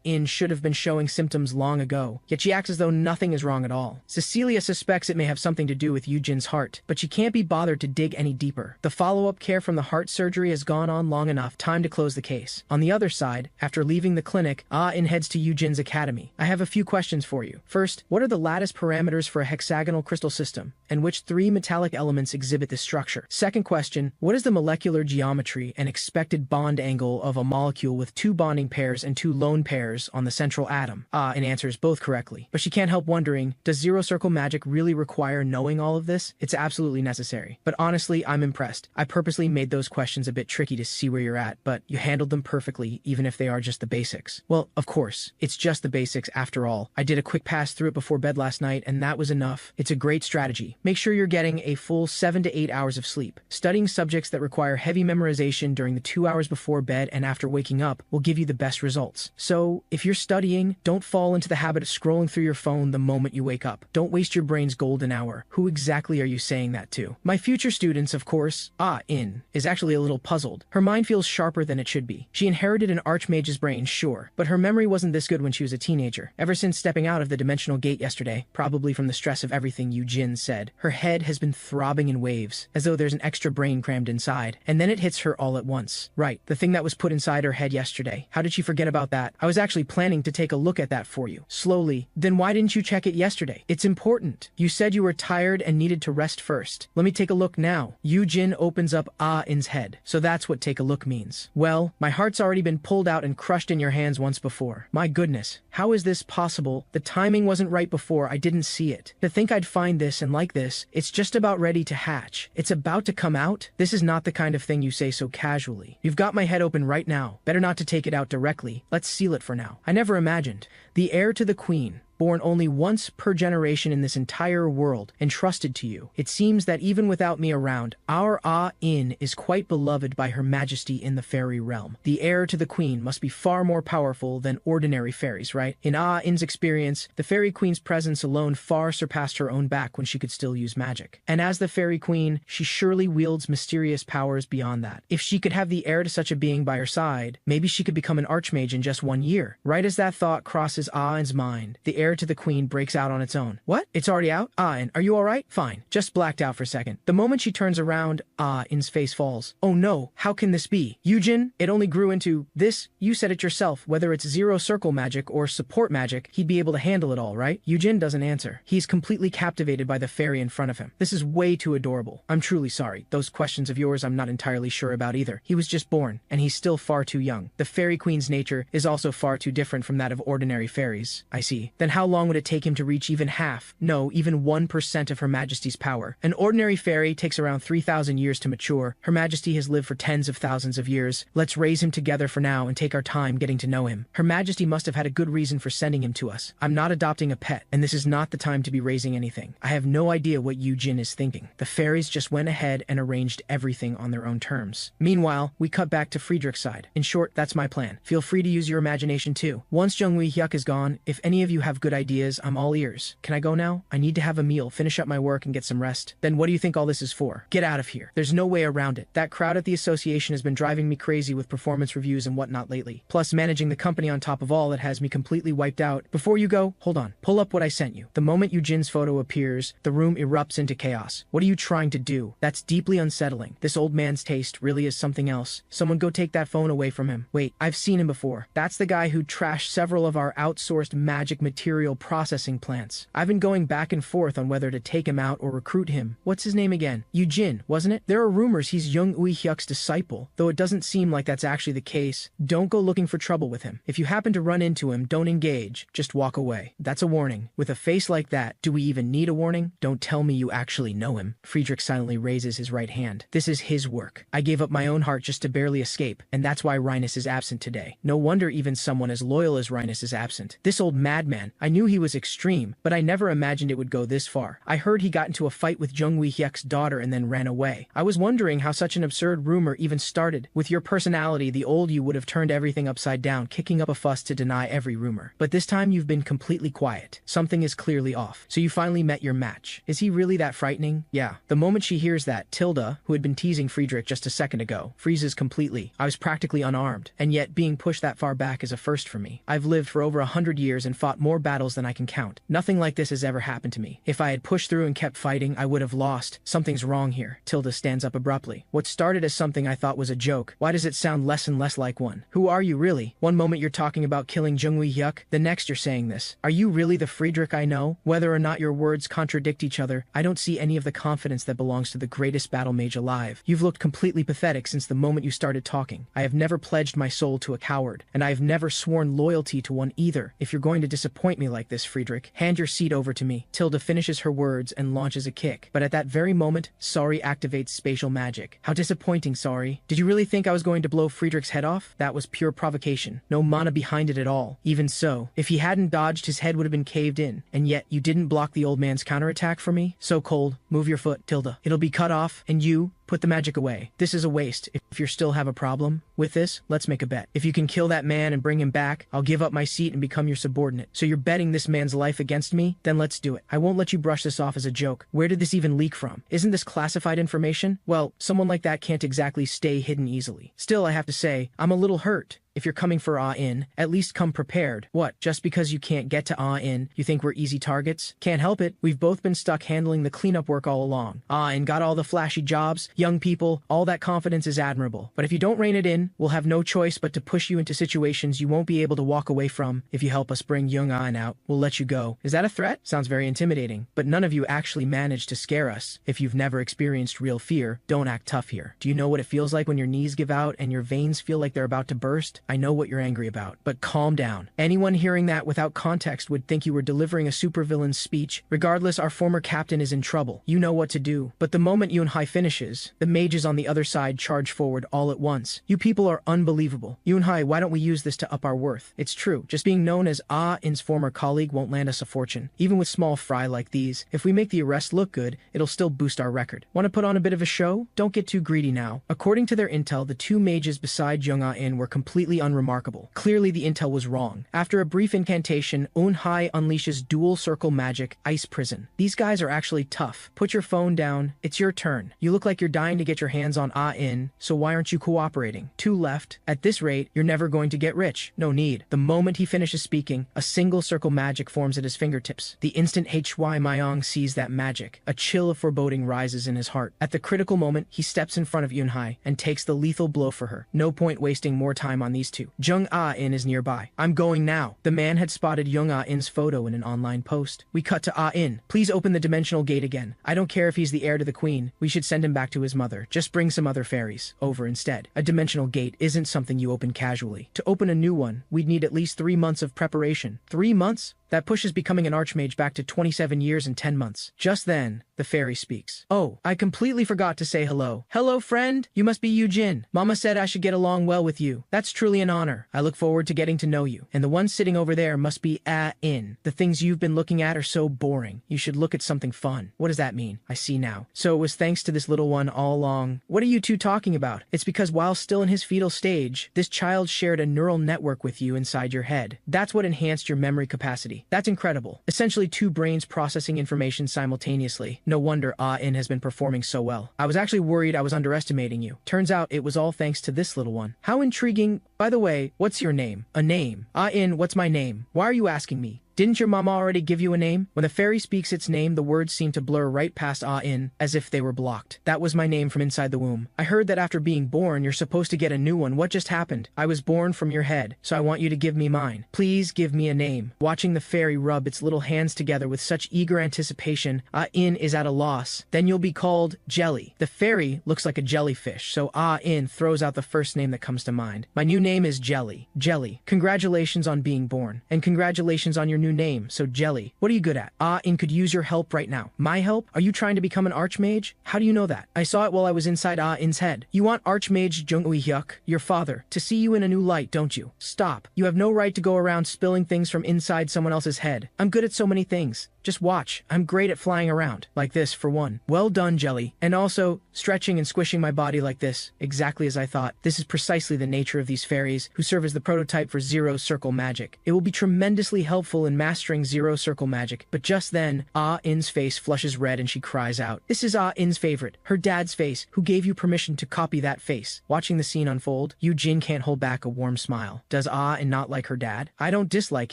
In should have been showing symptoms long ago, yet she acts as though nothing is wrong at all. Cecilia suspects it may have something to do with Yu-jin's heart, but she can't be bothered to dig any deeper. The follow-up care from the heart surgery has gone on long enough. Time to close the case. On the other side, after leaving the clinic, In heads to Yu-jin's academy. I have a few questions for you. First, what are the lattice parameters for a hexagonal crystal system, and which three metallic elements exhibit this structure? Second question, what is the molecular geometry and expected bond angle of a molecule with two bonding pairs and two lone pairs on the central atom? In answers both correctly. But she can't help wondering, does zero circle magic really require knowing all of this? It's absolutely necessary. But honestly, I'm impressed. I purposely made those questions a bit tricky to see where you're at, but you handled them perfectly, even if they are just the basics. Well, of course, it's just the basics after all. I did a quick pass through it before bed last night, and that was enough. It's a great strategy. Make sure you're getting a full 7 to 8 hours of sleep. Studying subjects that require heavy memorization during the 2 hours before bed and after waking up will give you the best results. So, if you're studying, don't fall into the habit of scrolling through your phone the moment you wake up. Don't waste your brain's golden hour. Who exactly are you saying that to? My future students, of course. In is actually a little puzzled. Her mind feels sharper than it should be. She inherited an archmage's brain, sure, but her memory wasn't this good when she was a teenager. Ever since stepping out of the dimensional gate yesterday, probably from the stress of everything Yu-jin said, her head has been throbbing in waves, as though there's an extra brain crammed inside, and then it hits her all at once. Right, the thing that was put inside her head yesterday. How did she forget about that? I was actually planning to take a look at that for you. Slowly. Then why didn't you check it yesterday? It's important. You said you were tired and needed to rest first. Let me take a look now. Yu-jin opens up In's head. So that's what take a look means. Well, my heart's already been pulled out and crushed in your hands once before. My goodness, how is this possible? The timing wasn't right before, I didn't see it. To think I'd find this and like this, it's just about ready to hatch. It's about to come out? This is not the kind of thing you say so casually. You've got my head open right now. Better not to take it out directly. Let's seal it for now. I never imagined. The heir to the queen, born only once per generation in this entire world, entrusted to you. It seems that even without me around, our In is quite beloved by Her Majesty in the fairy realm. The heir to the queen must be far more powerful than ordinary fairies, right? In In's experience, the fairy queen's presence alone far surpassed her own back when she could still use magic. And as the fairy queen, she surely wields mysterious powers beyond that. If she could have the heir to such a being by her side, maybe she could become an archmage in just 1 year. Right as that thought crosses In's mind, the heir to the queen breaks out on its own. What? It's already out? In, are you alright? Fine. Just blacked out for a second. The moment she turns around, In's face falls. Oh no, how can this be? Yu-jin, it only grew into this. You said it yourself. Whether it's zero circle magic or support magic, he'd be able to handle it all, right? Yu-jin doesn't answer. He's completely captivated by the fairy in front of him. This is way too adorable. I'm truly sorry. Those questions of yours I'm not entirely sure about either. He was just born, and he's still far too young. The fairy queen's nature is also far too different from that of ordinary fairies. I see. Then how long would it take him to reach even half, no, even 1% of Her Majesty's power? An ordinary fairy takes around 3,000 years to mature. Her Majesty has lived for tens of thousands of years. Let's raise him together for now and take our time getting to know him. Her Majesty must have had a good reason for sending him to us. I'm not adopting a pet, and this is not the time to be raising anything. I have no idea what Yu-jin is thinking. The fairies just went ahead and arranged everything on their own terms. Meanwhile, we cut back to Friedrich's side. In short, that's my plan. Feel free to use your imagination too. Once Jungwei Hyuk is gone, if any of you have good ideas, I'm all ears. Can I go now? I need to have a meal, finish up my work, and get some rest. Then what do you think all this is for? Get out of here. There's no way around it. That crowd at the association has been driving me crazy with performance reviews and whatnot lately. Plus managing the company on top of all that has me completely wiped out. Before you go, hold on. Pull up what I sent you. The moment Yu-jin's photo appears, the room erupts into chaos. What are you trying to do? That's deeply unsettling. This old man's taste really is something else. Someone go take that phone away from him. Wait, I've seen him before. That's the guy who trashed several of our outsourced magic material processing plants. I've been going back and forth on whether to take him out or recruit him. What's his name again? Yu-jin, wasn't it? There are rumors he's Young Ui-hyuk's disciple, though it doesn't seem like that's actually the case. Don't go looking for trouble with him. If you happen to run into him, don't engage. Just walk away. That's a warning. With a face like that, do we even need a warning? Don't tell me you actually know him. Friedrich silently raises his right hand. This is his work. I gave up my own heart just to barely escape, and that's why Rhinus is absent today. No wonder even someone as loyal as Rhinus is absent. This old madman, I knew he was extreme, but I never imagined it would go this far. I heard he got into a fight with Jung Ui-hyuk's daughter and then ran away. I was wondering how such an absurd rumor even started. With your personality, the old you would have turned everything upside down, kicking up a fuss to deny every rumor. But this time you've been completely quiet. Something is clearly off. So you finally met your match. Is he really that frightening? Yeah. The moment she hears that, Tilda, who had been teasing Friedrich just a second ago, freezes completely. I was practically unarmed, and yet being pushed that far back is a first for me. I've lived for over 100 years and fought more battles than I can count. Nothing like this has ever happened to me. If I had pushed through and kept fighting, I would have lost. Something's wrong here. Tilda stands up abruptly. What started as something I thought was a joke, why does it sound less and less like one? Who are you really? One moment you're talking about killing Jung Ui-hyuk, the next you're saying this. Are you really the Friedrich I know? Whether or not your words contradict each other, I don't see any of the confidence that belongs to the greatest battle mage alive. You've looked completely pathetic since the moment you started talking. I have never pledged my soul to a coward, and I have never sworn loyalty to one either. If you're going to disappoint me like this, Friedrich, hand your seat over to me. Tilda finishes her words and launches a kick, but at that very moment, Sari activates spatial magic. How disappointing, Sari. Did you really think I was going to blow Friedrich's head off? That was pure provocation. No mana behind it at all. Even so, if he hadn't dodged, his head would have been caved in. And yet, you didn't block the old man's counterattack for me? So cold. Move your foot, Tilda. It'll be cut off, and you, put the magic away. This is a waste. If you still have a problem with this, let's make a bet. If you can kill that man and bring him back, I'll give up my seat and become your subordinate. So you're betting this man's life against me? Then let's do it. I won't let you brush this off as a joke. Where did this even leak from? Isn't this classified information? Well, someone like that can't exactly stay hidden easily. Still, I have to say, I'm a little hurt. If you're coming for Ah-in, at least come prepared. What, just because you can't get to Ah-in, you think we're easy targets? Can't help it. We've both been stuck handling the cleanup work all along. Ah-in got all the flashy jobs, young people, all that confidence is admirable. But if you don't rein it in, we'll have no choice but to push you into situations you won't be able to walk away from. If you help us bring young Ah-in out, we'll let you go. Is that a threat? Sounds very intimidating. But none of you actually managed to scare us. If you've never experienced real fear, don't act tough here. Do you know what it feels like when your knees give out and your veins feel like they're about to burst? I know what you're angry about, but calm down. Anyone hearing that without context would think you were delivering a supervillain's speech. Regardless, our former captain is in trouble. You know what to do. But the moment Yunhai finishes, the mages on the other side charge forward all at once. You people are unbelievable. Yunhai, why don't we use this to up our worth? It's true. Just being known as Ah-in's former colleague won't land us a fortune. Even with small fry like these, if we make the arrest look good, it'll still boost our record. Want to put on a bit of a show? Don't get too greedy now. According to their intel, the two mages beside Young Ah-in were completely unremarkable. Clearly the intel was wrong. After a brief incantation, Unhai unleashes dual circle magic, ice prison. These guys are actually tough. Put your phone down. It's your turn. You look like you're dying to get your hands on Ah-in, so why aren't you cooperating? Two left. At this rate, you're never going to get rich. No need. The moment he finishes speaking, a single circle magic forms at his fingertips. The instant Hy Mayong sees that magic, a chill of foreboding rises in his heart. At the critical moment, he steps in front of Yunhai and takes the lethal blow for her. No point wasting more time on these two. Jung Ah-in is nearby. I'm going now. The man had spotted Young Ah-in's photo in an online post. We cut to Ah-in. Please open the dimensional gate again. I don't care if he's the heir to the queen. We should send him back to his mother. Just bring some other fairies over instead. A dimensional gate isn't something you open casually. To open a new one, we'd need at least 3 months of preparation. 3 months? That pushes becoming an archmage back to 27 years and 10 months. Just then, the fairy speaks. Oh, I completely forgot to say hello. Hello, friend. You must be Yu-jin. Mama said I should get along well with you. That's truly an honor. I look forward to getting to know you. And the one sitting over there must be Ah-in. The things you've been looking at are so boring. You should look at something fun. What does that mean? I see now. So it was thanks to this little one all along. What are you two talking about? It's because while still in his fetal stage, this child shared a neural network with you inside your head. That's what enhanced your memory capacity. capacity. That's incredible. Essentially 2 brains processing information simultaneously. No wonder Ah-in has been performing so well. I was actually worried I was underestimating you. Turns out it was all thanks to this little one. How intriguing. By the way, what's your name? A name. Ah-in, what's my name? Why are you asking me? Didn't your mama already give you a name? When the fairy speaks its name, the words seem to blur right past Ah-in, as if they were blocked. That was my name from inside the womb. I heard that after being born, you're supposed to get a new one. What just happened? I was born from your head, so I want you to give me mine. Please give me a name. Watching the fairy rub its little hands together with such eager anticipation, Ah-in is at a loss. Then you'll be called Jelly. The fairy looks like a jellyfish, so Ah-in throws out the first name that comes to mind. My new name is Jelly. Jelly. Congratulations on being born. And congratulations on your new name, so Jelly. What are you good at? Ah-in could use your help right now. My help? Are you trying to become an archmage? How do you know that? I saw it while I was inside Ah-in's head. You want Archmage Jung-Ui-hyuk, your father, to see you in a new light, don't you? Stop. You have no right to go around spilling things from inside someone else's head. I'm good at so many things. Just watch. I'm great at flying around. Like this, for one. Well done, Jelly. And also, stretching and squishing my body like this. Exactly as I thought. This is precisely the nature of these fairies, who serve as the prototype for zero circle magic. It will be tremendously helpful in mastering zero circle magic. But just then, Ah-in's face flushes red and she cries out. This is Ah-in's favorite. Her dad's face, who gave you permission to copy that face. Watching the scene unfold, Yu-jin can't hold back a warm smile. Does Ah-in not like her dad? I don't dislike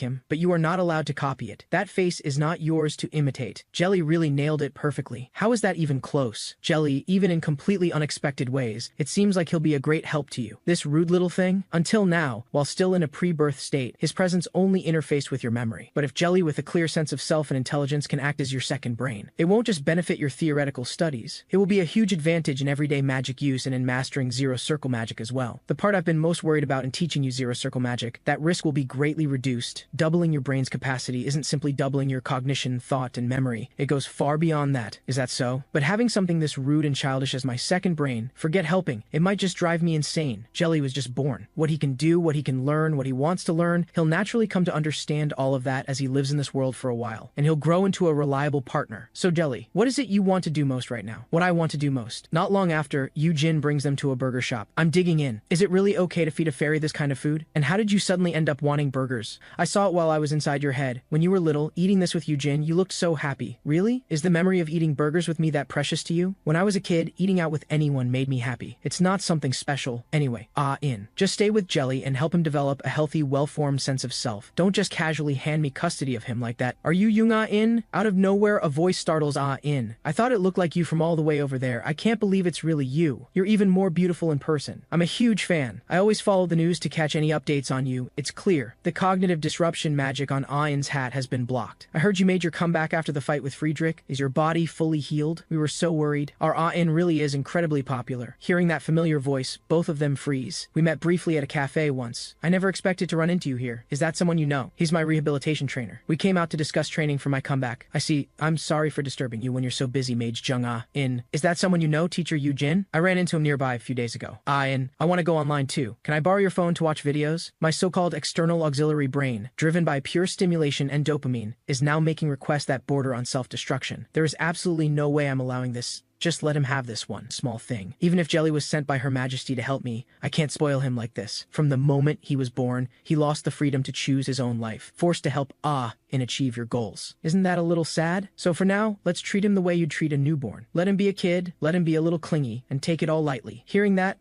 him, but you are not allowed to copy it. That face is not yours to imitate. Jelly really nailed it perfectly. How is that even close? Jelly, even in completely unexpected ways, it seems like he'll be a great help to you. This rude little thing? Until now, while still in a pre-birth state, his presence only interfaced with your memory. But if Jelly with a clear sense of self and intelligence can act as your second brain, it won't just benefit your theoretical studies. It will be a huge advantage in everyday magic use and in mastering zero circle magic as well. The part I've been most worried about in teaching you zero circle magic, that risk will be greatly reduced. Doubling your brain's capacity isn't simply doubling your cognition, thought, and memory. It goes far beyond that. Is that so? But having something this rude and childish as my second brain, forget helping. It might just drive me insane. Jelly was just born. What he can do, what he can learn, what he wants to learn, he'll naturally come to understand all of that as he lives in this world for a while. And he'll grow into a reliable partner. So Jelly, what is it you want to do most right now? What I want to do most. Not long after, Yu-jin brings them to a burger shop. I'm digging in. Is it really okay to feed a fairy this kind of food? And how did you suddenly end up wanting burgers? I saw it while I was inside your head. When you were little, eating this with Yu-jin, you looked so happy. Really? Is the memory of eating burgers with me that precious to you? When I was a kid, eating out with anyone made me happy. It's not something special. Anyway, Ah-in. Just stay with Jelly and help him develop a healthy, well-formed sense of self. Don't just casually hand me custody of him like that. Are you Jung Ah-in? Out of nowhere, a voice startles Ah-in. I thought it looked like you from all the way over there. I can't believe it's really you. You're even more beautiful in person. I'm a huge fan. I always follow the news to catch any updates on you. It's clear. The cognitive disruption magic on Ah-in's hat has been blocked. I heard you made your comeback after the fight with Friedrich. Is your body fully healed? We were so worried. Our Ah-in really is incredibly popular. Hearing that familiar voice, both of them freeze. We met briefly at a cafe once. I never expected to run into you here. Is that someone you know? He's my rehabilitation trainer. We came out to discuss training for my comeback. I see. I'm sorry for disturbing you when you're so busy, Mage Jung Ah-in. Is that someone you know, Teacher Yu-jin? I ran into him nearby a few days ago. Ah-in, I want to go online too. Can I borrow your phone to watch videos? My so-called external auxiliary brain, driven by pure stimulation and dopamine, is now making requests that border on self-destruction. There is absolutely no way I'm allowing this. Just let him have this one small thing. Even if Jelly was sent by Her Majesty to help me, I can't spoil him like this. From the moment he was born, he lost the freedom to choose his own life, forced to help and achieve your goals. Isn't that a little sad? So for now, let's treat him the way you'd treat a newborn. Let him be a kid, let him be a little clingy, and take it all lightly. Hearing that,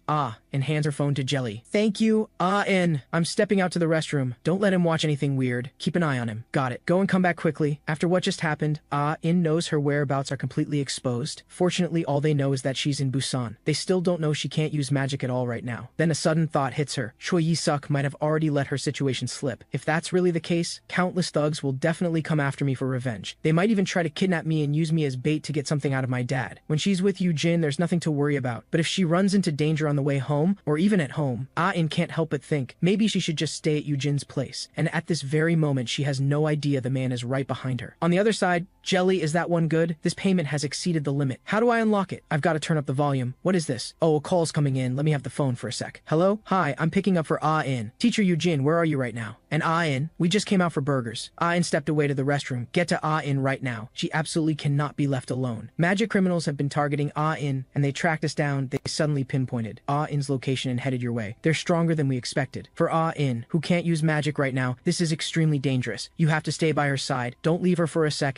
and hands her phone to Jelly. Thank you, Ah-in. I'm stepping out to the restroom. Don't let him watch anything weird. Keep an eye on him. Got it. Go and come back quickly. After what just happened, Ah-in knows her whereabouts are completely exposed. Fortunately, all they know is that she's in Busan. They still don't know she can't use magic at all right now. Then a sudden thought hits her. Choi Yi-suk might have already let her situation slip. If that's really the case, countless thugs will definitely come after me for revenge. They might even try to kidnap me and use me as bait to get something out of my dad. When she's with Yu-jin, there's nothing to worry about. But if she runs into danger on the way home, or even at home, Ah-in can't help but think, maybe she should just stay at Yu-jin's place. And at this very moment, she has no idea the man is right behind her. On the other side, Jelly, is that one good? This payment has exceeded the limit. How do I unlock it? I've got to turn up the volume. What is this? Oh, a call's coming in. Let me have the phone for a sec. Hello? Hi, I'm picking up for Ah-in. Teacher Yu-jin, where are you right now? And Ah-in, we just came out for burgers. Ah-in stepped away to the restroom. Get to Ah-in right now. She absolutely cannot be left alone. Magic criminals have been targeting Ah-in, and they tracked us down. They suddenly pinpointed Ah-in's location and headed your way. They're stronger than we expected. For Ah-in, who can't use magic right now, this is extremely dangerous. You have to stay by her side. Don't leave her for a second.